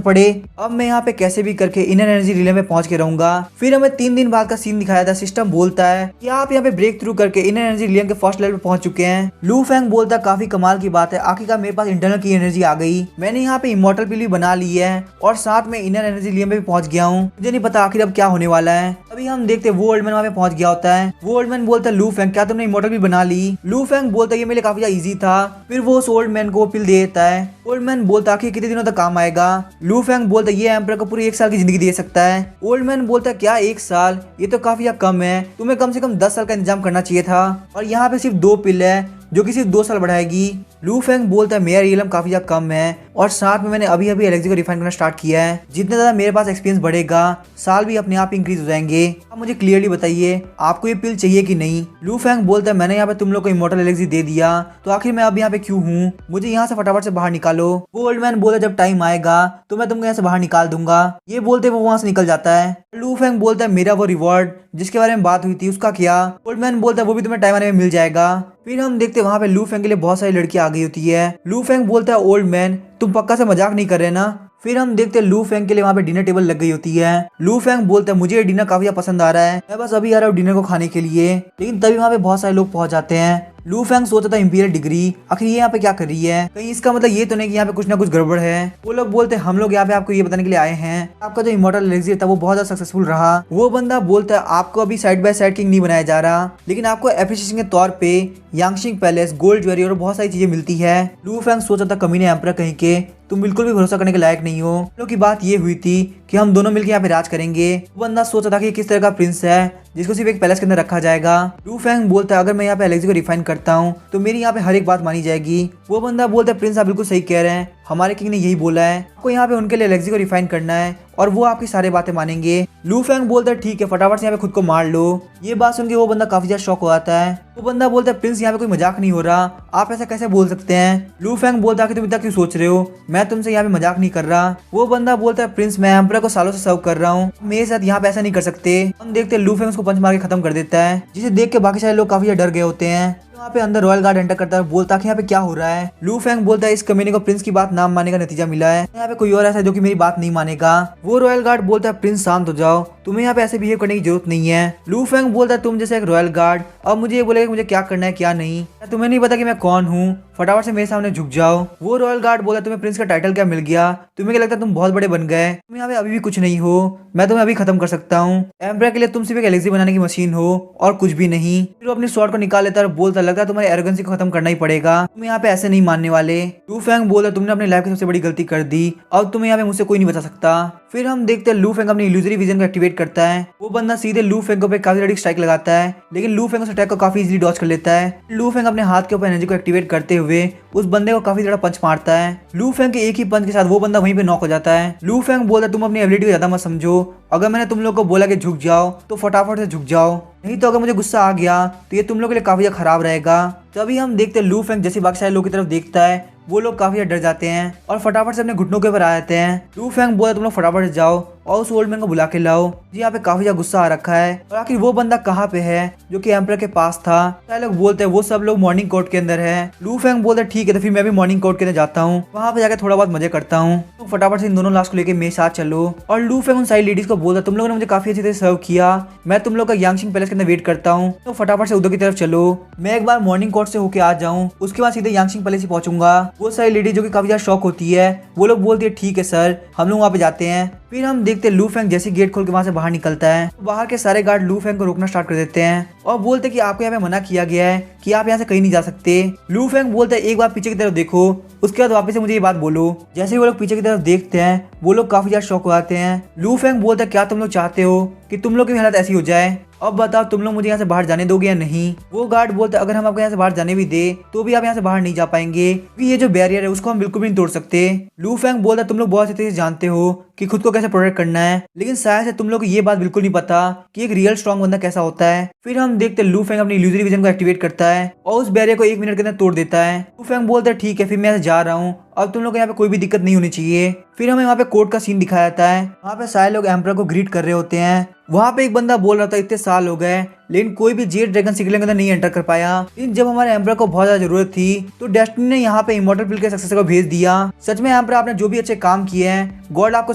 पड़े। अब मैं यहाँ पे कैसे भी करके इनर एनर्जी रिले में पहुंच के रहूंगा। फिर हमें 3 दिन बाद का सीन दिखाया था। सिस्टम बोलता है कि आप यहाँ पे ब्रेक थ्रू करके इनर एनर्जी रिले के फर्स्ट लेवल पे पहुंच चुके हैं। लू फेंग बोलता है काफी कमाल की बात है, आखिरकार मेरे पास इंटरनल की एनर्जी आ गई, मैंने यहाँ पे इमॉर्टल पिल भी बना ली है और साथ में इनर एनर्जी रिले में भी पहुंच गया हूँ। मुझे नहीं पता आखिर अब क्या होने वाला है। अभी हम देखते वो ओल्ड मैन वहाँ पे पहुंच गया होता है। वो ओल्ड मैन बोलता है लू फेंग क्या तुमने इमॉर्टल भी बना ली? लू फेंग बोलता है ये मेरे लिए काफी इजी था। फिर वो उस ओल्ड मैन को पिल दे देता है। ओल्ड मैन बोलता है कितने दिनों तक काम आएगा? लू फेंग बोलता है ये एम्परर को पूरी 1 साल की जिंदगी दे सकता है। ओल्ड मैन बोलता है क्या 1 साल? ये तो काफी कम है, तुम्हें कम से कम 10 साल का इंतजाम करना चाहिए था और यहाँ पे सिर्फ 2 पिल है जो कि सिर्फ 2 साल बढ़ाएगी। लू फेंग बोलता है मेरा रियलम काफी ज्यादा कम है और साथ में मैंने अभी एलेक्सी को रिफाइन करना स्टार्ट किया है, जितना ज्यादा मेरे पास एक्सपीरियंस बढ़ेगा साल भी अपने आप इंक्रीज हो जाएंगे। अब मुझे क्लियरली बताइए आपको ये पिल चाहिए कि नहीं? लू फेंग बोलता है मैंने यहाँ पे तुम लोग को इमॉर्टल एलेक्सी दे दिया तो आखिर मैं अब यहाँ पे क्यों हूँ? मुझे यहाँ से फटाफट से बाहर निकालो। वो ओल्ड मैन बोलता जब टाइम आएगा तो मैं तुमको यहाँ से बाहर निकाल दूंगा। ये बोलते वो वहां से निकल जाता है। लू फेंग बोलता है मेरा वो रिवॉर्ड जिसके बारे में बात हुई थी उसका क्या? ओल्ड मैन बोलता है वो भी तुम्हें टाइम आने में मिल जाएगा। फिर हम देखते वहाँ पे लू फेंग के लिए बहुत सारी लड़कियां आ गई होती है। लू फेंग बोलता है ओल्ड मैन तुम पक्का से मजाक नहीं कर रहे ना? फिर हम देखते हैं लू फेंग के लिए वहाँ पे डिनर टेबल लग गई होती है। लू फेंग बोलता है मुझे ये डिनर काफी पसंद आ रहा है, मैं बस अभी आ रहा हूँ डिनर को खाने के लिए। लेकिन तभी वहाँ पे बहुत सारे लोग पहुंच जाते हैं। लू फेंग सोचा था इंपीरियल डिग्री, आखिर ये यहाँ पे क्या कर रही है, कहीं इसका मतलब ये तो नहीं कि यहाँ पे कुछ ना कुछ गड़बड़ है। वो लोग बोलते हम लोग यहाँ पे आपको ये बताने के लिए आए हैं आपका जो इमॉर्टल एलिक्सिर था वो बहुत ज्यादा सक्सेसफुल रहा। वो बंदा बोलता है आपको अभी साइड बाय साइड किंग नहीं बनाया जा रहा, लेकिन आपको एप्रिसिएशन के तौर पे यांगशिंग पैलेस, गोल्ड ज्वेलरी और बहुत सारी चीजें मिलती है। लू फेंग सोचा था कमीने एम्परर कहीं के तुम बिल्कुल भी भरोसा करने के लायक नहीं हो। हम लोग की बात ये हुई थी कि हम दोनों मिलकर यहाँ पे राज करेंगे। वो बंदा सोचा था कि किस तरह का प्रिंस है जिसको सिर्फ एक पैलेस के अंदर रखा जाएगा। लू फेंग बोलता है अगर मैं यहाँ पे एलेक्सी को रिफाइन करता हूँ तो मेरी यहाँ पे हर एक बात मानी जाएगी। वो बंदा बोलता है प्रिंस आप बिल्कुल सही कह रहे हैं, हमारे किंग ने यही बोला है आपको यहाँ पे उनके लिए एलेक्सी को रिफाइन करना है और वो आपकी सारी बातें मानेंगे। लू फेंग बोलता है ठीक है फटाफट से यहाँ पे खुद को मार लो। ये बात सुन के वो बंदा काफी ज्यादा शॉक हो आता है। वो बंदा बोलता है प्रिंस यहाँ पे कोई मजाक नहीं हो रहा, आप ऐसा कैसे बोल सकते हैं। लू फेंग बोलता है कि तुम इतना क्यों सोच रहे हो, मैं तुमसे यहाँ पे मजाक नहीं कर रहा। वो बंदा बोलता है प्रिंस मैं एम्परर को सालों से सर्व कर रहा हूँ, मेरे साथ यहाँ पे ऐसा नहीं कर सकते। हम देखते हैं लू फेंग उसको पंच मार के खत्म कर देता है, जिसे देख के बाकी सारे लोग काफी ज्यादा डर गए होते हैं। वहाँ पे अंदर रॉयल गार्ड एंटर करता है, बोलता है कि यहाँ पे क्या हो रहा है। लू फेंग बोलता है इस कमीने को प्रिंस की बात ना मानने का नतीजा मिला है, यहाँ पे कोई और ऐसा है जो कि मेरी बात नहीं मानेगा। वो रॉयल गार्ड बोलता है प्रिंस शांत हो जाओ, तुम्हें यहाँ पे ऐसे बिहेव करने की जरूरत नहीं है। लू फेंग बोलता है तुम जैसे एक रॉयल गार्ड अब मुझे ये बोलेगा कि मुझे क्या करना है क्या नहीं, तुम्हें नहीं पता कि मैं कौन हूँ, फटाफट से मेरे सामने झुक जाओ। वो रॉयल गार्ड बोला तुम्हें प्रिंस का टाइटल क्या मिल गया, तुम्हें क्या लगता है तुम बहुत बड़े बन गए, तुम यहाँ पे अभी भी कुछ नहीं हो, मैं तुम्हें अभी खत्म कर सकता हूँ। एम्परर के लिए तुम सिर्फ एक एलेक्सी बनाने की मशीन हो और कुछ भी नहीं। फिर वो अपनी स्वॉर्ड को निकाल लेता है और बोलता लगता है तुम्हारी एरोगेंसी को खत्म करना ही पड़ेगा, तुम यहाँ पे ऐसे नहीं मानने वाले। लू फेंग बोला तुमने अपनी लाइफ की सबसे बड़ी गलती कर दी, अब तुम्हें यहाँ पे मुझसे कोई नहीं बचा सकता। फिर हम देखते हैं लू फेंग अपनी इल्यूजरी विजन को एक्टिवेट करता है। वो बंदा सीधे लू फेंग पे काफी बड़ी स्ट्राइक लगाता है, लेकिन लू फेंग उस अटैक को काफी इजीली डॉज कर लेता है। लू फेंग अपने हाथ के ऊपर एनर्जी को एक्टिवेट करते हुए उस बंदे को काफी ज्यादा पंच मारता है। लू फेंग के एक ही पंच के साथ वो बंदा वहीं पे नॉक हो जाता है। लू फेंग बोलता है तुम अपनी एबिलिटी को ज्यादा मत समझो, अगर मैंने तुम लोग को बोला कि झुक जाओ तो फटाफट से झुक जाओ, नहीं तो अगर मुझे गुस्सा आ गया तो ये तुम लोग के लिए काफी ज्यादा खराब रहेगा। तभी हम देखते हैं लू फेंग जैसे बाकी सारे लोग की तरफ देखता है वो लोग काफी डर जाते हैं और फटाफट से अपने घुटनों के ऊपर आ जाते हैं। लू फेंग बोला तुम लोग फटाफट से जाओ और उस ओल्ड मैन को बुला के लाओ, जी यहाँ पे काफी ज्यादा गुस्सा आ रखा है। और आखिर वो बंदा कहाँ पे है जो कि एम्परर के पास था। सारे लोग बोलते हैं वो सब लोग मॉर्निंग कोर्ट के अंदर है। लू फेंग बोलता है ठीक है तो फिर मैं भी मॉर्निंग कोर्ट के अंदर जाता हूँ, वहाँ पे जाकर थोड़ा बहुत मजे करता हूँ, तो फटाफट से इन दोनों लास्ट को लेकर मेरे साथ चलो। और लू फेंग उन सारी लेडीज को बोलता तुम लोगों ने मुझे काफी अच्छे से सर्व किया, मैं तुम लोग का यांगशिंग पैलेस के अंदर वेट करता हूँ, तो फटाफट से उधर की तरफ चलो, मैं एक बार मॉर्निंग कोर्ट से होके आ जाऊँ उसके बाद सीधे यांगशिंग पैलेस ही पहुंचूंगा। वो सारी लेडीज जो कि काफी ज्यादा शौक होती है वो लोग बोलती है ठीक है सर, हम लोग वहाँ पे जाते हैं। फिर हम देखते हैं लू फेंग जैसे गेट खोल के वहाँ से बाहर निकलता है तो बाहर के सारे गार्ड लू फेंग को रोकना स्टार्ट कर देते हैं और बोलते हैं कि आपको यहाँ पे मना किया गया है कि आप यहाँ से कहीं नहीं जा सकते। लू फेंग बोलता है एक बार पीछे की तरफ देखो, उसके बाद वापस से मुझे ये बात बोलो। जैसे ही वो लोग पीछे की तरफ देखते हैं वो लोग काफी ज्यादा शौक हो जाते हैं। लू फेंग बोलता है क्या तुम लोग चाहते हो कि तुम लोग की हालत ऐसी हो जाए, अब बताओ तुम लोग मुझे यहाँ से बाहर जाने दोगे या नहीं। वो गार्ड बोलता है अगर हम आपको यहाँ से बाहर जाने भी दे तो भी आप यहाँ से बाहर नहीं जा पाएंगे, क्योंकि ये जो बैरियर है उसको हम बिल्कुल भी नहीं तोड़ सकते। लू फेंग बोलता है तुम लोग बहुत अच्छे से जानते हो कि खुद को कैसे प्रोटेक्ट करना है, लेकिन शायद से तुम लोग को ये बात बिल्कुल नहीं पता कि एक रियल स्ट्रॉन्ग बंदा कैसा होता है। फिर हम देखते हैं लू फेंग अपनी इल्यूजरी विजन को एक्टिवेट करता है और उस बैरियर को 1 मिनट के अंदर तोड़ देता है। लू फेंग बोलता है ठीक है फिर मैं जा रहा हूँ, अब तुम लोग यहाँ पे कोई भी दिक्कत नहीं होनी चाहिए। फिर हमें वहाँ पे कोर्ट का सीन दिखाया जाता है, वहाँ पे सारे लोग एम्परर को ग्रीट कर रहे होते हैं। वहाँ पे एक बंदा बोल रहा था इतने साल हो गए लेकिन कोई भी जेड ड्रैगन सीक्रेट के अंदर नहीं एंटर कर पाया, लेकिन जब हमारे एम्परर को बहुत ज्यादा जरूरत थी तो डेस्टिनी ने यहाँ पे इमॉर्टल पिल के सक्सेसर को भेज दिया। सच में एम्परर आपने जो भी अच्छे काम किए हैं गॉड आपको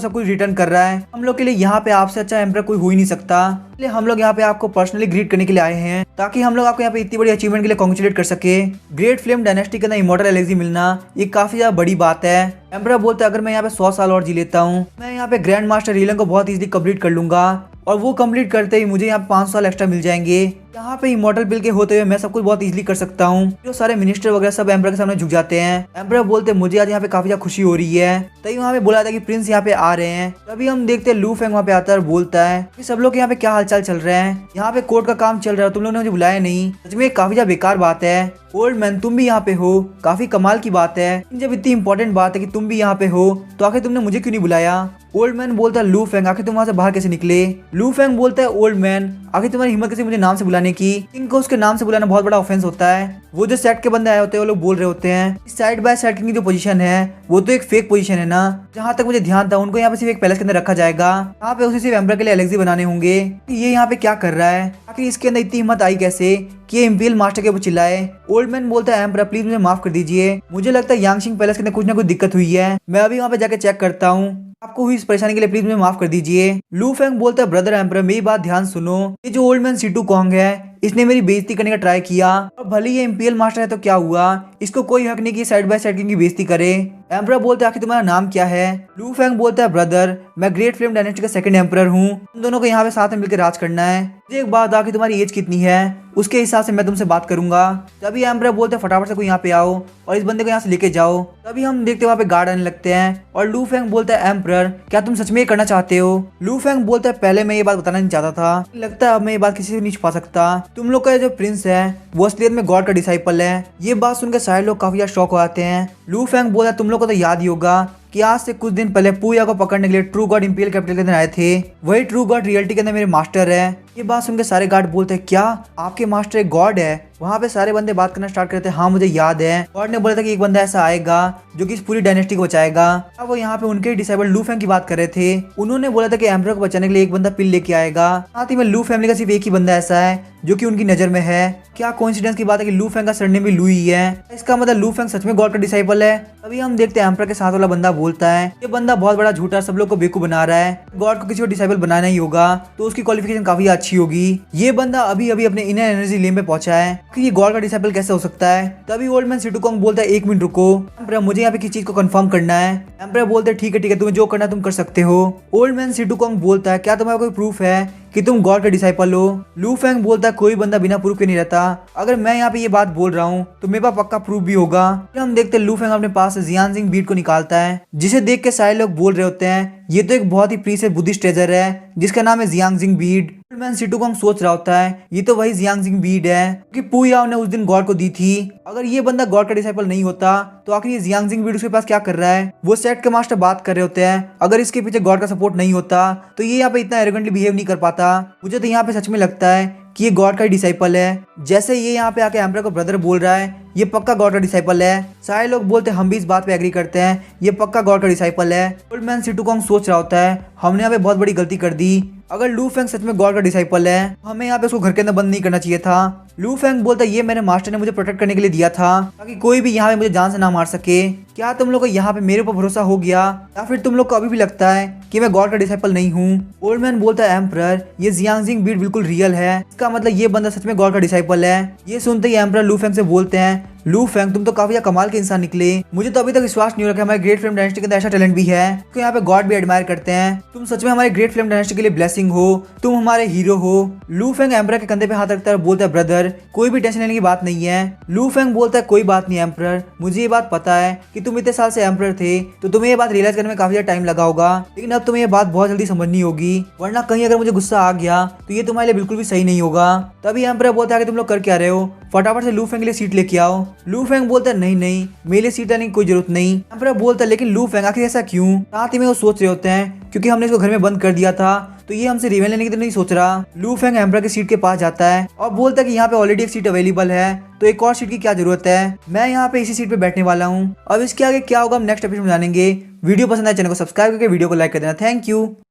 सब कुछ रिटर्न कर रहा है, हम लोग के लिए यहाँ पे आपसे अच्छा एम्परर कोई हो ही नहीं सकता, इसलिए हम लोग यहाँ पे आपको पर्सनली ग्रीट करने के लिए आए हैं ताकि हम लोग आपको यहाँ पे इतनी बड़ी अचीवमेंट के लिए कॉन्ग्रेचुलेट कर सके। ग्रेट फ्लेम डायनेस्टी के अंदर इमॉर्टल एलेक्सी मिलना ये काफी ज्यादा बड़ी बात है। एम्परर बोलता है अगर मैं यहाँ पे 100 साल और जी लेता हूँ मैं यहाँ पे ग्रैंड मास्टर रीलन को बहुत इजीली कंप्लीट कर लूंगा और वो कंप्लीट करते ही मुझे यहाँ 5 साल एक्स्ट्रा मिल जाएंगे। यहाँ पे इमॉर्टल बिल के होते हुए मैं सब कुछ बहुत इजीली कर सकता हूँ। जो सारे मिनिस्टर वगैरह सब एम्परर के सामने झुक जाते हैं। एम्परर बोलते हैं मुझे आज यहाँ पे काफी ज्यादा खुशी हो रही है। तभी वहाँ पे बोला था कि प्रिंस यहाँ पे आ रहे हैं। तभी हम देखते हैं लू फेंग वहाँ पे आता है और बोलता है कि सब लोग यहाँ पे क्या हालचाल चल रहे हैं, यहाँ पे कोर्ट का काम चल रहा है, तुम लोगों ने मुझे बुलाया नहीं, सच में काफी ज्यादा बेकार बात है। ओल्ड मैन तुम भी यहाँ पे हो, काफी कमाल की बात है, जब इतनी इंपॉर्टेंट बात है कि तुम भी यहाँ पे हो तो आखिर तुमने मुझे क्यों नहीं बुलाया। ओल्ड मैन बोलता है लू फेंग आखिर तुम वहाँ से बाहर कैसे निकले। लू फेंग बोलता है ओल्ड मैन आखिर तुम्हारी हिम्मत कैसे मुझे नाम से बुलाने की, इनको उसके नाम से बुलाना बहुत बड़ा ऑफेंस होता है। वो जो सेट के बंदे आए होते हैं वो लोग बोल रहे होते हैं साइड बाय साइड की जो पोजीशन है वो तो एक फेक पोजीशन है ना, जहाँ तक मुझे ध्यान था उनको यहाँ पे सिर्फ एक पैलेस के अंदर रखा जाएगा, यहाँ पे उसे सिर्फ एम्परर के लिए एलेक्सी बनाने होंगे। ये यहाँ पे क्या कर रहा है, आखिर इसके अंदर इतनी हिम्मत आई कैसे कि ये इंपीरियल मास्टर के ऊपर चिल्लाए। ओल्ड मैन बोलता है एम्परर प्लीज मुझे माफ कर दीजिए, मुझे लगता है यांगशिंग पैलेस के अंदर कुछ ना कुछ दिक्कत हुई है, मैं अभी वहाँ पे जाके चेक करता हूँ, आपको हुई इस परेशानी के लिए प्लीज मुझे माफ कर दीजिए। लू फेंग बोलता है ब्रदर एम्परर मेरी बात ध्यान सुनो, ये जो ओल्ड मैन सीटू कॉन्ग है इसने मेरी बेइज्जती करने का ट्राई किया और भले ये इंपीरियल मास्टर है तो क्या हुआ, इसको कोई हक नहीं कि साइड बाय साइड किंग की बेइज्जती करे। एम्परर बोलते आखिर तुम्हारा नाम क्या है। लू फेंग बोलता है ब्रदर मैं ग्रेट फ्लेम डायनेस्टी का सेकंड एम्परर हूँ, तुम दोनों को यहाँ पे साथ में मिलकर राज करना है। मुझे एक बात आखिर तुम्हारी एज कितनी है, उसके हिसाब से मैं तुमसे बात करूंगा। तभी एम्परर बोलते हैं फटाफट से कोई यहाँ पे आओ और इस बंदे को यहाँ से लेके जाओ। तभी हम देखते वहाँ पे गार्ड आने लगते हैं और लू फेंग बोलता है एम्परर क्या तुम सच में ये करना चाहते हो। लू फेंग बोलता है पहले मैं ये बात बताना नहीं चाहता था, लगता है अब मैं ये बात किसी से नहीं छुपा सकता। तुम लोग का जो प्रिंस है वो असलियत में गॉड का डिसाइपल है। ये बात सुनकर सारे लोग काफी ज्यादा शॉक हो जाते हैं। लू फेंग बोलता है तुम लोग को तो याद ही होगा कि आज से कुछ दिन पहले पूया को पकड़ने के लिए ट्रू गॉड इंपीरियल कैपिटल के अंदर आए थे, वही ट्रू गॉड रियलिटी के अंदर मेरे मास्टर है। ये बात सुनकर सारे गार्ड बोलते हैं क्या आपके मास्टर एक गॉड है। वहाँ पे सारे बंदे बात करना स्टार्ट करते हैं हाँ मुझे याद है, गॉड ने बोला था कि एक बंदा ऐसा आएगा जो कि इस पूरी डायनेस्टी को बचाएगा। अब वो यहाँ पे उनके डिसाइबल लू फेंग की बात कर रहे थे। उन्होंने बोला था कि एम्परर को बचाने के लिए एक बंदा पिल लेके आएगा, साथ ही में लू फैमिली का सिर्फ एक ही बंदा ऐसा है जो कि उनकी नजर में है। क्या कोइंसिडेंस की बात है कि लू फेंग का सरनेम भी लू ही है, इसका मतलब लू फेंग सच में गॉड का डिसाइपल है। अभी हम देखते हैं एम्परर के साथ वाला बंदा बोलता है ये बंदा बहुत बड़ा झूठा सब लोग को बेवकूफ बना रहा है, गॉड को किसी को डिसाइबल बनाना ही होगा तो उसकी क्वालिफिकेशन काफी अच्छी होगी। ये बंदा अभी अभी अपने इनर एनर्जी लेम पे पहुंचा है कि ये गॉड का डिसाइपल कैसे हो सकता है। तभी ओल्ड मैन सिटुकोंग बोलता है एक मिनट रुको एम्परर मुझे यहाँ पे किसी चीज को कंफर्म करना है। एम्परर बोलते हैं ठीक है तुम्हें जो करना है तुम कर सकते हो। ओल्ड मैन सिटुकोंग बोलता है क्या तुम्हारा कोई प्रूफ है कि तुम गॉड का डिसाइपल हो। लू फेंग बोलता है कोई बंदा बिना प्रूफ के नहीं रहता, अगर मैं यहाँ पे ये बात बोल रहा हूँ तो मेरे पास पक्का प्रूफ भी होगा। फिर हम देखते हैं लू फेंग अपने पास से जियांजिंग बीड को निकालता है, जिसे देख के सारे लोग बोल रहे होते हैं ये तो एक बहुत ही प्रीशियस बुद्धिस्ट ट्रेजर है जिसका नाम है जियांजिंग बीड। मैन सिटुकोंग सोच रहा होता है ये तो वही जियांजिंग बीड है कि पुयाओ ने उस दिन गॉड को दी थी। अगर ये बंदा गॉड का डिसाइपल नहीं होता तो आखिर ये जियांजिंग बीड उसके पास क्या कर रहा है। वो सेक्ट के मास्टर बात कर रहे होते हैं अगर इसके पीछे गॉड का सपोर्ट नहीं होता तो ये यहाँ पे इतना एरोगेंटली बिहेव नहीं कर पाता। मुझे तो यहाँ पे सच में लगता है कि ये गॉड का डिसाइपल है। जैसे ये यहाँ पे आके एम्परर को ब्रदर बोल रहा है ये पक्का गॉड का डिसाइपल है। सारे लोग बोलते हैं हम भी इस बात पे एग्री करते हैं ये पक्का गॉड का डिसाइपल है। ओल्ड मैन सिटुकोंग सोच रहा होता है हमने यहाँ पे बहुत बड़ी गलती कर दी, अगर लू फेंग सच में गॉड का डिसाइपल है हमें यहाँ पे उसको घर के अंदर बंद नहीं करना चाहिए था। लू फेंग बोलता है ये मेरे मास्टर ने मुझे प्रोटेक्ट करने के लिए दिया था ताकि कोई भी यहाँ पे मुझे जान से ना मार सके। क्या तुम लोग को यहाँ पे मेरे ऊपर भरोसा हो गया या फिर तुम लोग को अभी भी लगता है कि मैं गॉड का डिसाइपल नहीं हूँ। ओल्ड मैन बोलता है एम्परर ये जियांजिंग बीड बिल्कुल रियल है, इसका मतलब ये बंदा सच में गॉड का डिसाइपल है। ये सुनते ही एम्परर लू फेंग से बोलते हैं लू फेंग तुम तो काफी कमाल के इंसान निकले, मुझे तो अभी तक विश्वास नहीं हो रहा कि हमारे ग्रेट फ्लेम डायनेस्टी के अंदर ऐसा टैलेंट भी है तो यहाँ पे गॉड भी एडमायर करते हैं। तुम सच में हमारे ग्रेट फ्लेम डायनेस्टी के लिए ब्लेसिंग हो, तुम हमारे हीरो हो। लू फेंग एम्परर के कंधे पे हाथ रखता है बोलता है ब्रदर कोई भी टेंशन लेने की बात नहीं है। लू फेंग बोलता है कोई बात नहीं एम्परर, मुझे ये बात पता है कि तुम इतने साल से एम्परर थे तो तुम्हें ये बात रियलाइज करने में काफी ज्यादा टाइम लगा होगा, लेकिन अब तुम्हें ये बात बहुत जल्दी समझनी होगी वरना कहीं अगर मुझे गुस्सा आ गया तो ये तुम्हारे लिए बिल्कुल भी सही नहीं होगा। तभी एम्परर बोलता है कि तुम लोग कर क्या रहे हो, फटाफट से लू फेंग के लिए सीट लेके आओ। लू फेंग बोलता है नहीं मेरे लिए सीट लाने की कोई जरूरत नहीं। एम्परर बोलता है लेकिन लू फेंग आखिर ऐसा क्यों। साथ ही में वो सोच रहे होते हैं क्योंकि हमने इसको घर में बंद कर दिया था तो ये हमसे रिवेंज लेने की तो नहीं सोच रहा। लू फेंग एम्परर की सीट के पास जाता है और बोलता है कि यहाँ पे ऑलरेडी एक सीट अवेलेबल है तो एक और सीट की क्या जरूरत है, मैं यहाँ पे इसी सीट पे बैठने वाला हूँ। अब इसके आगे क्या होगा हम नेक्स्ट एपिसोड में जानेंगे। वीडियो पसंद आए चैनल को सब्सक्राइब करके वीडियो को लाइक कर देना। Thank you.